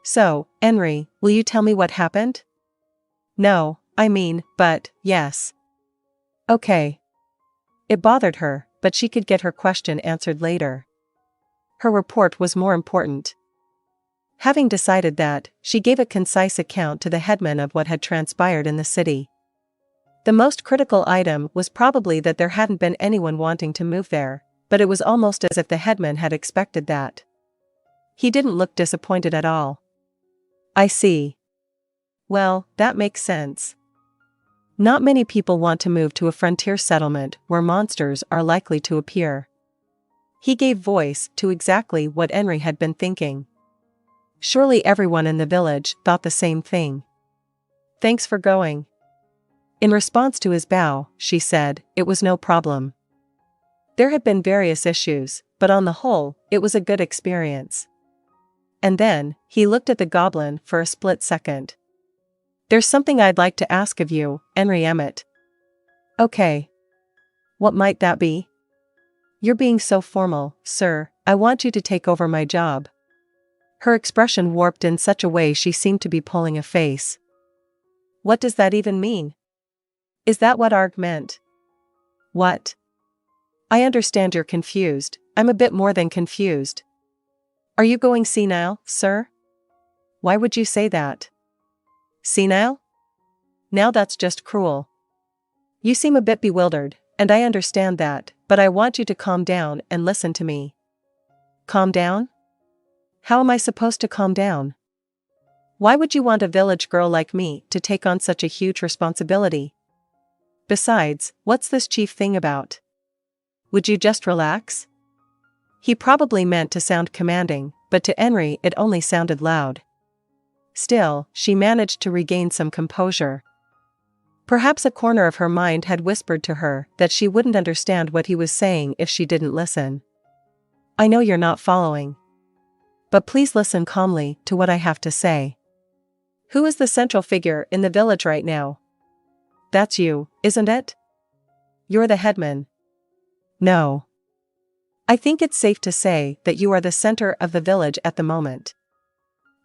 So, Enri, will you tell me what happened? No, but, yes. Okay. It bothered her, but she could get her question answered later. Her report was more important. Having decided that, she gave a concise account to the headman of what had transpired in the city. The most critical item was probably that there hadn't been anyone wanting to move there, but it was almost as if the headman had expected that. He didn't look disappointed at all. I see. Well, that makes sense. Not many people want to move to a frontier settlement where monsters are likely to appear. He gave voice to exactly what Enri had been thinking. Surely everyone in the village thought the same thing. Thanks for going. In response to his bow, she said, it was no problem. There had been various issues, but on the whole, it was a good experience. And then, he looked at the goblin for a split second. There's something I'd like to ask of you, Enri Emmett. Okay. What might that be? You're being so formal, sir. I want you to take over my job. Her expression warped in such a way she seemed to be pulling a face. What does that even mean? Is that what Arg meant? What? I understand you're confused. I'm a bit more than confused. Are you going senile, sir? Why would you say that? Senile? Now that's just cruel. You seem a bit bewildered, and I understand that, but I want you to calm down and listen to me. Calm down? How am I supposed to calm down? Why would you want a village girl like me to take on such a huge responsibility? Besides, what's this chief thing about? Would you just relax? He probably meant to sound commanding, but to Enri it only sounded loud. Still, she managed to regain some composure. Perhaps a corner of her mind had whispered to her that she wouldn't understand what he was saying if she didn't listen. I know you're not following. But please listen calmly to what I have to say. Who is the central figure in the village right now? That's you, isn't it? You're the headman. No. I think it's safe to say that you are the center of the village at the moment.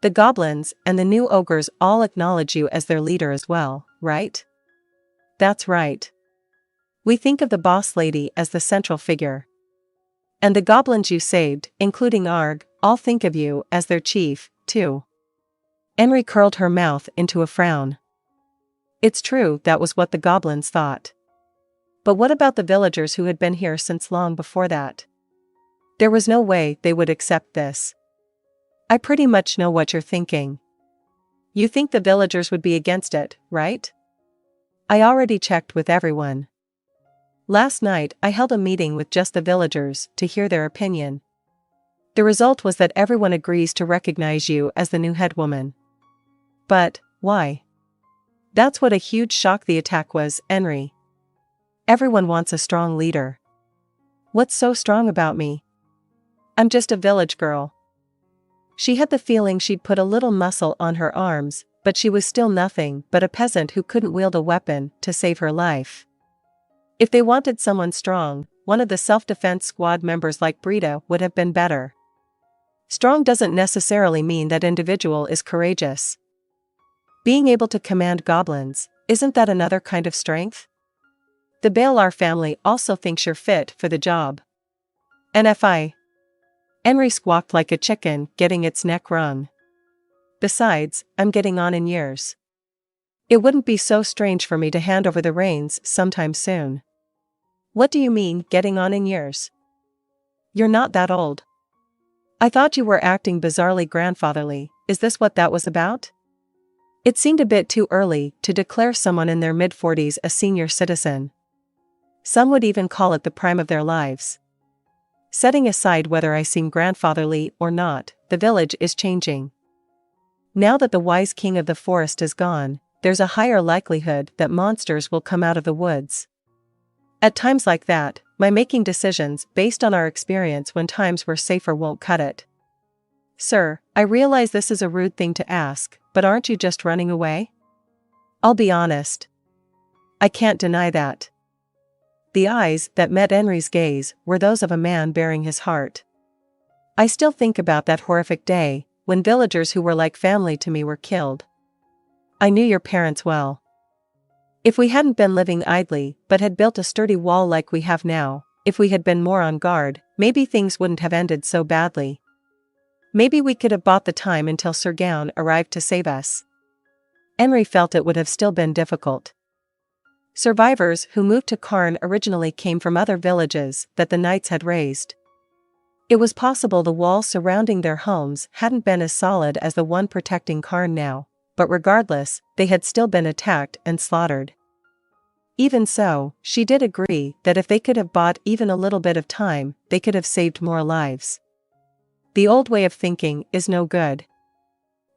The goblins and the new ogres all acknowledge you as their leader as well, right? That's right. We think of the boss lady as the central figure. And the goblins you saved, including Arg, all think of you as their chief, too. Enri curled her mouth into a frown. It's true that was what the goblins thought. But what about the villagers who had been here since long before that? There was no way they would accept this. I pretty much know what you're thinking. You think the villagers would be against it, right? I already checked with everyone. Last night I held a meeting with just the villagers to hear their opinion. The result was that everyone agrees to recognize you as the new head woman. But, why? That's what a huge shock the attack was, Enri. Everyone wants a strong leader. What's so strong about me? I'm just a village girl. She had the feeling she'd put a little muscle on her arms, but she was still nothing but a peasant who couldn't wield a weapon to save her life. If they wanted someone strong, one of the self-defense squad members like Brita would have been better. Strong doesn't necessarily mean that individual is courageous. Being able to command goblins, isn't that another kind of strength? The Balar family also thinks you're fit for the job. NFI. Enri squawked like a chicken getting its neck wrung. Besides, I'm getting on in years. It wouldn't be so strange for me to hand over the reins sometime soon. What do you mean, getting on in years? You're not that old. I thought you were acting bizarrely grandfatherly. Is this what that was about? It seemed a bit too early to declare someone in their mid-40s a senior citizen. Some would even call it the prime of their lives. Setting aside whether I seem grandfatherly or not, the village is changing. Now that the wise king of the forest is gone, there's a higher likelihood that monsters will come out of the woods. At times like that, my making decisions based on our experience when times were safer won't cut it. Sir, I realize this is a rude thing to ask, but aren't you just running away? I'll be honest. I can't deny that. The eyes that met Enri's gaze were those of a man bearing his heart. I still think about that horrific day, when villagers who were like family to me were killed. I knew your parents well. If we hadn't been living idly but had built a sturdy wall like we have now, if we had been more on guard, maybe things wouldn't have ended so badly. Maybe we could have bought the time until Sir Gown arrived to save us. Enri felt it would have still been difficult. Survivors who moved to Cairn originally came from other villages that the knights had razed. It was possible the walls surrounding their homes hadn't been as solid as the one protecting Cairn now, but regardless, they had still been attacked and slaughtered. Even so, she did agree that if they could have bought even a little bit of time, they could have saved more lives. The old way of thinking is no good.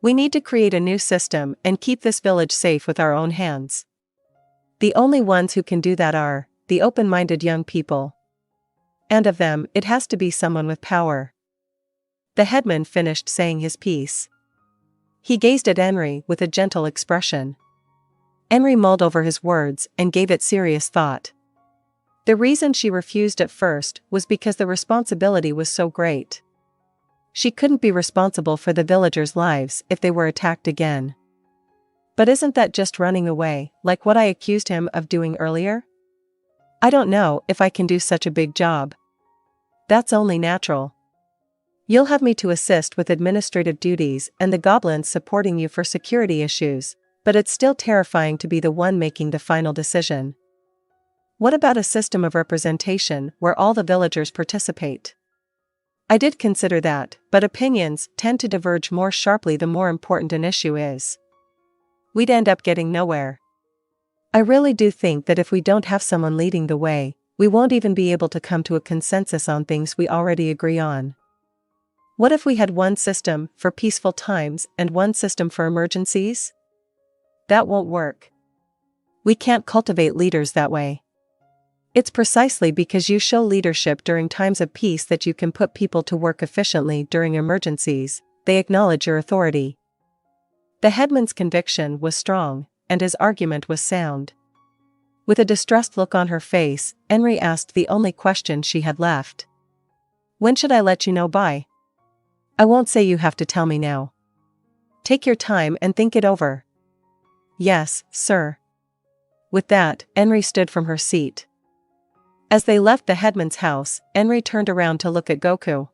We need to create a new system and keep this village safe with our own hands. The only ones who can do that are the open-minded young people. And of them, it has to be someone with power. The headman finished saying his piece. He gazed at Enri with a gentle expression. Enri mulled over his words and gave it serious thought. The reason she refused at first was because the responsibility was so great. She couldn't be responsible for the villagers' lives if they were attacked again. But isn't that just running away, like what I accused him of doing earlier? I don't know if I can do such a big job. That's only natural. You'll have me to assist with administrative duties and the goblins supporting you for security issues, but it's still terrifying to be the one making the final decision. What about a system of representation where all the villagers participate? I did consider that, but opinions tend to diverge more sharply the more important an issue is. We'd end up getting nowhere. I really do think that if we don't have someone leading the way, we won't even be able to come to a consensus on things we already agree on. What if we had one system for peaceful times and one system for emergencies? That won't work. We can't cultivate leaders that way. It's precisely because you show leadership during times of peace that you can put people to work efficiently during emergencies. They acknowledge your authority. The headman's conviction was strong, and his argument was sound. With a distressed look on her face, Enri asked the only question she had left. When should I let you know by? I won't say you have to tell me now. Take your time and think it over. Yes, sir. With that, Enri stood from her seat. As they left the headman's house, Enri turned around to look at Goku.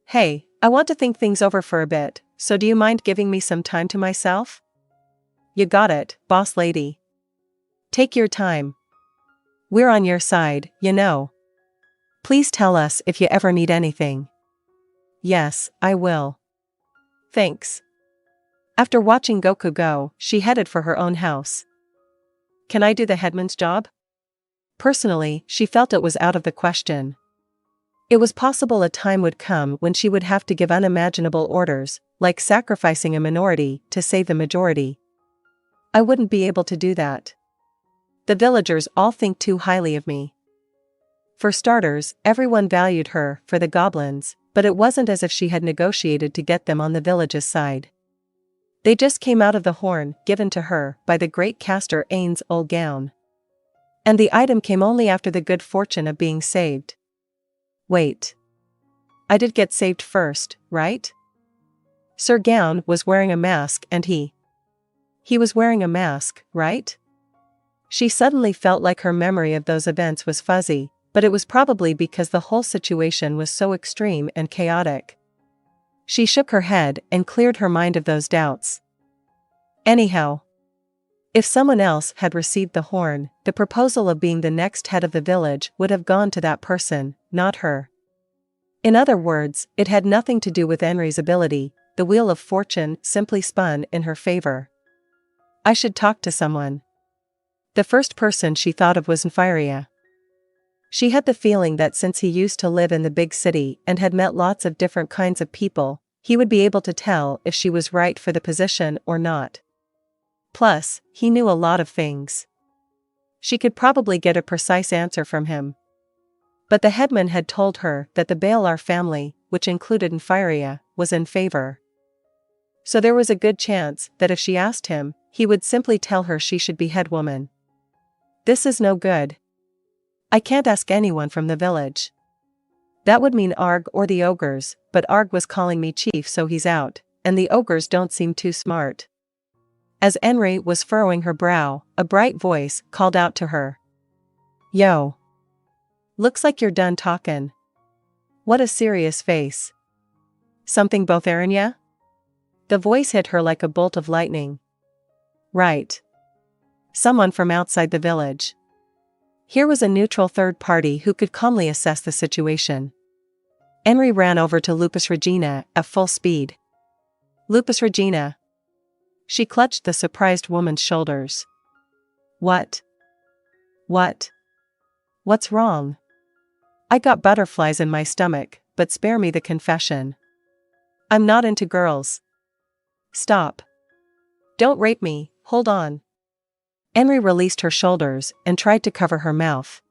Hey, I want to think things over for a bit, so do you mind giving me some time to myself? You got it, boss lady. Take your time. We're on your side, you know. Please tell us if you ever need anything. Yes, I will. Thanks. After watching Goku go, she headed for her own house. Can I do the headman's job? Personally, she felt it was out of the question. It was possible a time would come when she would have to give unimaginable orders, like sacrificing a minority to save the majority. I wouldn't be able to do that. The villagers all think too highly of me. For starters, everyone valued her for the goblins, but it wasn't as if she had negotiated to get them on the village's side. They just came out of the horn given to her by the great caster Ainz Ooal Gown. And the item came only after the good fortune of being saved. Wait. I did get saved first, right? Sir Gown was wearing a mask and he was wearing a mask, right? She suddenly felt like her memory of those events was fuzzy, but it was probably because the whole situation was so extreme and chaotic. She shook her head and cleared her mind of those doubts. Anyhow, if someone else had received the horn, the proposal of being the next head of the village would have gone to that person, not her. In other words, it had nothing to do with Enri's ability. The wheel of fortune simply spun in her favor. I should talk to someone. The first person she thought of was Enri. She had the feeling that since he used to live in the big city and had met lots of different kinds of people, he would be able to tell if she was right for the position or not. Plus, he knew a lot of things. She could probably get a precise answer from him. But the headman had told her that the Balar family, which included Enri, was in favor. So there was a good chance that if she asked him, he would simply tell her she should be headwoman. This is no good. I can't ask anyone from the village. That would mean Arg or the ogres, but Arg was calling me chief, so he's out, and the ogres don't seem too smart. As Enri was furrowing her brow, a bright voice called out to her. Yo. Looks like you're done talkin'. What a serious face. Something both Aaron, ya? The voice hit her like a bolt of lightning. Right. Someone from outside the village. Here was a neutral third party who could calmly assess the situation. Enri ran over to Lupus Regina at full speed. Lupus Regina. She clutched the surprised woman's shoulders. What? What's wrong? I got butterflies in my stomach, but spare me the confession. I'm not into girls. Stop. Don't rape me, hold on. Enri released her shoulders and tried to cover her mouth.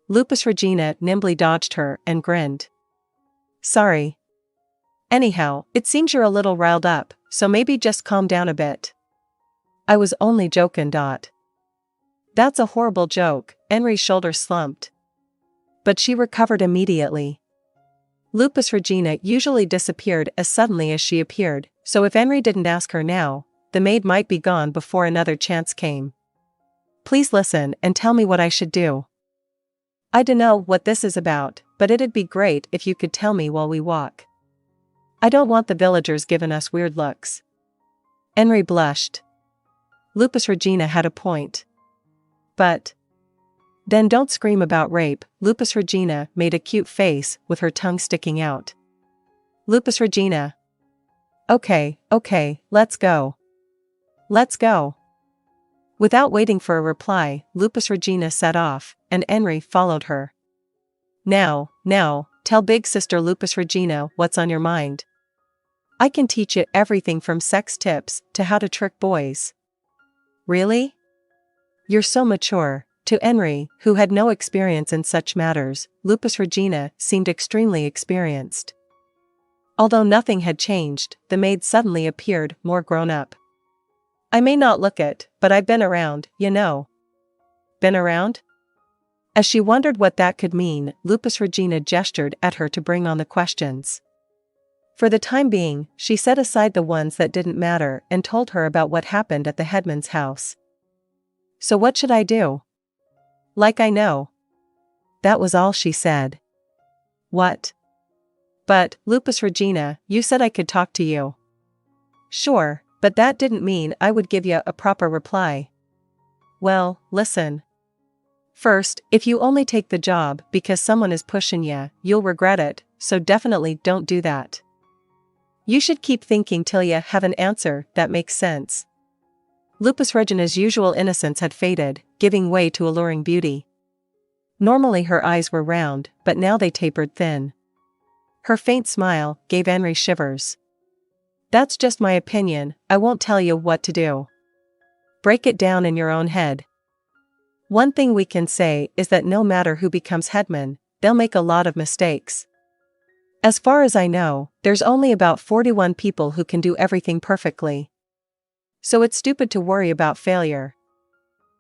Lupus Regina nimbly dodged her and grinned. Sorry. Anyhow, it seems you're a little riled up, so maybe just calm down a bit. I was only jokin'. That's a horrible joke, Enri's shoulders slumped. But she recovered immediately. Lupus Regina usually disappeared as suddenly as she appeared, so if Enri didn't ask her now, the maid might be gone before another chance came. Please listen and tell me what I should do. I dunno what this is about, but it'd be great if you could tell me while we walk. I don't want the villagers giving us weird looks. Enri blushed. Lupus Regina had a point. But. Then don't scream about rape. Lupus Regina made a cute face with her tongue sticking out. Lupus Regina. Okay, let's go. Let's go. Without waiting for a reply, Lupus Regina set off, and Enri followed her. Now, tell big sister Lupus Regina what's on your mind. I can teach you everything from sex tips to how to trick boys. Really? You're so mature. To Enri, who had no experience in such matters, Lupus Regina seemed extremely experienced. Although nothing had changed, the maid suddenly appeared more grown up. I may not look it, but I've been around, you know. Been around? As she wondered what that could mean, Lupus Regina gestured at her to bring on the questions. For the time being, she set aside the ones that didn't matter and told her about what happened at the headman's house. So what should I do? Like I know. That was all she said. What? But, Lupus Regina, you said I could talk to you. Sure, but that didn't mean I would give you a proper reply. Well, listen. First, if you only take the job because someone is pushing you, you'll regret it, so definitely don't do that. You should keep thinking till you have an answer that makes sense. Lupus Regina's usual innocence had faded, giving way to alluring beauty. Normally her eyes were round, but now they tapered thin. Her faint smile gave Enri shivers. That's just my opinion, I won't tell you what to do. Break it down in your own head. One thing we can say is that no matter who becomes headman, they'll make a lot of mistakes. As far as I know, there's only about 41 people who can do everything perfectly. So it's stupid to worry about failure.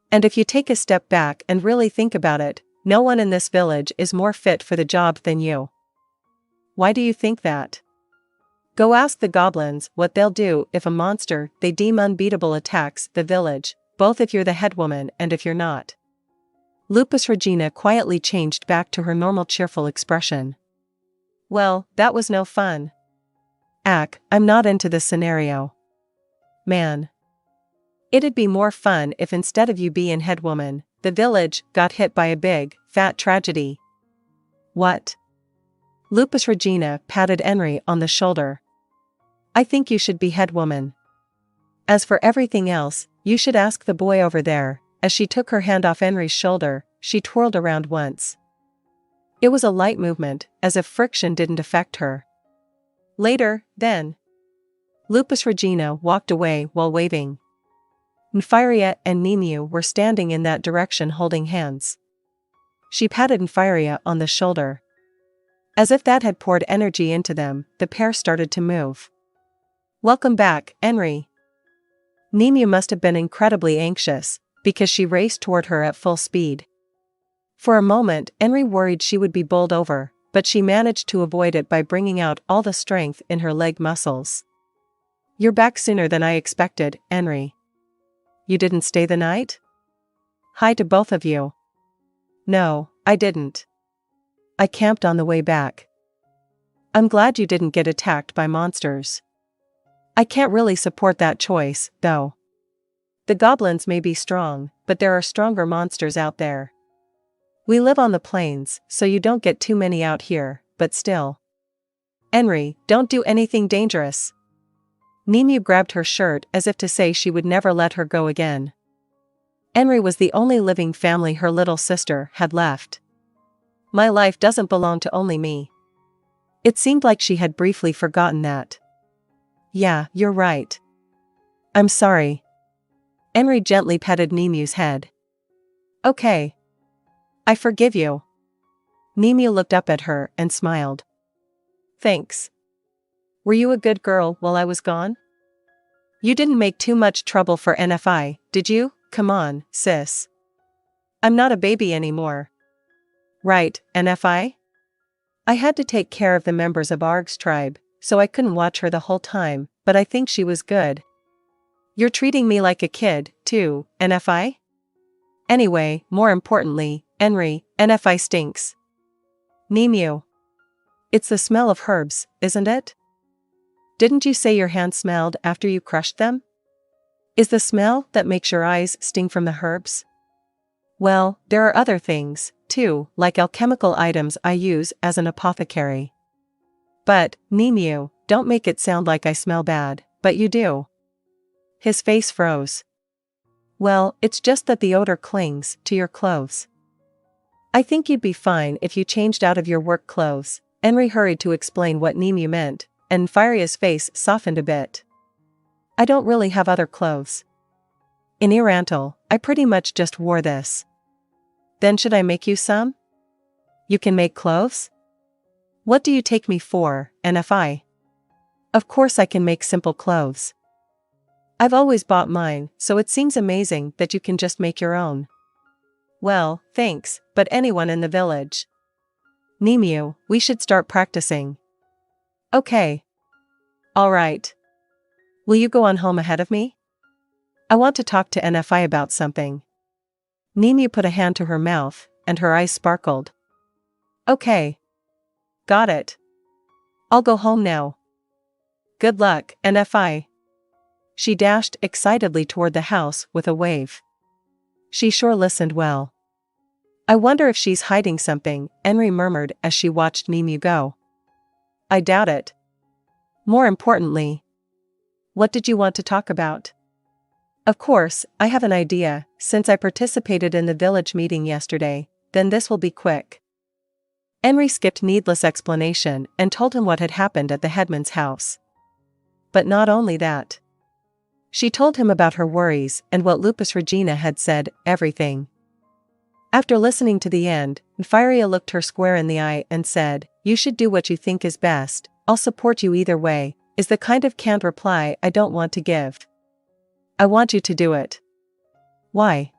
And if you take a step back and really think about it, no one in this village is more fit for the job than you. Why do you think that? Go ask the goblins what they'll do if a monster they deem unbeatable attacks the village, both if you're the headwoman and if you're not. Lupus Regina quietly changed back to her normal cheerful expression. Well, that was no fun. I'm not into this scenario. Man. It'd be more fun if instead of you being headwoman, the village got hit by a big, fat tragedy. What? Lupus Regina patted Enri on the shoulder. I think you should be headwoman. As for everything else, you should ask the boy over there. As she took her hand off Enri's shoulder, she twirled around once. It was a light movement, as if friction didn't affect her. Later, then. Lupus Regina walked away while waving. Nfiria and Nemu were standing in that direction holding hands. She patted Nfiria on the shoulder. As if that had poured energy into them, the pair started to move. Welcome back, Enri. Nemu must have been incredibly anxious, because she raced toward her at full speed. For a moment, Enri worried she would be bowled over, but she managed to avoid it by bringing out all the strength in her leg muscles. "You're back sooner than I expected, Enri. You didn't stay the night?" "Hi to both of you." "No, I didn't. I camped on the way back." "I'm glad you didn't get attacked by monsters." "I can't really support that choice, though. The goblins may be strong, but there are stronger monsters out there. We live on the plains, so you don't get too many out here, but still." "Enri, don't do anything dangerous." Nemu grabbed her shirt as if to say she would never let her go again. Enri was the only living family her little sister had left. "My life doesn't belong to only me." It seemed like she had briefly forgotten that. "Yeah, you're right. I'm sorry." Enri gently petted Nemu's head. "Okay. I forgive you." Nemu looked up at her and smiled. "Thanks. Were you a good girl while I was gone? You didn't make too much trouble for NFI, did you? Come on, sis. I'm not a baby anymore." "Right, NFI? I had to take care of the members of Arg's tribe, so I couldn't watch her the whole time, but I think she was good." "You're treating me like a kid, too, NFI? Anyway, more importantly, Enri, NFI stinks." "Nemu. It's the smell of herbs, isn't it? Didn't you say your hands smelled after you crushed them? Is the smell that makes your eyes sting from the herbs?" "Well, there are other things, too, like alchemical items I use as an apothecary." "But, Nemu, don't make it sound like I smell bad, but you do." His face froze. "Well, it's just that the odor clings to your clothes." "I think you'd be fine if you changed out of your work clothes." Enri hurried to explain what Nemu meant, and Faria's face softened a bit. "I don't really have other clothes. In Irantal, I pretty much just wore this." "Then should I make you some?" "You can make clothes? What do you take me for, NFI? Of course I can make simple clothes. I've always bought mine, so it seems amazing that you can just make your own." "Well, thanks, but anyone in the village." "Nemu, we should start practicing." "Okay. All right. Will you go on home ahead of me? I want to talk to NFI about something." Nemu put a hand to her mouth, and her eyes sparkled. "Okay. Got it. I'll go home now. Good luck, NFI." She dashed excitedly toward the house with a wave. She sure listened well. "I wonder if she's hiding something," Enri murmured as she watched Nemu go. "I doubt it. More importantly, what did you want to talk about?" "Of course, I have an idea. Since I participated in the village meeting yesterday, then this will be quick." Enri skipped needless explanation and told him what had happened at the headman's house. But not only that. She told him about her worries and what Lupus Regina had said, everything. After listening to the end, Faria looked her square in the eye and said, "You should do what you think is best, I'll support you either way," is the kind of canned reply I don't want to give. I want you to do it. Why?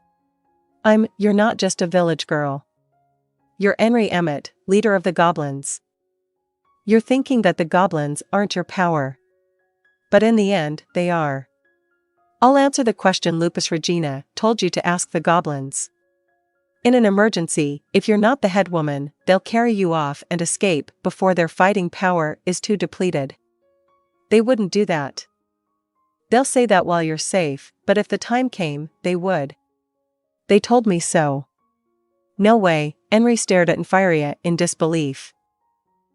You're not just a village girl. You're Enri Emmett, leader of the goblins. You're thinking that the goblins aren't your power. But in the end, they are. I'll answer the question Lupus Regina told you to ask the goblins. In an emergency, if you're not the head woman, they'll carry you off and escape before their fighting power is too depleted. They wouldn't do that. They'll say that while you're safe, but if the time came, they would. They told me so. No way, Enri stared at Nfiria in disbelief.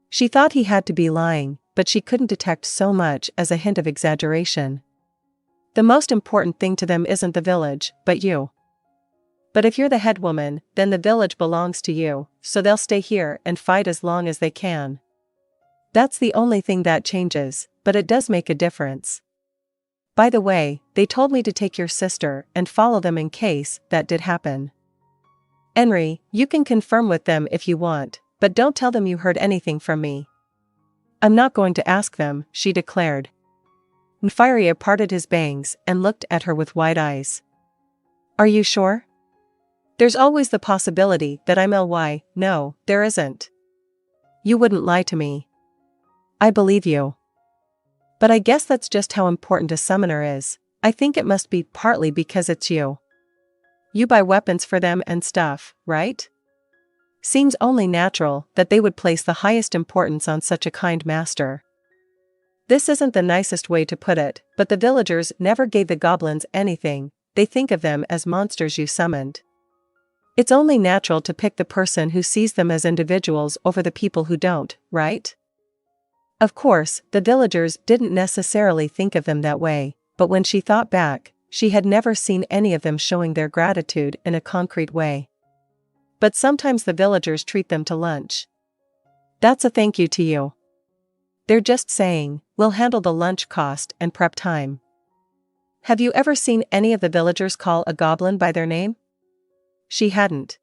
She thought he had to be lying, but she couldn't detect so much as a hint of exaggeration. The most important thing to them isn't the village, but you. But if you're the head woman, then the village belongs to you, so they'll stay here and fight as long as they can. That's the only thing that changes, but it does make a difference. By the way, they told me to take your sister and follow them in case that did happen. Enri, you can confirm with them if you want, but don't tell them you heard anything from me." "I'm not going to ask them," she declared. Nfiria parted his bangs and looked at her with wide eyes. Are you sure? There's always the possibility that I'm ly. No, there isn't. You wouldn't lie to me. I believe you. But I guess that's just how important a summoner is. I think it must be partly because it's you. You buy weapons for them and stuff, right? Seems only natural that they would place the highest importance on such a kind master. This isn't the nicest way to put it, but the villagers never gave the goblins anything. They think of them as monsters you summoned. It's only natural to pick the person who sees them as individuals over the people who don't, right? Of course, the villagers didn't necessarily think of them that way, but when she thought back, she had never seen any of them showing their gratitude in a concrete way. But sometimes the villagers treat them to lunch. That's a thank you to you. They're just saying, we'll handle the lunch cost and prep time. Have you ever seen any of the villagers call a goblin by their name? She hadn't.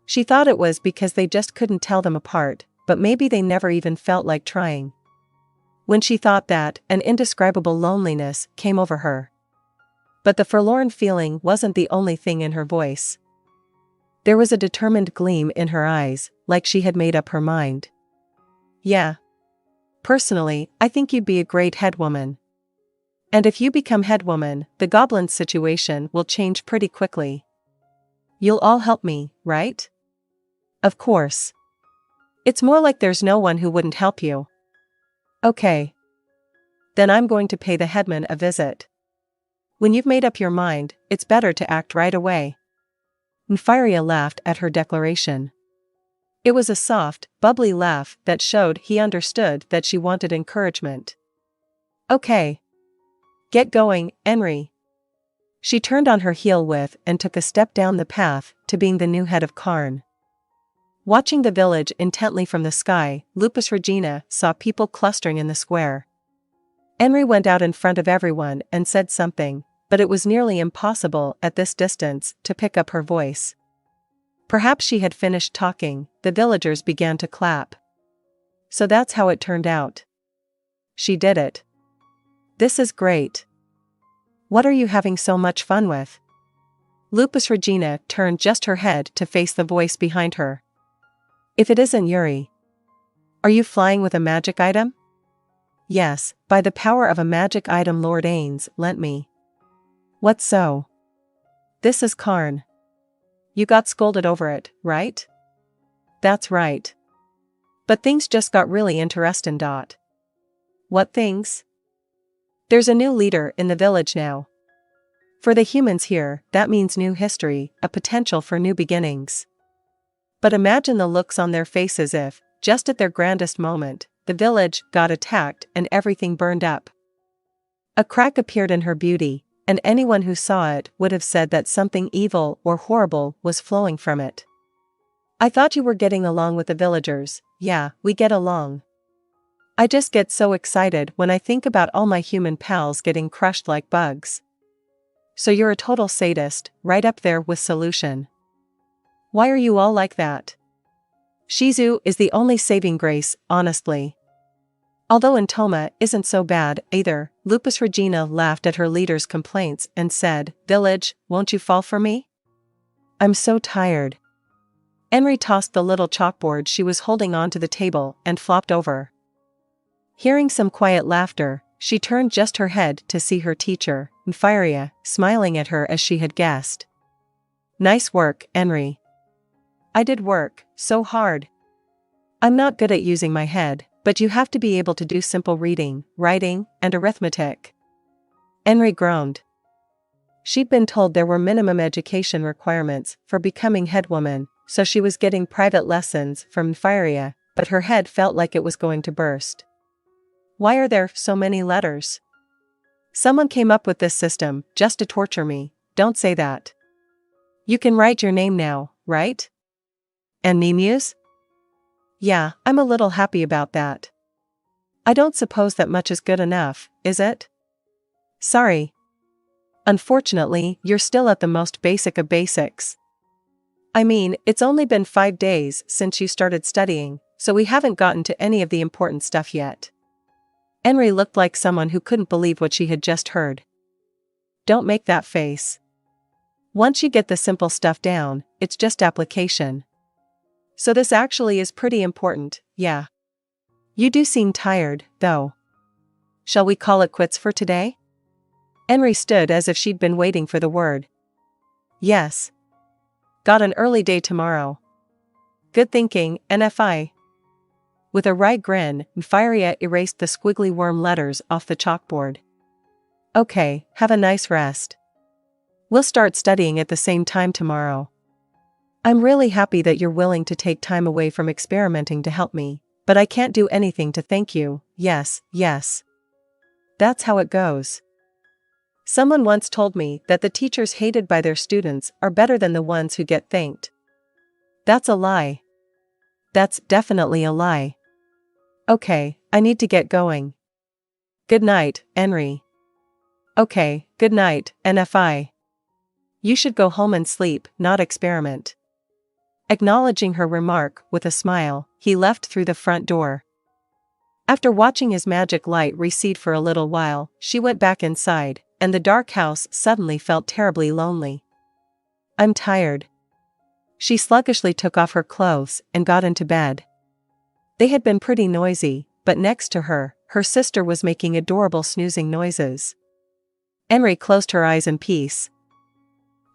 She thought it was because they just couldn't tell them apart, but maybe they never even felt like trying. When she thought that, an indescribable loneliness came over her. But the forlorn feeling wasn't the only thing in her voice. There was a determined gleam in her eyes, like she had made up her mind. Yeah. Personally, I think you'd be a great headwoman. And if you become headwoman, the goblin situation will change pretty quickly. You'll all help me, right? Of course. It's more like there's no one who wouldn't help you. Okay. Then I'm going to pay the headman a visit. When you've made up your mind, it's better to act right away. Enri laughed at her declaration. It was a soft, bubbly laugh that showed he understood that she wanted encouragement. Okay. Get going, Enri. She turned on her heel and took a step down the path to being the new head of Karn. Watching the village intently from the sky, Lupus Regina saw people clustering in the square. Enri went out in front of everyone and said something, but it was nearly impossible at this distance to pick up her voice. Perhaps she had finished talking, the villagers began to clap. So that's how it turned out. She did it. This is great. What are you having so much fun with? Lupus Regina turned just her head to face the voice behind her. If it isn't Yuri. Are you flying with a magic item? Yes, by the power of a magic item Lord Ainz lent me. What so? This is Karn. You got scolded over it, right? That's right. But things just got really interesting. What things? There's a new leader in the village now. For the humans here, that means new history, a potential for new beginnings. But imagine the looks on their faces if, just at their grandest moment, the village got attacked and everything burned up. A crack appeared in her beauty, and anyone who saw it would have said that something evil or horrible was flowing from it. I thought you were getting along with the villagers. Yeah, we get along. I just get so excited when I think about all my human pals getting crushed like bugs. So you're a total sadist, right up there with Solution. Why are you all like that? Shizu is the only saving grace, honestly. Although Intoma isn't so bad either, Lupus Regina laughed at her leader's complaints and said, Village, won't you fall for me? I'm so tired. Enri tossed the little chalkboard she was holding onto the table and flopped over. Hearing some quiet laughter, she turned just her head to see her teacher, Enri, smiling at her as she had guessed. Nice work, Enri. I did work, so hard. I'm not good at using my head, but you have to be able to do simple reading, writing, and arithmetic. Enri groaned. She'd been told there were minimum education requirements for becoming headwoman, so she was getting private lessons from Enri, but her head felt like it was going to burst. Why are there so many letters? Someone came up with this system just to torture me. Don't say that. You can write your name now, right? And Nemus? Yeah, I'm a little happy about that. I don't suppose that much is good enough, is it? Sorry. Unfortunately, you're still at the most basic of basics. I mean, it's only been 5 days since you started studying, so we haven't gotten to any of the important stuff yet. Enri looked like someone who couldn't believe what she had just heard. Don't make that face. Once you get the simple stuff down, it's just application. So this actually is pretty important, yeah. You do seem tired, though. Shall we call it quits for today? Enri stood as if she'd been waiting for the word. Yes. Got an early day tomorrow. Good thinking, NFI. With a wry grin, Enri erased the squiggly worm letters off the chalkboard. Okay, have a nice rest. We'll start studying at the same time tomorrow. I'm really happy that you're willing to take time away from experimenting to help me, but I can't do anything to thank you. Yes. That's how it goes. Someone once told me that the teachers hated by their students are better than the ones who get thanked. That's a lie. That's definitely a lie. Okay, I need to get going. Good night, Enri. Okay, good night, NFI. You should go home and sleep, not experiment. Acknowledging her remark with a smile, he left through the front door. After watching his magic light recede for a little while, she went back inside, and the dark house suddenly felt terribly lonely. I'm tired. She sluggishly took off her clothes and got into bed. They had been pretty noisy, but next to her, her sister was making adorable snoozing noises. Enri closed her eyes in peace.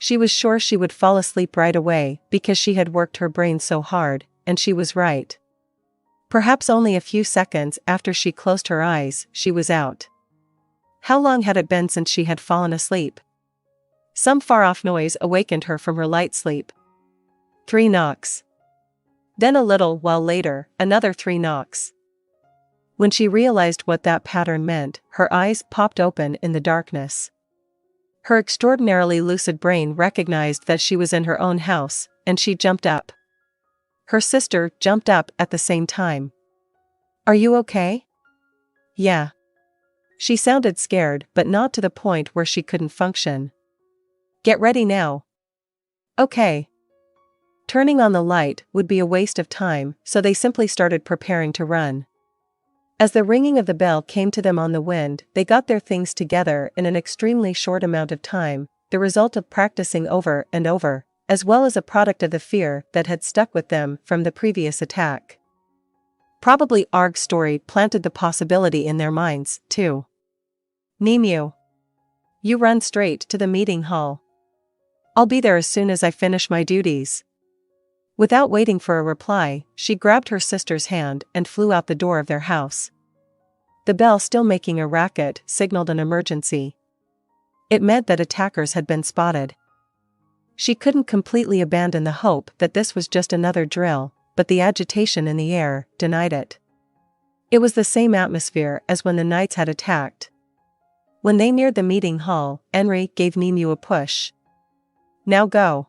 She was sure she would fall asleep right away because she had worked her brain so hard, and she was right. Perhaps only a few seconds after she closed her eyes, she was out. How long had it been since she had fallen asleep? Some far-off noise awakened her from her light sleep. 3 knocks. Then a little while later, another 3 knocks. When she realized what that pattern meant, her eyes popped open in the darkness. Her extraordinarily lucid brain recognized that she was in her own house, and she jumped up. Her sister jumped up at the same time. Are you okay? Yeah. She sounded scared, but not to the point where she couldn't function. Get ready now. Okay. Turning on the light would be a waste of time, so they simply started preparing to run. As the ringing of the bell came to them on the wind, they got their things together in an extremely short amount of time, the result of practicing over and over, as well as a product of the fear that had stuck with them from the previous attack. Probably Arg's story planted the possibility in their minds, too. Nemu. You run straight to the meeting hall. I'll be there as soon as I finish my duties. Without waiting for a reply, she grabbed her sister's hand and flew out the door of their house. The bell, still making a racket, signaled an emergency. It meant that attackers had been spotted. She couldn't completely abandon the hope that this was just another drill, but the agitation in the air denied it. It was the same atmosphere as when the knights had attacked. When they neared the meeting hall, Enri gave Nemu a push. Now go.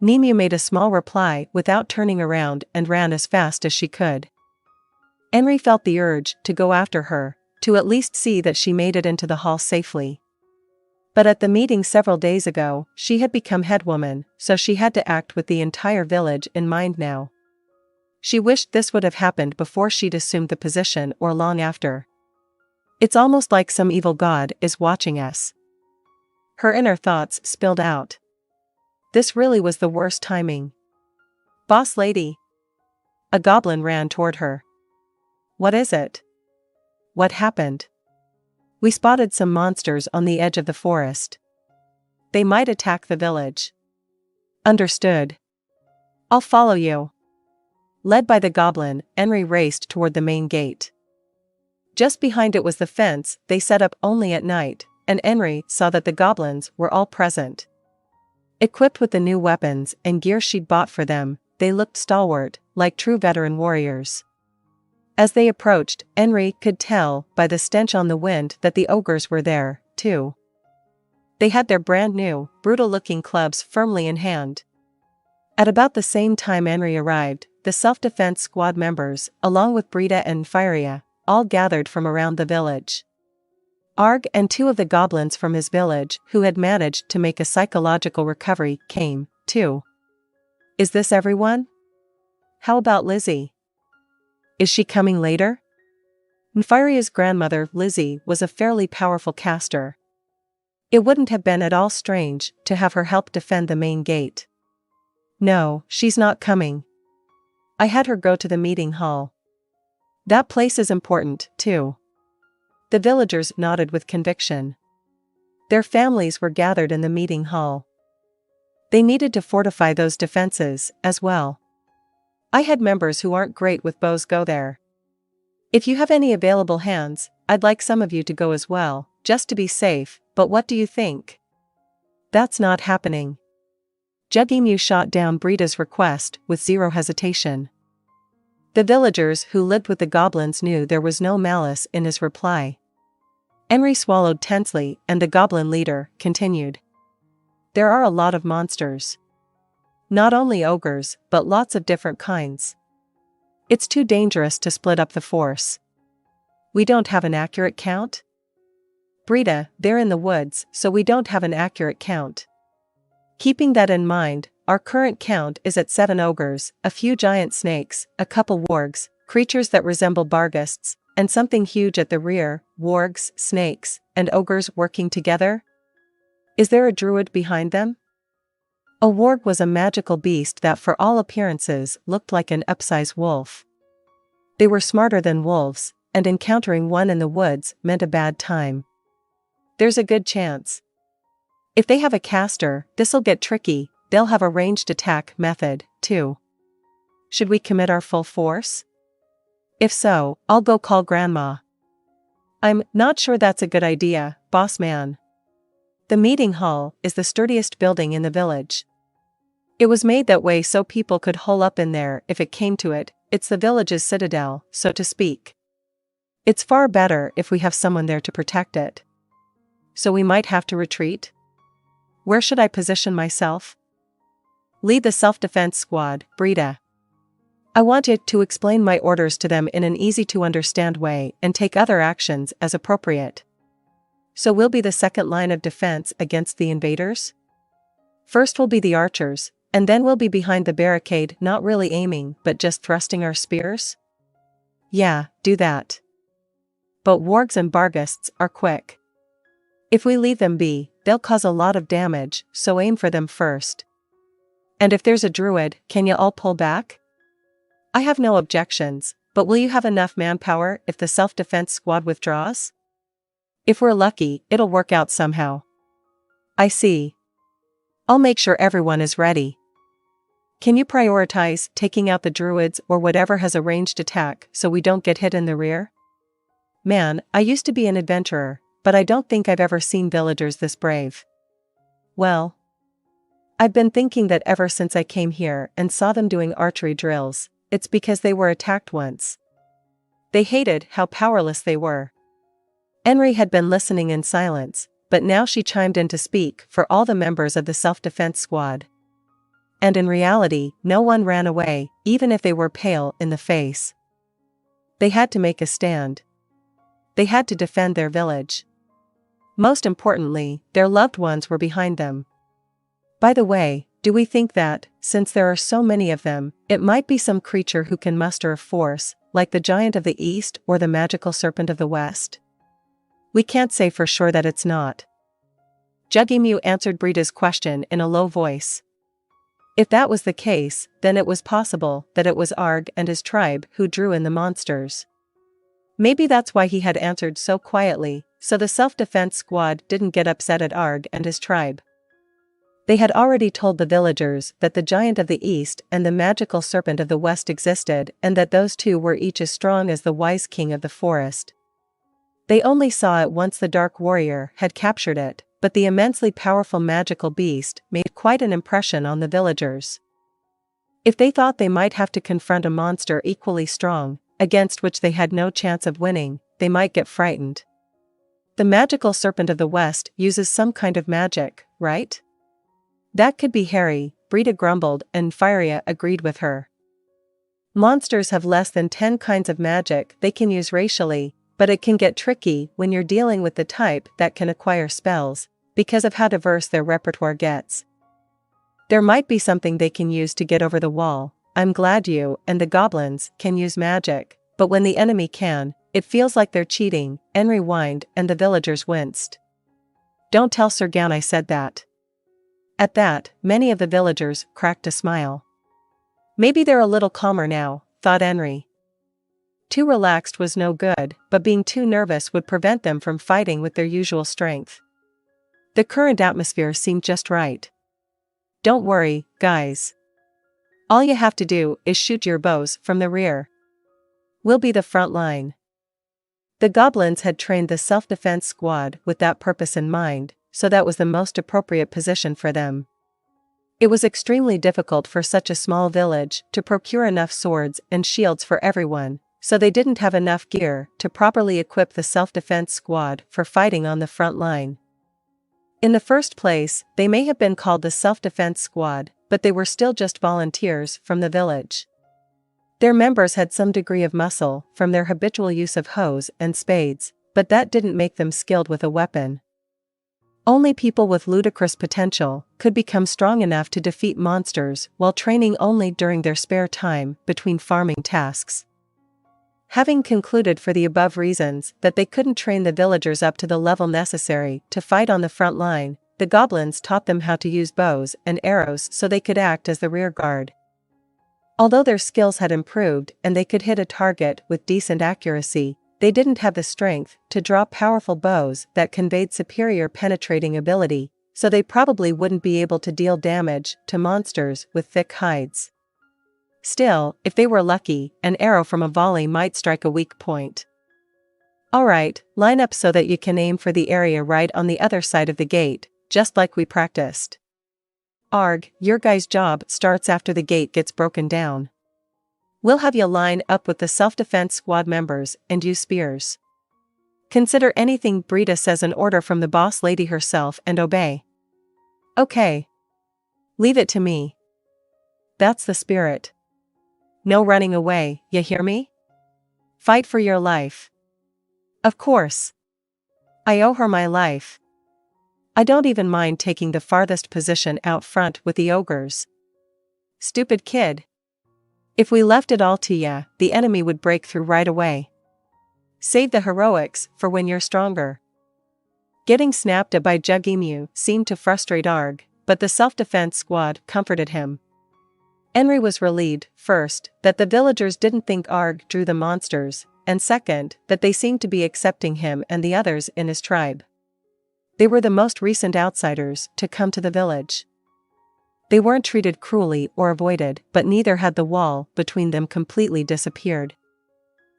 Nemu made a small reply without turning around and ran as fast as she could. Enri felt the urge to go after her, to at least see that she made it into the hall safely. But at the meeting several days ago, she had become headwoman, so she had to act with the entire village in mind now. She wished this would have happened before she'd assumed the position or long after. It's almost like some evil god is watching us. Her inner thoughts spilled out. This really was the worst timing. Boss lady. A goblin ran toward her. What is it? What happened? We spotted some monsters on the edge of the forest. They might attack the village. Understood. I'll follow you. Led by the goblin, Enri raced toward the main gate. Just behind it was the fence they set up only at night, and Enri saw that the goblins were all present. Equipped with the new weapons and gear she'd bought for them, they looked stalwart, like true veteran warriors. As they approached, Enri could tell by the stench on the wind that the ogres were there, too. They had their brand new, brutal-looking clubs firmly in hand. At about the same time Enri arrived, the self-defense squad members, along with Brita and Firia, all gathered from around the village. Arg and 2 of the goblins from his village, who had managed to make a psychological recovery, came, too. Is this everyone? How about Lizzie? Is she coming later? Nfiria's grandmother, Lizzie, was a fairly powerful caster. It wouldn't have been at all strange to have her help defend the main gate. No, she's not coming. I had her go to the meeting hall. That place is important, too. The villagers nodded with conviction. Their families were gathered in the meeting hall. They needed to fortify those defenses, as well. I had members who aren't great with bows go there. If you have any available hands, I'd like some of you to go as well, just to be safe, but what do you think? That's not happening. YGGDRASIL shot down Brida's request with zero hesitation. The villagers who lived with the goblins knew there was no malice in his reply. Enri swallowed tensely, and the goblin leader continued. There are a lot of monsters. Not only ogres, but lots of different kinds. It's too dangerous to split up the force. We don't have an accurate count? Brida, they're in the woods, so we don't have an accurate count. Keeping that in mind, our current count is at 7 ogres, a few giant snakes, a couple wargs, creatures that resemble barghists, and something huge at the rear, wargs, snakes, and ogres working together? Is there a druid behind them? A warg was a magical beast that for all appearances looked like an upsized wolf. They were smarter than wolves, and encountering one in the woods meant a bad time. There's a good chance. If they have a caster, this'll get tricky. They'll have a ranged attack method, too. Should we commit our full force? If so, I'll go call Grandma. I'm not sure that's a good idea, boss man. The meeting hall is the sturdiest building in the village. It was made that way so people could hole up in there if it came to it. It's the village's citadel, so to speak. It's far better if we have someone there to protect it. So we might have to retreat? Where should I position myself? Lead the self-defense squad, Brida. I want you to explain my orders to them in an easy-to-understand way and take other actions as appropriate. So we'll be the second line of defense against the invaders? First will be the archers, and then we'll be behind the barricade, not really aiming but just thrusting our spears? Yeah, do that. But wargs and barghists are quick. If we leave them be, they'll cause a lot of damage, so aim for them first. And if there's a druid, can you all pull back? I have no objections, but will you have enough manpower if the self-defense squad withdraws? If we're lucky, it'll work out somehow. I see. I'll make sure everyone is ready. Can you prioritize taking out the druids or whatever has a ranged attack so we don't get hit in the rear? Man, I used to be an adventurer, but I don't think I've ever seen villagers this brave. Well, I've been thinking that ever since I came here and saw them doing archery drills, it's because they were attacked once. They hated how powerless they were. Enri had been listening in silence, but now she chimed in to speak for all the members of the self-defense squad. And in reality, no one ran away, even if they were pale in the face. They had to make a stand. They had to defend their village. Most importantly, their loved ones were behind them. By the way, do we think that, since there are so many of them, it might be some creature who can muster a force, like the giant of the east or the magical serpent of the west? We can't say for sure that it's not. YGGDRASIL answered Brida's question in a low voice. If that was the case, then it was possible that it was Arg and his tribe who drew in the monsters. Maybe that's why he had answered so quietly, so the self-defense squad didn't get upset at Arg and his tribe. They had already told the villagers that the giant of the east and the magical serpent of the west existed and that those two were each as strong as the wise king of the forest. They only saw it once the dark warrior had captured it, but the immensely powerful magical beast made quite an impression on the villagers. If they thought they might have to confront a monster equally strong, against which they had no chance of winning, they might get frightened. The magical serpent of the west uses some kind of magic, right? That could be hairy, Brida grumbled, and Firia agreed with her. Monsters have less than 10 kinds of magic they can use racially, but it can get tricky when you're dealing with the type that can acquire spells, because of how diverse their repertoire gets. There might be something they can use to get over the wall. I'm glad you and the goblins can use magic, but when the enemy can, it feels like they're cheating, Enri whined, and the villagers winced. Don't tell Sir Gown I said that. At that, many of the villagers cracked a smile. Maybe they're a little calmer now, thought Enri. Too relaxed was no good, but being too nervous would prevent them from fighting with their usual strength. The current atmosphere seemed just right. Don't worry, guys. All you have to do is shoot your bows from the rear. We'll be the front line. The goblins had trained the self-defense squad with that purpose in mind, so that was the most appropriate position for them. It was extremely difficult for such a small village to procure enough swords and shields for everyone, so they didn't have enough gear to properly equip the self-defense squad for fighting on the front line. In the first place, they may have been called the self-defense squad, but they were still just volunteers from the village. Their members had some degree of muscle from their habitual use of hoes and spades, but that didn't make them skilled with a weapon. Only people with ludicrous potential could become strong enough to defeat monsters while training only during their spare time between farming tasks. Having concluded for the above reasons that they couldn't train the villagers up to the level necessary to fight on the front line, the goblins taught them how to use bows and arrows so they could act as the rear guard. Although their skills had improved and they could hit a target with decent accuracy, they didn't have the strength to draw powerful bows that conveyed superior penetrating ability, so they probably wouldn't be able to deal damage to monsters with thick hides. Still, if they were lucky, an arrow from a volley might strike a weak point. Alright, line up so that you can aim for the area right on the other side of the gate, just like we practiced. Arg, your guy's job starts after the gate gets broken down. We'll have you line up with the self-defense squad members and use spears. Consider anything Brita says an order from the boss lady herself and obey. Okay. Leave it to me. That's the spirit. No running away, you hear me? Fight for your life. Of course. I owe her my life. I don't even mind taking the farthest position out front with the ogres. Stupid kid. If we left it all to ya, the enemy would break through right away. Save the heroics for when you're stronger. Getting snapped at by YGGDRASIL seemed to frustrate Arg, but the self-defense squad comforted him. Enri was relieved, first, that the villagers didn't think Arg drew the monsters, and second, that they seemed to be accepting him and the others in his tribe. They were the most recent outsiders to come to the village. They weren't treated cruelly or avoided, but neither had the wall between them completely disappeared.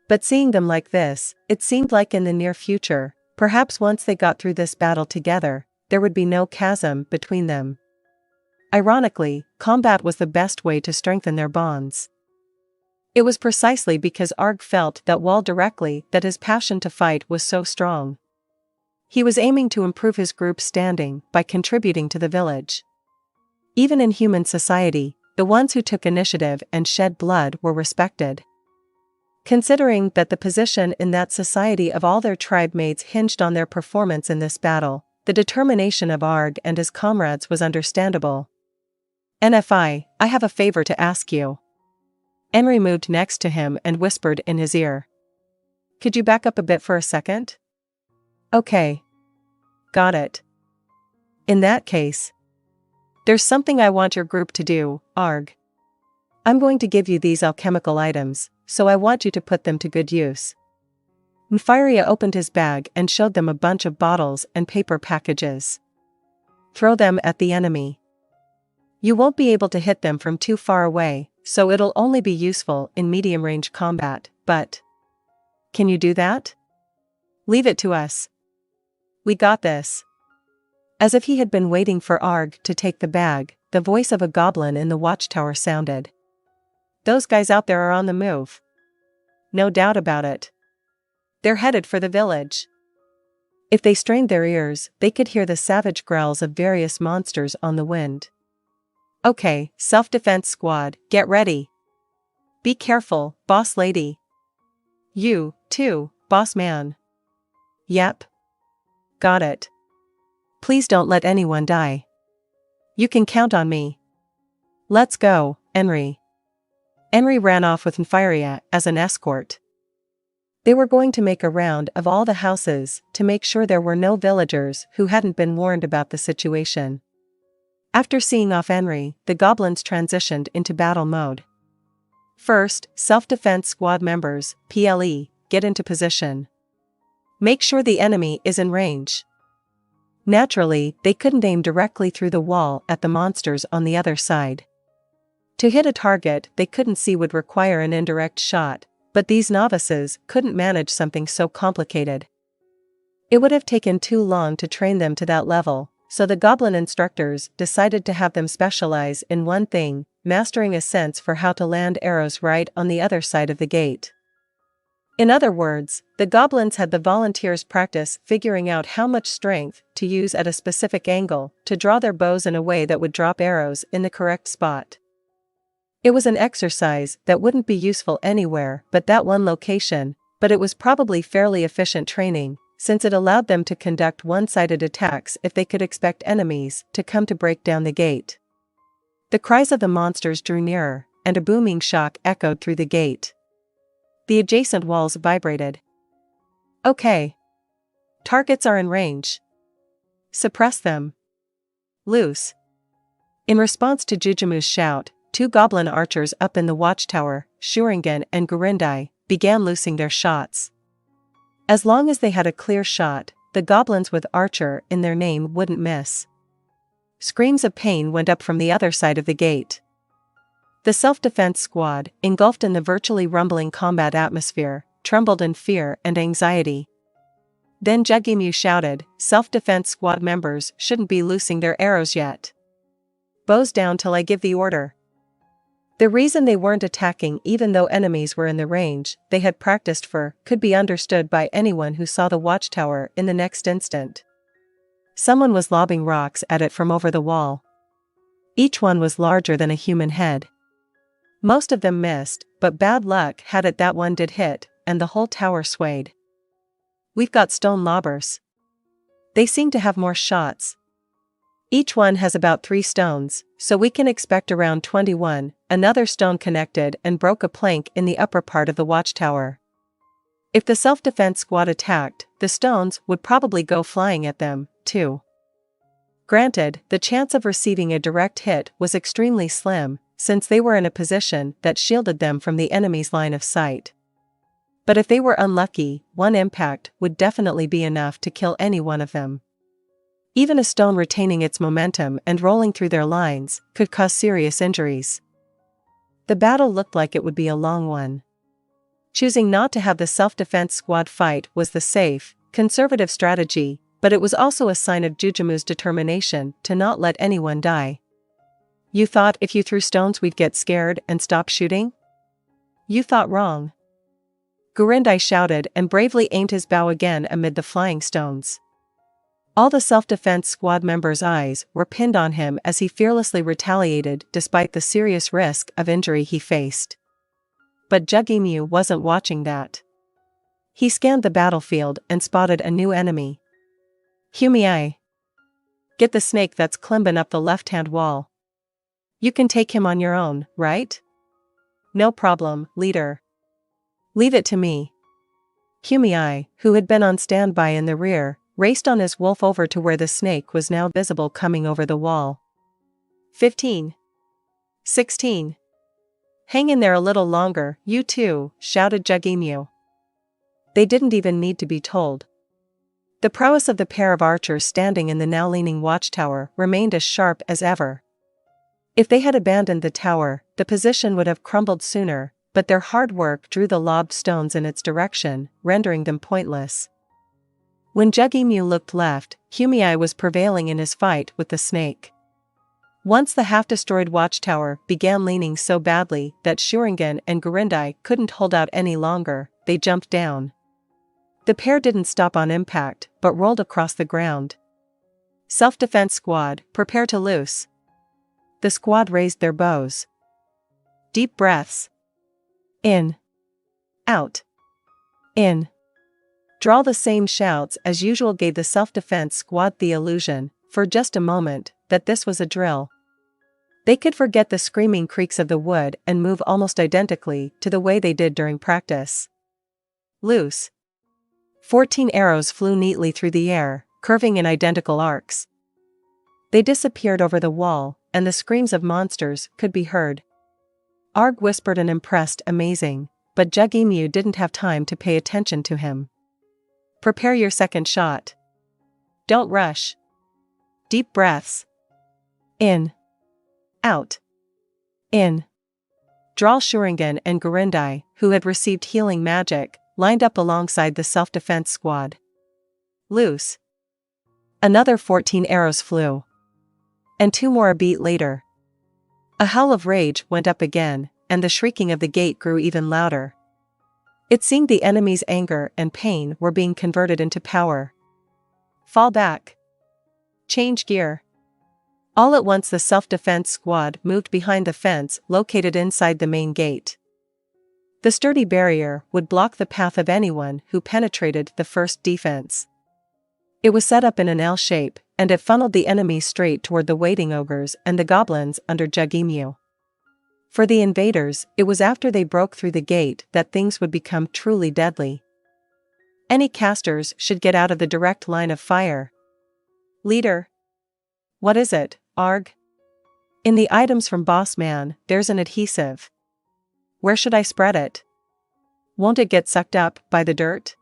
But seeing them like this, it seemed like in the near future, perhaps once they got through this battle together, there would be no chasm between them. Ironically, combat was the best way to strengthen their bonds. It was precisely because Arg felt that wall directly that his passion to fight was so strong. He was aiming to improve his group's standing by contributing to the village. Even in human society, the ones who took initiative and shed blood were respected. Considering that the position in that society of all their tribe mates hinged on their performance in this battle, the determination of Arg and his comrades was understandable. NFI, I have a favor to ask you. Enri moved next to him and whispered in his ear. Could you back up a bit for a second? Okay. Got it. In that case, there's something I want your group to do, Arg. I'm going to give you these alchemical items, so I want you to put them to good use. Enri opened his bag and showed them a bunch of bottles and paper packages. Throw them at the enemy. You won't be able to hit them from too far away, so it'll only be useful in medium-range combat, but... Can you do that? Leave it to us. We got this. As if he had been waiting for Arg to take the bag, the voice of a goblin in the watchtower sounded. Those guys out there are on the move. No doubt about it. They're headed for the village. If they strained their ears, they could hear the savage growls of various monsters on the wind. Okay, self-defense squad, get ready. Be careful, boss lady. You, too, boss man. Yep. Got it. Please don't let anyone die. You can count on me. Let's go, Enri. Enri ran off with Enri as an escort. They were going to make a round of all the houses to make sure there were no villagers who hadn't been warned about the situation. After seeing off Enri, the goblins transitioned into battle mode. First, self-defense squad members, PLE, get into position. Make sure the enemy is in range. Naturally, they couldn't aim directly through the wall at the monsters on the other side. To hit a target they couldn't see would require an indirect shot, but these novices couldn't manage something so complicated. It would have taken too long to train them to that level, so the goblin instructors decided to have them specialize in one thing, mastering a sense for how to land arrows right on the other side of the gate. In other words, the goblins had the volunteers practice figuring out how much strength to use at a specific angle to draw their bows in a way that would drop arrows in the correct spot. It was an exercise that wouldn't be useful anywhere but that one location, but it was probably fairly efficient training, since it allowed them to conduct one-sided attacks if they could expect enemies to come to break down the gate. The cries of the monsters drew nearer, and a booming shock echoed through the gate. The adjacent walls vibrated. Okay. Targets are in range. Suppress them. Loose. In response to Jujumu's shout, 2 goblin archers up in the watchtower, Shuringen and Gurindai, began loosing their shots. As long as they had a clear shot, the goblins with archer in their name wouldn't miss. Screams of pain went up from the other side of the gate. The self-defense squad, engulfed in the virtually rumbling combat atmosphere, trembled in fear and anxiety. Then Jugimu shouted, "Self-defense squad members shouldn't be loosing their arrows yet. Bows down till I give the order." The reason they weren't attacking even though enemies were in the range they had practiced for could be understood by anyone who saw the watchtower in the next instant. Someone was lobbing rocks at it from over the wall. Each one was larger than a human head. Most of them missed, but bad luck had it that one did hit, and the whole tower swayed. "We've got stone lobbers. They seem to have more shots. Each one has about 3 stones, so we can expect around 21, another stone connected and broke a plank in the upper part of the watchtower. If the self-defense squad attacked, the stones would probably go flying at them, too. Granted, the chance of receiving a direct hit was extremely slim, since they were in a position that shielded them from the enemy's line of sight. But if they were unlucky, one impact would definitely be enough to kill any one of them. Even a stone retaining its momentum and rolling through their lines could cause serious injuries. The battle looked like it would be a long one. Choosing not to have the self-defense squad fight was the safe, conservative strategy, but it was also a sign of Jujumu's determination to not let anyone die. "You thought if you threw stones we'd get scared and stop shooting? You thought wrong." Gurindai shouted and bravely aimed his bow again amid the flying stones. All the self-defense squad members' eyes were pinned on him as he fearlessly retaliated despite the serious risk of injury he faced. But Jugimu wasn't watching that. He scanned the battlefield and spotted a new enemy. "Humii. Get the snake that's climbing up the left-hand wall. You can take him on your own, right?" "No problem, leader. Leave it to me." Humii, who had been on standby in the rear, raced on his wolf over to where the snake was now visible coming over the wall. 15. 16. "Hang in there a little longer, you two," shouted Jugimu. They didn't even need to be told. The prowess of the pair of archers standing in the now leaning watchtower remained as sharp as ever. If they had abandoned the tower, the position would have crumbled sooner, but their hard work drew the lobbed stones in its direction, rendering them pointless. When Jugimu looked left, Humii was prevailing in his fight with the snake. Once the half-destroyed watchtower began leaning so badly that Shuringen and Gurindai couldn't hold out any longer, they jumped down. The pair didn't stop on impact, but rolled across the ground. "Self-defense squad, prepare to loose." The squad raised their bows. Deep breaths. In. Out. In. Draw. The same shouts as usual gave the self-defense squad the illusion, for just a moment, that this was a drill. They could forget the screaming creaks of the wood and move almost identically to the way they did during practice. Loose. 14 arrows flew neatly through the air, curving in identical arcs. They disappeared over the wall, and the screams of monsters could be heard. Arg whispered an impressed amazing, but YGGDRASIL didn't have time to pay attention to him. Prepare your second shot. Don't rush. Deep breaths. In. Out. In. Dral Shurigan and Gurindai, who had received healing magic, lined up alongside the self-defense squad. Loose. Another 14 arrows flew. And 2 more a beat later. A howl of rage went up again, and the shrieking of the gate grew even louder. It seemed the enemy's anger and pain were being converted into power. Fall back. Change gear. All at once the self-defense squad moved behind the fence located inside the main gate. The sturdy barrier would block the path of anyone who penetrated the first defense. It was set up in an L shape, and it funneled the enemy straight toward the waiting ogres and the goblins under YGGDRASIL. For the invaders, it was after they broke through the gate that things would become truly deadly. Any casters should get out of the direct line of fire. Leader. What is it, Arg? In the items from Boss Man, there's an adhesive. Where should I spread it? Won't it get sucked up by the dirt?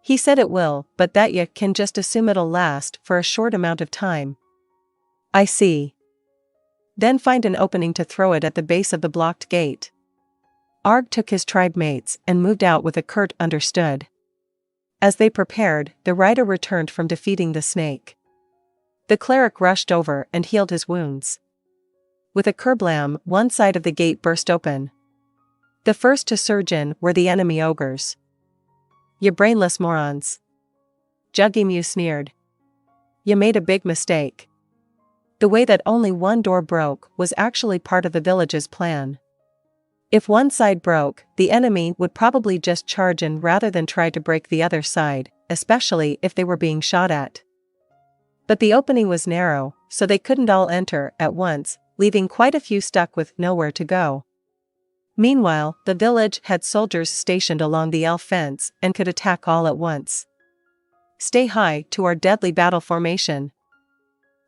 He said it will, but that you can just assume it'll last for a short amount of time. I see. Then find an opening to throw it at the base of the blocked gate. Arg took his tribe mates and moved out with a curt understood. As they prepared, the rider returned from defeating the snake. The cleric rushed over and healed his wounds. With a kerblam, one side of the gate burst open. The first to surge in were the enemy ogres. You brainless morons. YGGDRASIL sneered. You made a big mistake. The way that only one door broke was actually part of the village's plan. If one side broke, the enemy would probably just charge in rather than try to break the other side, especially if they were being shot at. But the opening was narrow, so they couldn't all enter at once, leaving quite a few stuck with nowhere to go. Meanwhile, the village had soldiers stationed along the elf fence and could attack all at once. Stay high to our deadly battle formation.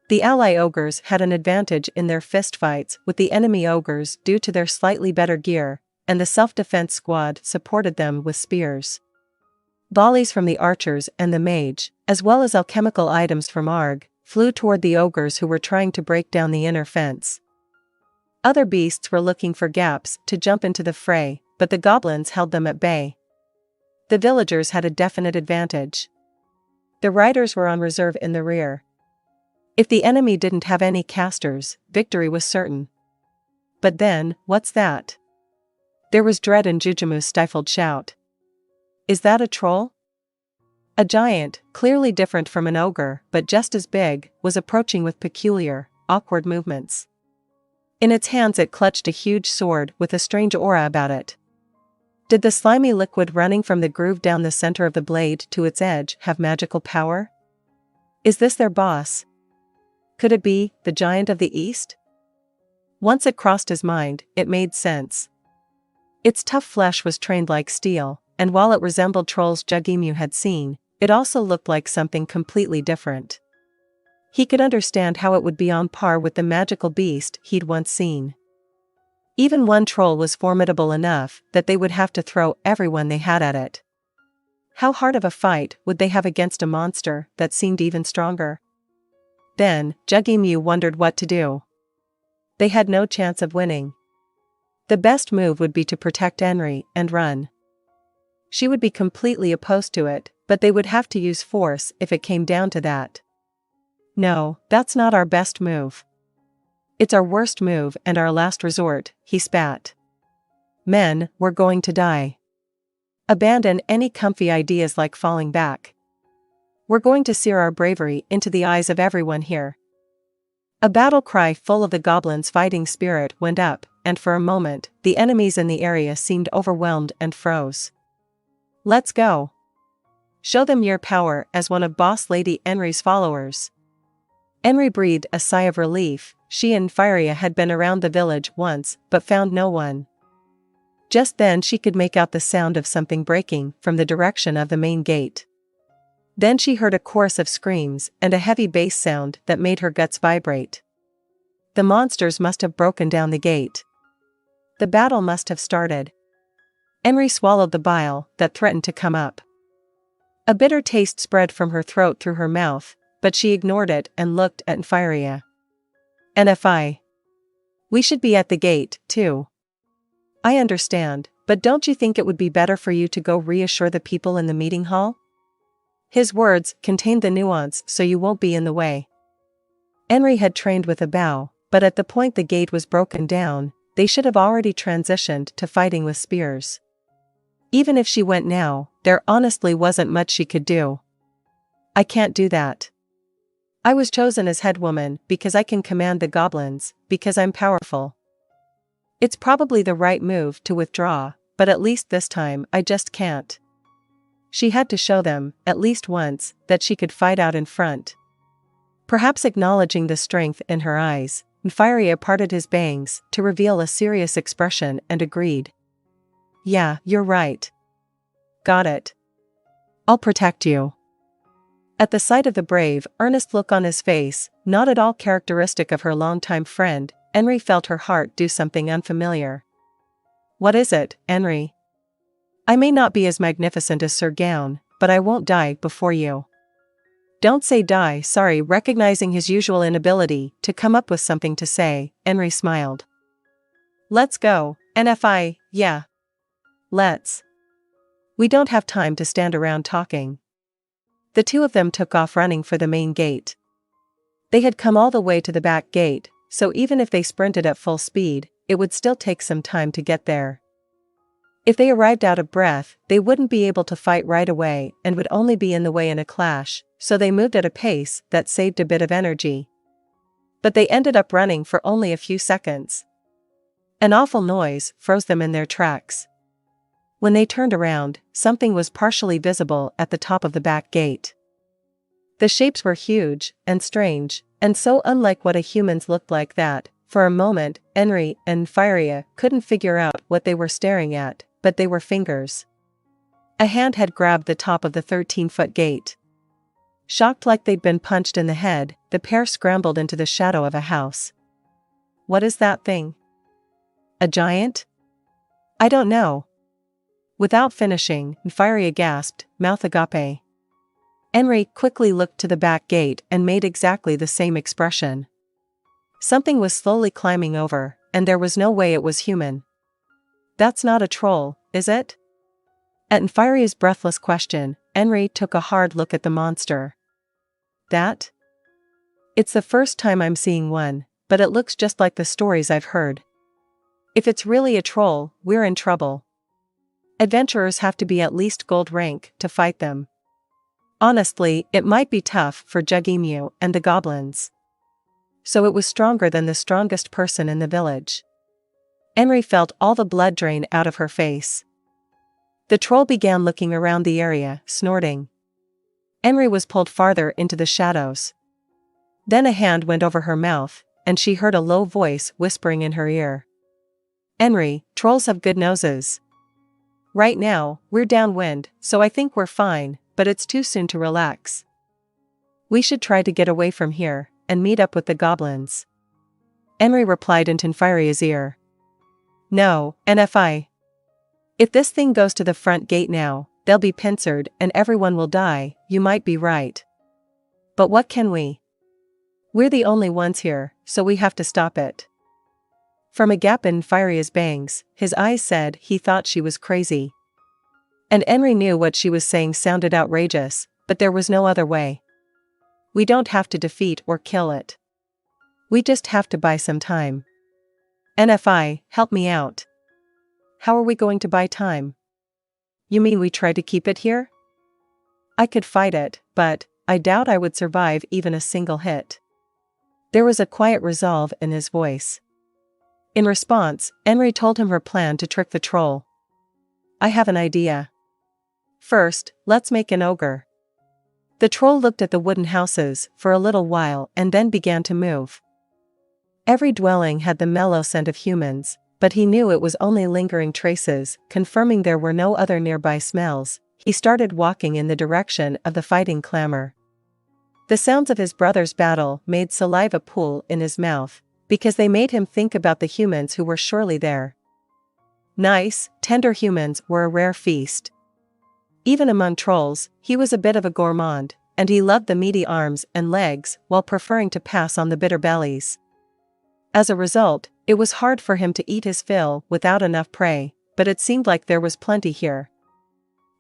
The ally ogres had an advantage in their fistfights with the enemy ogres due to their slightly better gear, and the self-defense squad supported them with spears. Volleys from the archers and the mage, as well as alchemical items from Arg, flew toward the ogres who were trying to break down the inner fence. Other beasts were looking for gaps to jump into the fray, but the goblins held them at bay. The villagers had a definite advantage. The riders were on reserve in the rear. If the enemy didn't have any casters, victory was certain. But then, what's that? There was dread in YGGDRASIL's stifled shout. Is that a troll? A giant, clearly different from an ogre but just as big, was approaching with peculiar, awkward movements. In its hands it clutched a huge sword with a strange aura about it. Did the slimy liquid running from the groove down the center of the blade to its edge have magical power? Is this their boss? Could it be the giant of the east? Once it crossed his mind, it made sense. Its tough flesh was trained like steel, and while it resembled trolls YGGDRASIL had seen, it also looked like something completely different. He could understand how it would be on par with the magical beast he'd once seen. Even one troll was formidable enough that they would have to throw everyone they had at it. How hard of a fight would they have against a monster that seemed even stronger? Then, YGGDRASIL wondered what to do. They had no chance of winning. The best move would be to protect Enri and run. She would be completely opposed to it, but they would have to use force if it came down to that. No, that's not our best move. It's our worst move and our last resort, he spat. Men, we're going to die. Abandon any comfy ideas like falling back. We're going to sear our bravery into the eyes of everyone here. A battle cry full of the goblins' fighting spirit went up, and for a moment, the enemies in the area seemed overwhelmed and froze. Let's go. Show them your power as one of Boss Lady Enri's followers. Enri breathed a sigh of relief. She and Firia had been around the village once but found no one. Just then she could make out the sound of something breaking from the direction of the main gate. Then she heard a chorus of screams and a heavy bass sound that made her guts vibrate. The monsters must have broken down the gate. The battle must have started. Enri swallowed the bile that threatened to come up. A bitter taste spread from her throat through her mouth, but she ignored it and looked at Enri. "NFI. We should be at the gate, too." "I understand, but don't you think it would be better for you to go reassure the people in the meeting hall?" His words contained the nuance, "so you won't be in the way." Enri had trained with a bow, but at the point the gate was broken down, they should have already transitioned to fighting with spears. Even if she went now, there honestly wasn't much she could do. "I can't do that. I was chosen as head woman because I can command the goblins, because I'm powerful. It's probably the right move to withdraw, but at least this time I just can't." She had to show them, at least once, that she could fight out in front. Perhaps acknowledging the strength in her eyes, Enri parted his bangs to reveal a serious expression and agreed. "Yeah, you're right. Got it. I'll protect you." At the sight of the brave, earnest look on his face, not at all characteristic of her longtime friend, Enri felt her heart do something unfamiliar. "What is it, Enri? I may not be as magnificent as Sir Gown, but I won't die before you." "Don't say die, sorry." Recognizing his usual inability to come up with something to say, Enri smiled. "Let's go, NFI, yeah. Let's. We don't have time to stand around talking." The two of them took off running for the main gate. They had come all the way to the back gate, so even if they sprinted at full speed, it would still take some time to get there. If they arrived out of breath, they wouldn't be able to fight right away and would only be in the way in a clash, so they moved at a pace that saved a bit of energy. But they ended up running for only a few seconds. An awful noise froze them in their tracks. When they turned around, something was partially visible at the top of the back gate. The shapes were huge and strange, and so unlike what a human's looked like that, for a moment, Enri and Enri couldn't figure out what they were staring at, but they were fingers. A hand had grabbed the top of the 13-foot gate. Shocked like they'd been punched in the head, the pair scrambled into the shadow of a house. "What is that thing? A giant?" "I don't know." Without finishing, Enri gasped, "Mouth agape." Enri quickly looked to the back gate and made exactly the same expression. Something was slowly climbing over, and there was no way it was human. "That's not a troll, is it?" At Enri's breathless question, Enri took a hard look at the monster. "That? It's the first time I'm seeing one, but it looks just like the stories I've heard. If it's really a troll, we're in trouble. Adventurers have to be at least gold rank to fight them. Honestly, it might be tough for YGGDRASIL and the goblins." So it was stronger than the strongest person in the village. Enri felt all the blood drain out of her face. The troll began looking around the area, snorting. Enri was pulled farther into the shadows. Then a hand went over her mouth, and she heard a low voice whispering in her ear. "Enri, trolls have good noses. Right now, we're downwind, so I think we're fine, but it's too soon to relax. We should try to get away from here and meet up with the goblins." Enri replied into Enri's ear. "No, NFI. If this thing goes to the front gate now, they'll be pincered and everyone will die." "You might be right. But what can we? We're the only ones here, so we have to stop it." From a gap in Enri's bangs, his eyes said he thought she was crazy. And Enri knew what she was saying sounded outrageous, but there was no other way. "We don't have to defeat or kill it. We just have to buy some time. NFI, help me out." "How are we going to buy time?" "You mean we try to keep it here?" "I could fight it, but I doubt I would survive even a single hit." There was a quiet resolve in his voice. In response, Enri told him her plan to trick the troll. "I have an idea. First, let's make an ogre." The troll looked at the wooden houses for a little while and then began to move. Every dwelling had the mellow scent of humans, but he knew it was only lingering traces, confirming there were no other nearby smells. He started walking in the direction of the fighting clamor. The sounds of his brother's battle made saliva pool in his mouth, because they made him think about the humans who were surely there. Nice, tender humans were a rare feast. Even among trolls, he was a bit of a gourmand, and he loved the meaty arms and legs while preferring to pass on the bitter bellies. As a result, it was hard for him to eat his fill without enough prey, but it seemed like there was plenty here.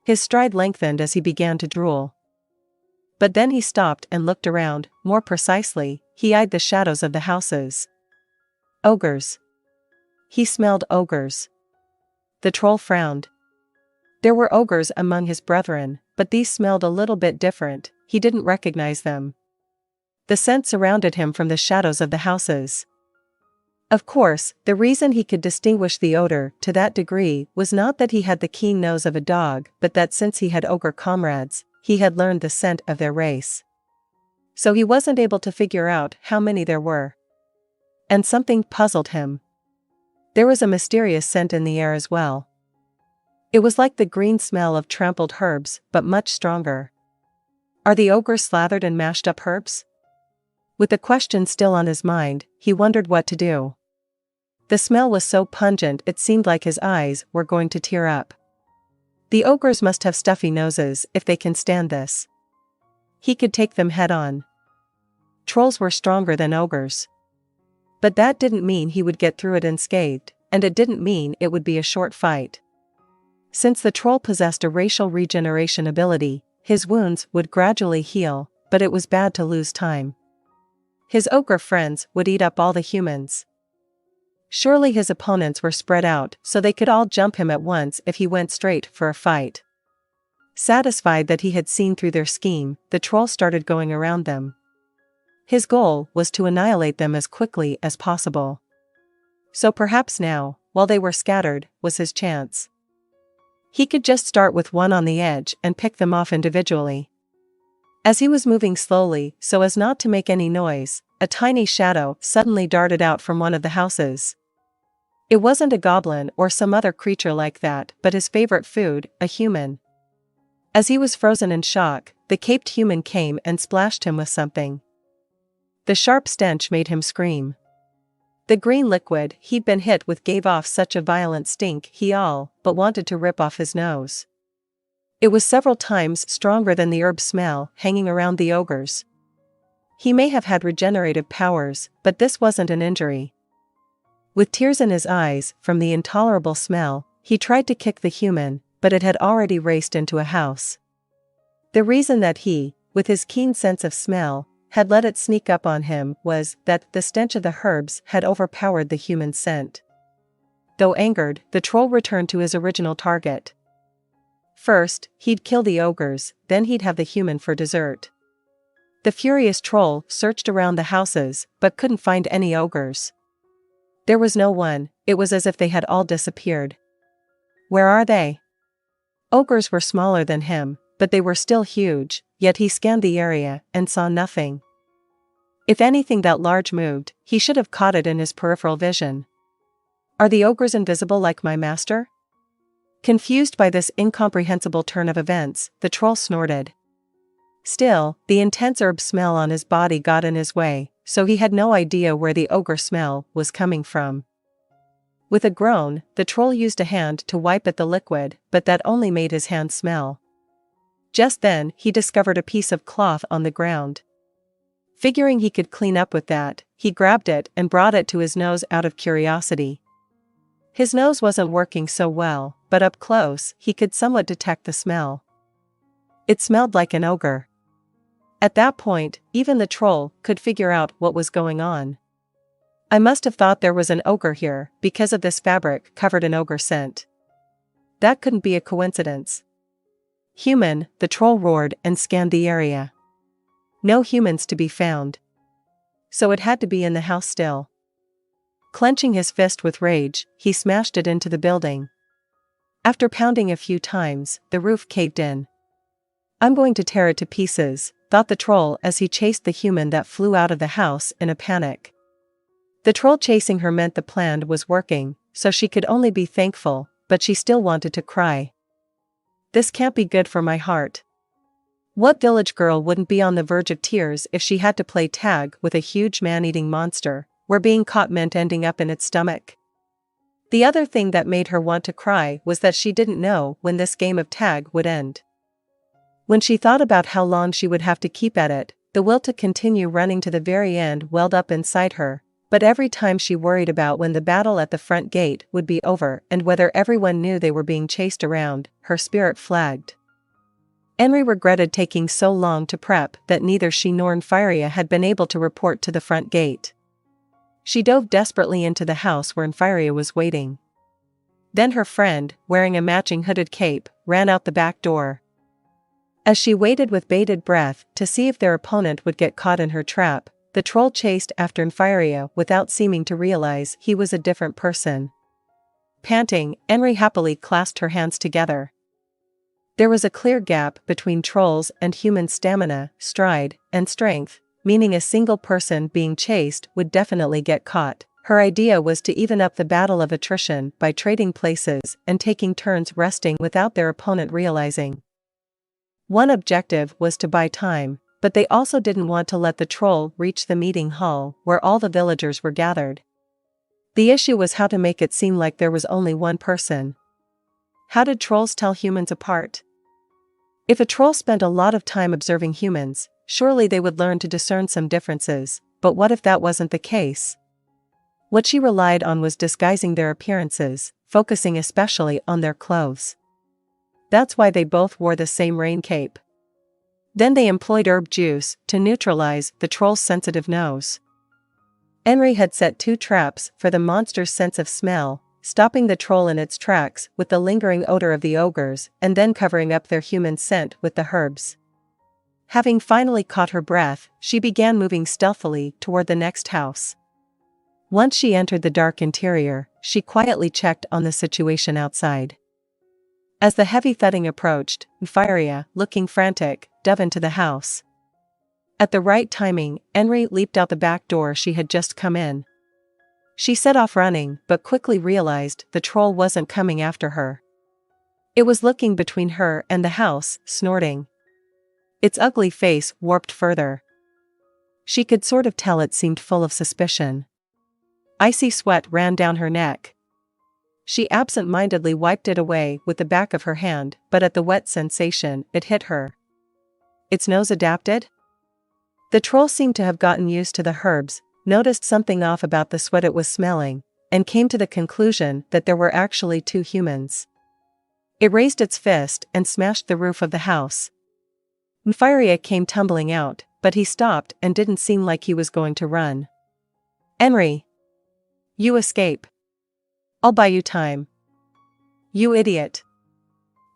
His stride lengthened as he began to drool. But then he stopped and looked around. More precisely, he eyed the shadows of the houses. Ogres. He smelled ogres. The troll frowned. There were ogres among his brethren, but these smelled a little bit different. He didn't recognize them. The scent surrounded him from the shadows of the houses. Of course, the reason he could distinguish the odor to that degree was not that he had the keen nose of a dog, but that since he had ogre comrades, he had learned the scent of their race. So he wasn't able to figure out how many there were. And something puzzled him. There was a mysterious scent in the air as well. It was like the green smell of trampled herbs, but much stronger. Are the ogres slathered in mashed up herbs? With the question still on his mind, he wondered what to do. The smell was so pungent it seemed like his eyes were going to tear up. The ogres must have stuffy noses if they can stand this. He could take them head on. Trolls were stronger than ogres. But that didn't mean he would get through it unscathed, and it didn't mean it would be a short fight. Since the troll possessed a racial regeneration ability, his wounds would gradually heal, but it was bad to lose time. His ogre friends would eat up all the humans. Surely his opponents were spread out so they could all jump him at once if he went straight for a fight. Satisfied that he had seen through their scheme, the troll started going around them. His goal was to annihilate them as quickly as possible. So perhaps now, while they were scattered, was his chance. He could just start with one on the edge and pick them off individually. As he was moving slowly so as not to make any noise, a tiny shadow suddenly darted out from one of the houses. It wasn't a goblin or some other creature like that, but his favorite food, a human. As he was frozen in shock, the caped human came and splashed him with something. The sharp stench made him scream. The green liquid he'd been hit with gave off such a violent stink he all but wanted to rip off his nose. It was several times stronger than the herb smell hanging around the ogres. He may have had regenerative powers, but this wasn't an injury. With tears in his eyes from the intolerable smell, he tried to kick the human, but it had already raced into a house. The reason that he, with his keen sense of smell, had let it sneak up on him was that the stench of the herbs had overpowered the human scent. Though angered, the troll returned to his original target. First, he'd kill the ogres, then he'd have the human for dessert. The furious troll searched around the houses, but couldn't find any ogres. There was no one. It was as if they had all disappeared. Where are they? Ogres were smaller than him, but they were still huge, yet he scanned the area and saw nothing. If anything that large moved, he should have caught it in his peripheral vision. Are the ogres invisible like my master? Confused by this incomprehensible turn of events, the troll snorted. Still, the intense herb smell on his body got in his way, so he had no idea where the ogre smell was coming from. With a groan, the troll used a hand to wipe at the liquid, but that only made his hand smell. Just then, he discovered a piece of cloth on the ground. Figuring he could clean up with that, he grabbed it and brought it to his nose out of curiosity. His nose wasn't working so well, but up close, he could somewhat detect the smell. It smelled like an ogre. At that point, even the troll could figure out what was going on. I must have thought there was an ogre here, because of this fabric covered in ogre scent. That couldn't be a coincidence. Human, the troll roared and scanned the area. No humans to be found. So it had to be in the house still. Clenching his fist with rage, he smashed it into the building. After pounding a few times, the roof caved in. I'm going to tear it to pieces, thought the troll as he chased the human that flew out of the house in a panic. The troll chasing her meant the plan was working, so she could only be thankful, but she still wanted to cry. This can't be good for my heart. What village girl wouldn't be on the verge of tears if she had to play tag with a huge man-eating monster, where being caught meant ending up in its stomach? The other thing that made her want to cry was that she didn't know when this game of tag would end. When she thought about how long she would have to keep at it, the will to continue running to the very end welled up inside her, but every time she worried about when the battle at the front gate would be over and whether everyone knew they were being chased around, her spirit flagged. Enri regretted taking so long to prep that neither she nor Enri had been able to report to the front gate. She dove desperately into the house where Enri was waiting. Then her friend, wearing a matching hooded cape, ran out the back door. As she waited with bated breath to see if their opponent would get caught in her trap, the troll chased after Enri without seeming to realize he was a different person. Panting, Enri happily clasped her hands together. There was a clear gap between trolls and human stamina, stride, and strength, meaning a single person being chased would definitely get caught. Her idea was to even up the battle of attrition by trading places and taking turns resting without their opponent realizing. One objective was to buy time, but they also didn't want to let the troll reach the meeting hall where all the villagers were gathered. The issue was how to make it seem like there was only one person. How did trolls tell humans apart? If a troll spent a lot of time observing humans, surely they would learn to discern some differences, but what if that wasn't the case? What she relied on was disguising their appearances, focusing especially on their clothes. That's why they both wore the same rain cape. Then they employed herb juice to neutralize the troll's sensitive nose. Enri had set 2 traps for the monster's sense of smell, stopping the troll in its tracks with the lingering odor of the ogres and then covering up their human scent with the herbs. Having finally caught her breath, she began moving stealthily toward the next house. Once she entered the dark interior, she quietly checked on the situation outside. As the heavy thudding approached, Enri, looking frantic, dove into the house. At the right timing, Enri leaped out the back door she had just come in. She set off running but quickly realized the troll wasn't coming after her. It was looking between her and the house, snorting. Its ugly face warped further. She could sort of tell it seemed full of suspicion. Icy sweat ran down her neck. She absent-mindedly wiped it away with the back of her hand, but at the wet sensation, it hit her. Its nose adapted? The troll seemed to have gotten used to the herbs, noticed something off about the sweat it was smelling, and came to the conclusion that there were actually 2 humans. It raised its fist and smashed the roof of the house. Enri came tumbling out, but he stopped and didn't seem like he was going to run. Enri! You escape. I'll buy you time. You idiot.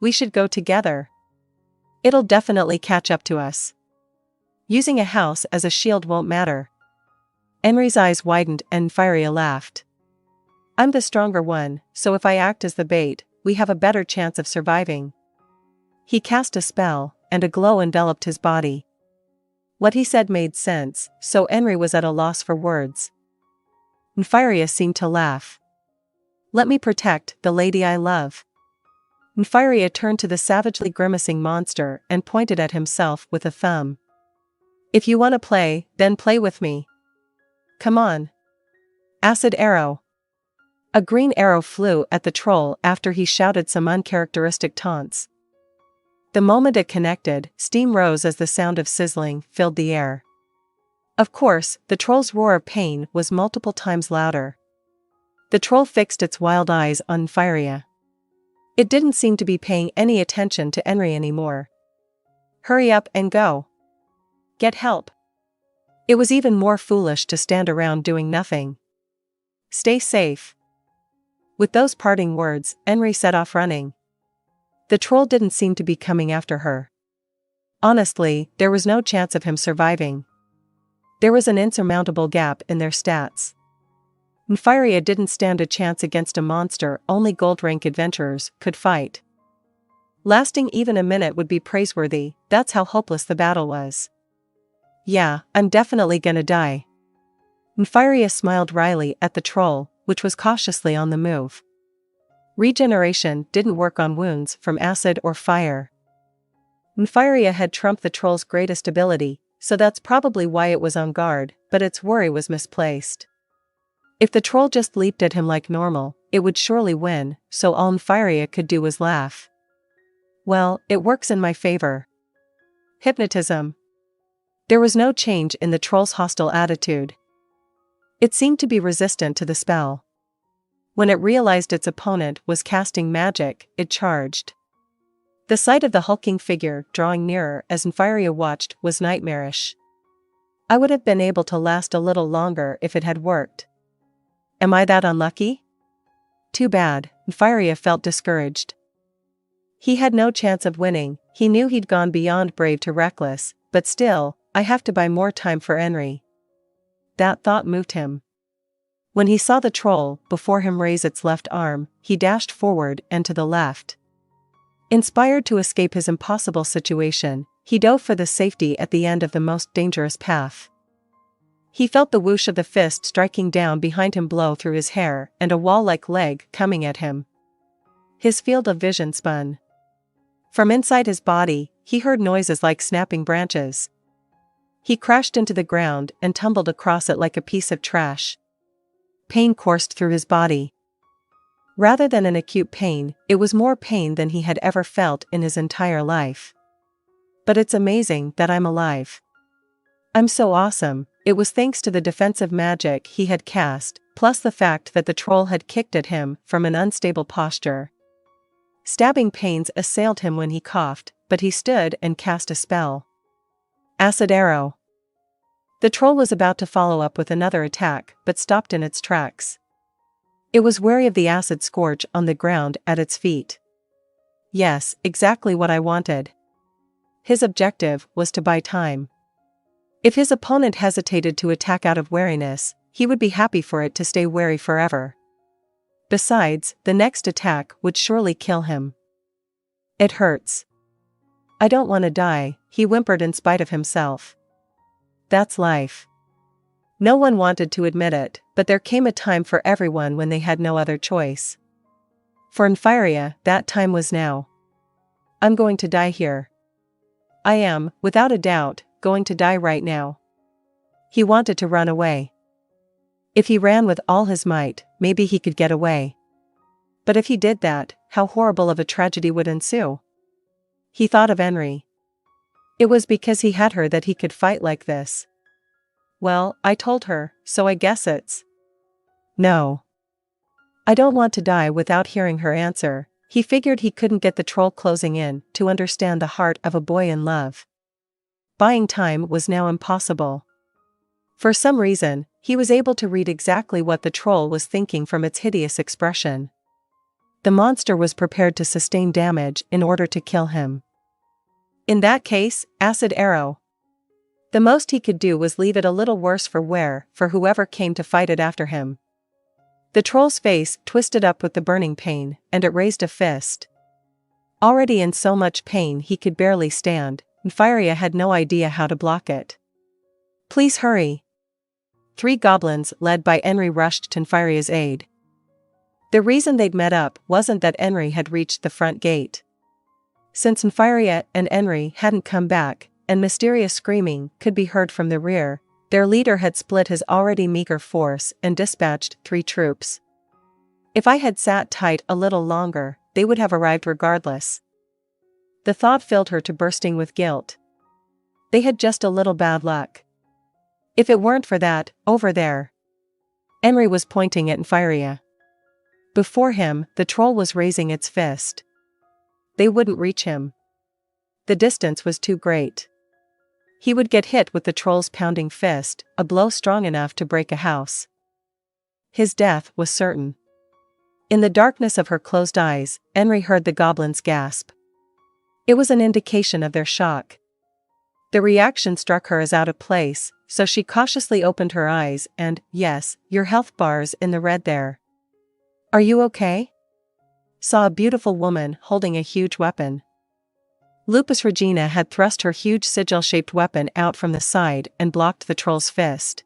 We should go together. It'll definitely catch up to us. Using a house as a shield won't matter. Enri's eyes widened and Enri laughed. I'm the stronger one, so if I act as the bait, we have a better chance of surviving. He cast a spell, and a glow enveloped his body. What he said made sense, so Enri was at a loss for words. Enri seemed to laugh. Let me protect the lady I love. Enri turned to the savagely grimacing monster and pointed at himself with a thumb. If you want to play, then play with me. Come on. Acid arrow. A green arrow flew at the troll after he shouted some uncharacteristic taunts. The moment it connected, steam rose as the sound of sizzling filled the air. Of course, the troll's roar of pain was multiple times louder. The troll fixed its wild eyes on Enri. It didn't seem to be paying any attention to Enri anymore. Hurry up and go. Get help. It was even more foolish to stand around doing nothing. Stay safe. With those parting words, Enri set off running. The troll didn't seem to be coming after her. Honestly, there was no chance of him surviving. There was an insurmountable gap in their stats. Enri didn't stand a chance against a monster only gold-rank adventurers could fight. Lasting even a minute would be praiseworthy, that's how hopeless the battle was. Yeah, I'm definitely gonna die. Enri smiled wryly at the troll, which was cautiously on the move. Regeneration didn't work on wounds from acid or fire. Enri had trumped the troll's greatest ability, so that's probably why it was on guard, but its worry was misplaced. If the troll just leaped at him like normal, it would surely win, so all Enri could do was laugh. Well, it works in my favor. Hypnotism. There was no change in the troll's hostile attitude. It seemed to be resistant to the spell. When it realized its opponent was casting magic, it charged. The sight of the hulking figure drawing nearer as Enri watched was nightmarish. I would have been able to last a little longer if it had worked. Am I that unlucky? Too bad, Enri felt discouraged. He had no chance of winning. He knew he'd gone beyond brave to reckless, but still, I have to buy more time for Enri. That thought moved him. When he saw the troll before him raise its left arm, he dashed forward and to the left. Inspired to escape his impossible situation, he dove for the safety at the end of the most dangerous path. He felt the whoosh of the fist striking down behind him blow through his hair and a wall-like leg coming at him. His field of vision spun. From inside his body, he heard noises like snapping branches. He crashed into the ground and tumbled across it like a piece of trash. Pain coursed through his body. Rather than an acute pain, it was more pain than he had ever felt in his entire life. But it's amazing that I'm alive. I'm so awesome. It was thanks to the defensive magic he had cast, plus the fact that the troll had kicked at him from an unstable posture. Stabbing pains assailed him when he coughed, but he stood and cast a spell. Acid Arrow. The troll was about to follow up with another attack, but stopped in its tracks. It was wary of the acid scourge on the ground at its feet. Yes, exactly what I wanted. His objective was to buy time. If his opponent hesitated to attack out of wariness, he would be happy for it to stay wary forever. Besides, the next attack would surely kill him. It hurts. I don't want to die, he whimpered in spite of himself. That's life. No one wanted to admit it, but there came a time for everyone when they had no other choice. For Enri, that time was now. I'm going to die here. I am, without a doubt, going to die right now. He wanted to run away. If he ran with all his might, maybe he could get away. But if he did that, how horrible of a tragedy would ensue? He thought of Enri. It was because he had her that he could fight like this. Well, I told her, so I guess it's... No. I don't want to die without hearing her answer. He figured he couldn't get the troll closing in to understand the heart of a boy in love. Buying time was now impossible. For some reason, he was able to read exactly what the troll was thinking from its hideous expression. The monster was prepared to sustain damage in order to kill him. In that case, Acid Arrow. The most he could do was leave it a little worse for wear for whoever came to fight it after him. The troll's face twisted up with the burning pain, and it raised a fist. Already in so much pain he could barely stand, Enri had no idea how to block it. Please hurry. 3 goblins led by Enri rushed to Enri's aid. The reason they'd met up wasn't that Enri had reached the front gate. Since Enri and Enri hadn't come back, and mysterious screaming could be heard from the rear, their leader had split his already meager force and dispatched 3 troops. If I had sat tight a little longer, they would have arrived regardless. The thought filled her to bursting with guilt. They had just a little bad luck. If it weren't for that, over there. Enri was pointing at Enri. Before him, the troll was raising its fist. They wouldn't reach him. The distance was too great. He would get hit with the troll's pounding fist, a blow strong enough to break a house. His death was certain. In the darkness of her closed eyes, Enri heard the goblins gasp. It was an indication of their shock. The reaction struck her as out of place, so she cautiously opened her eyes and, yes, your health bar's in the red there. Are you okay? Saw a beautiful woman holding a huge weapon. Lupus Regina had thrust her huge sigil-shaped weapon out from the side and blocked the troll's fist.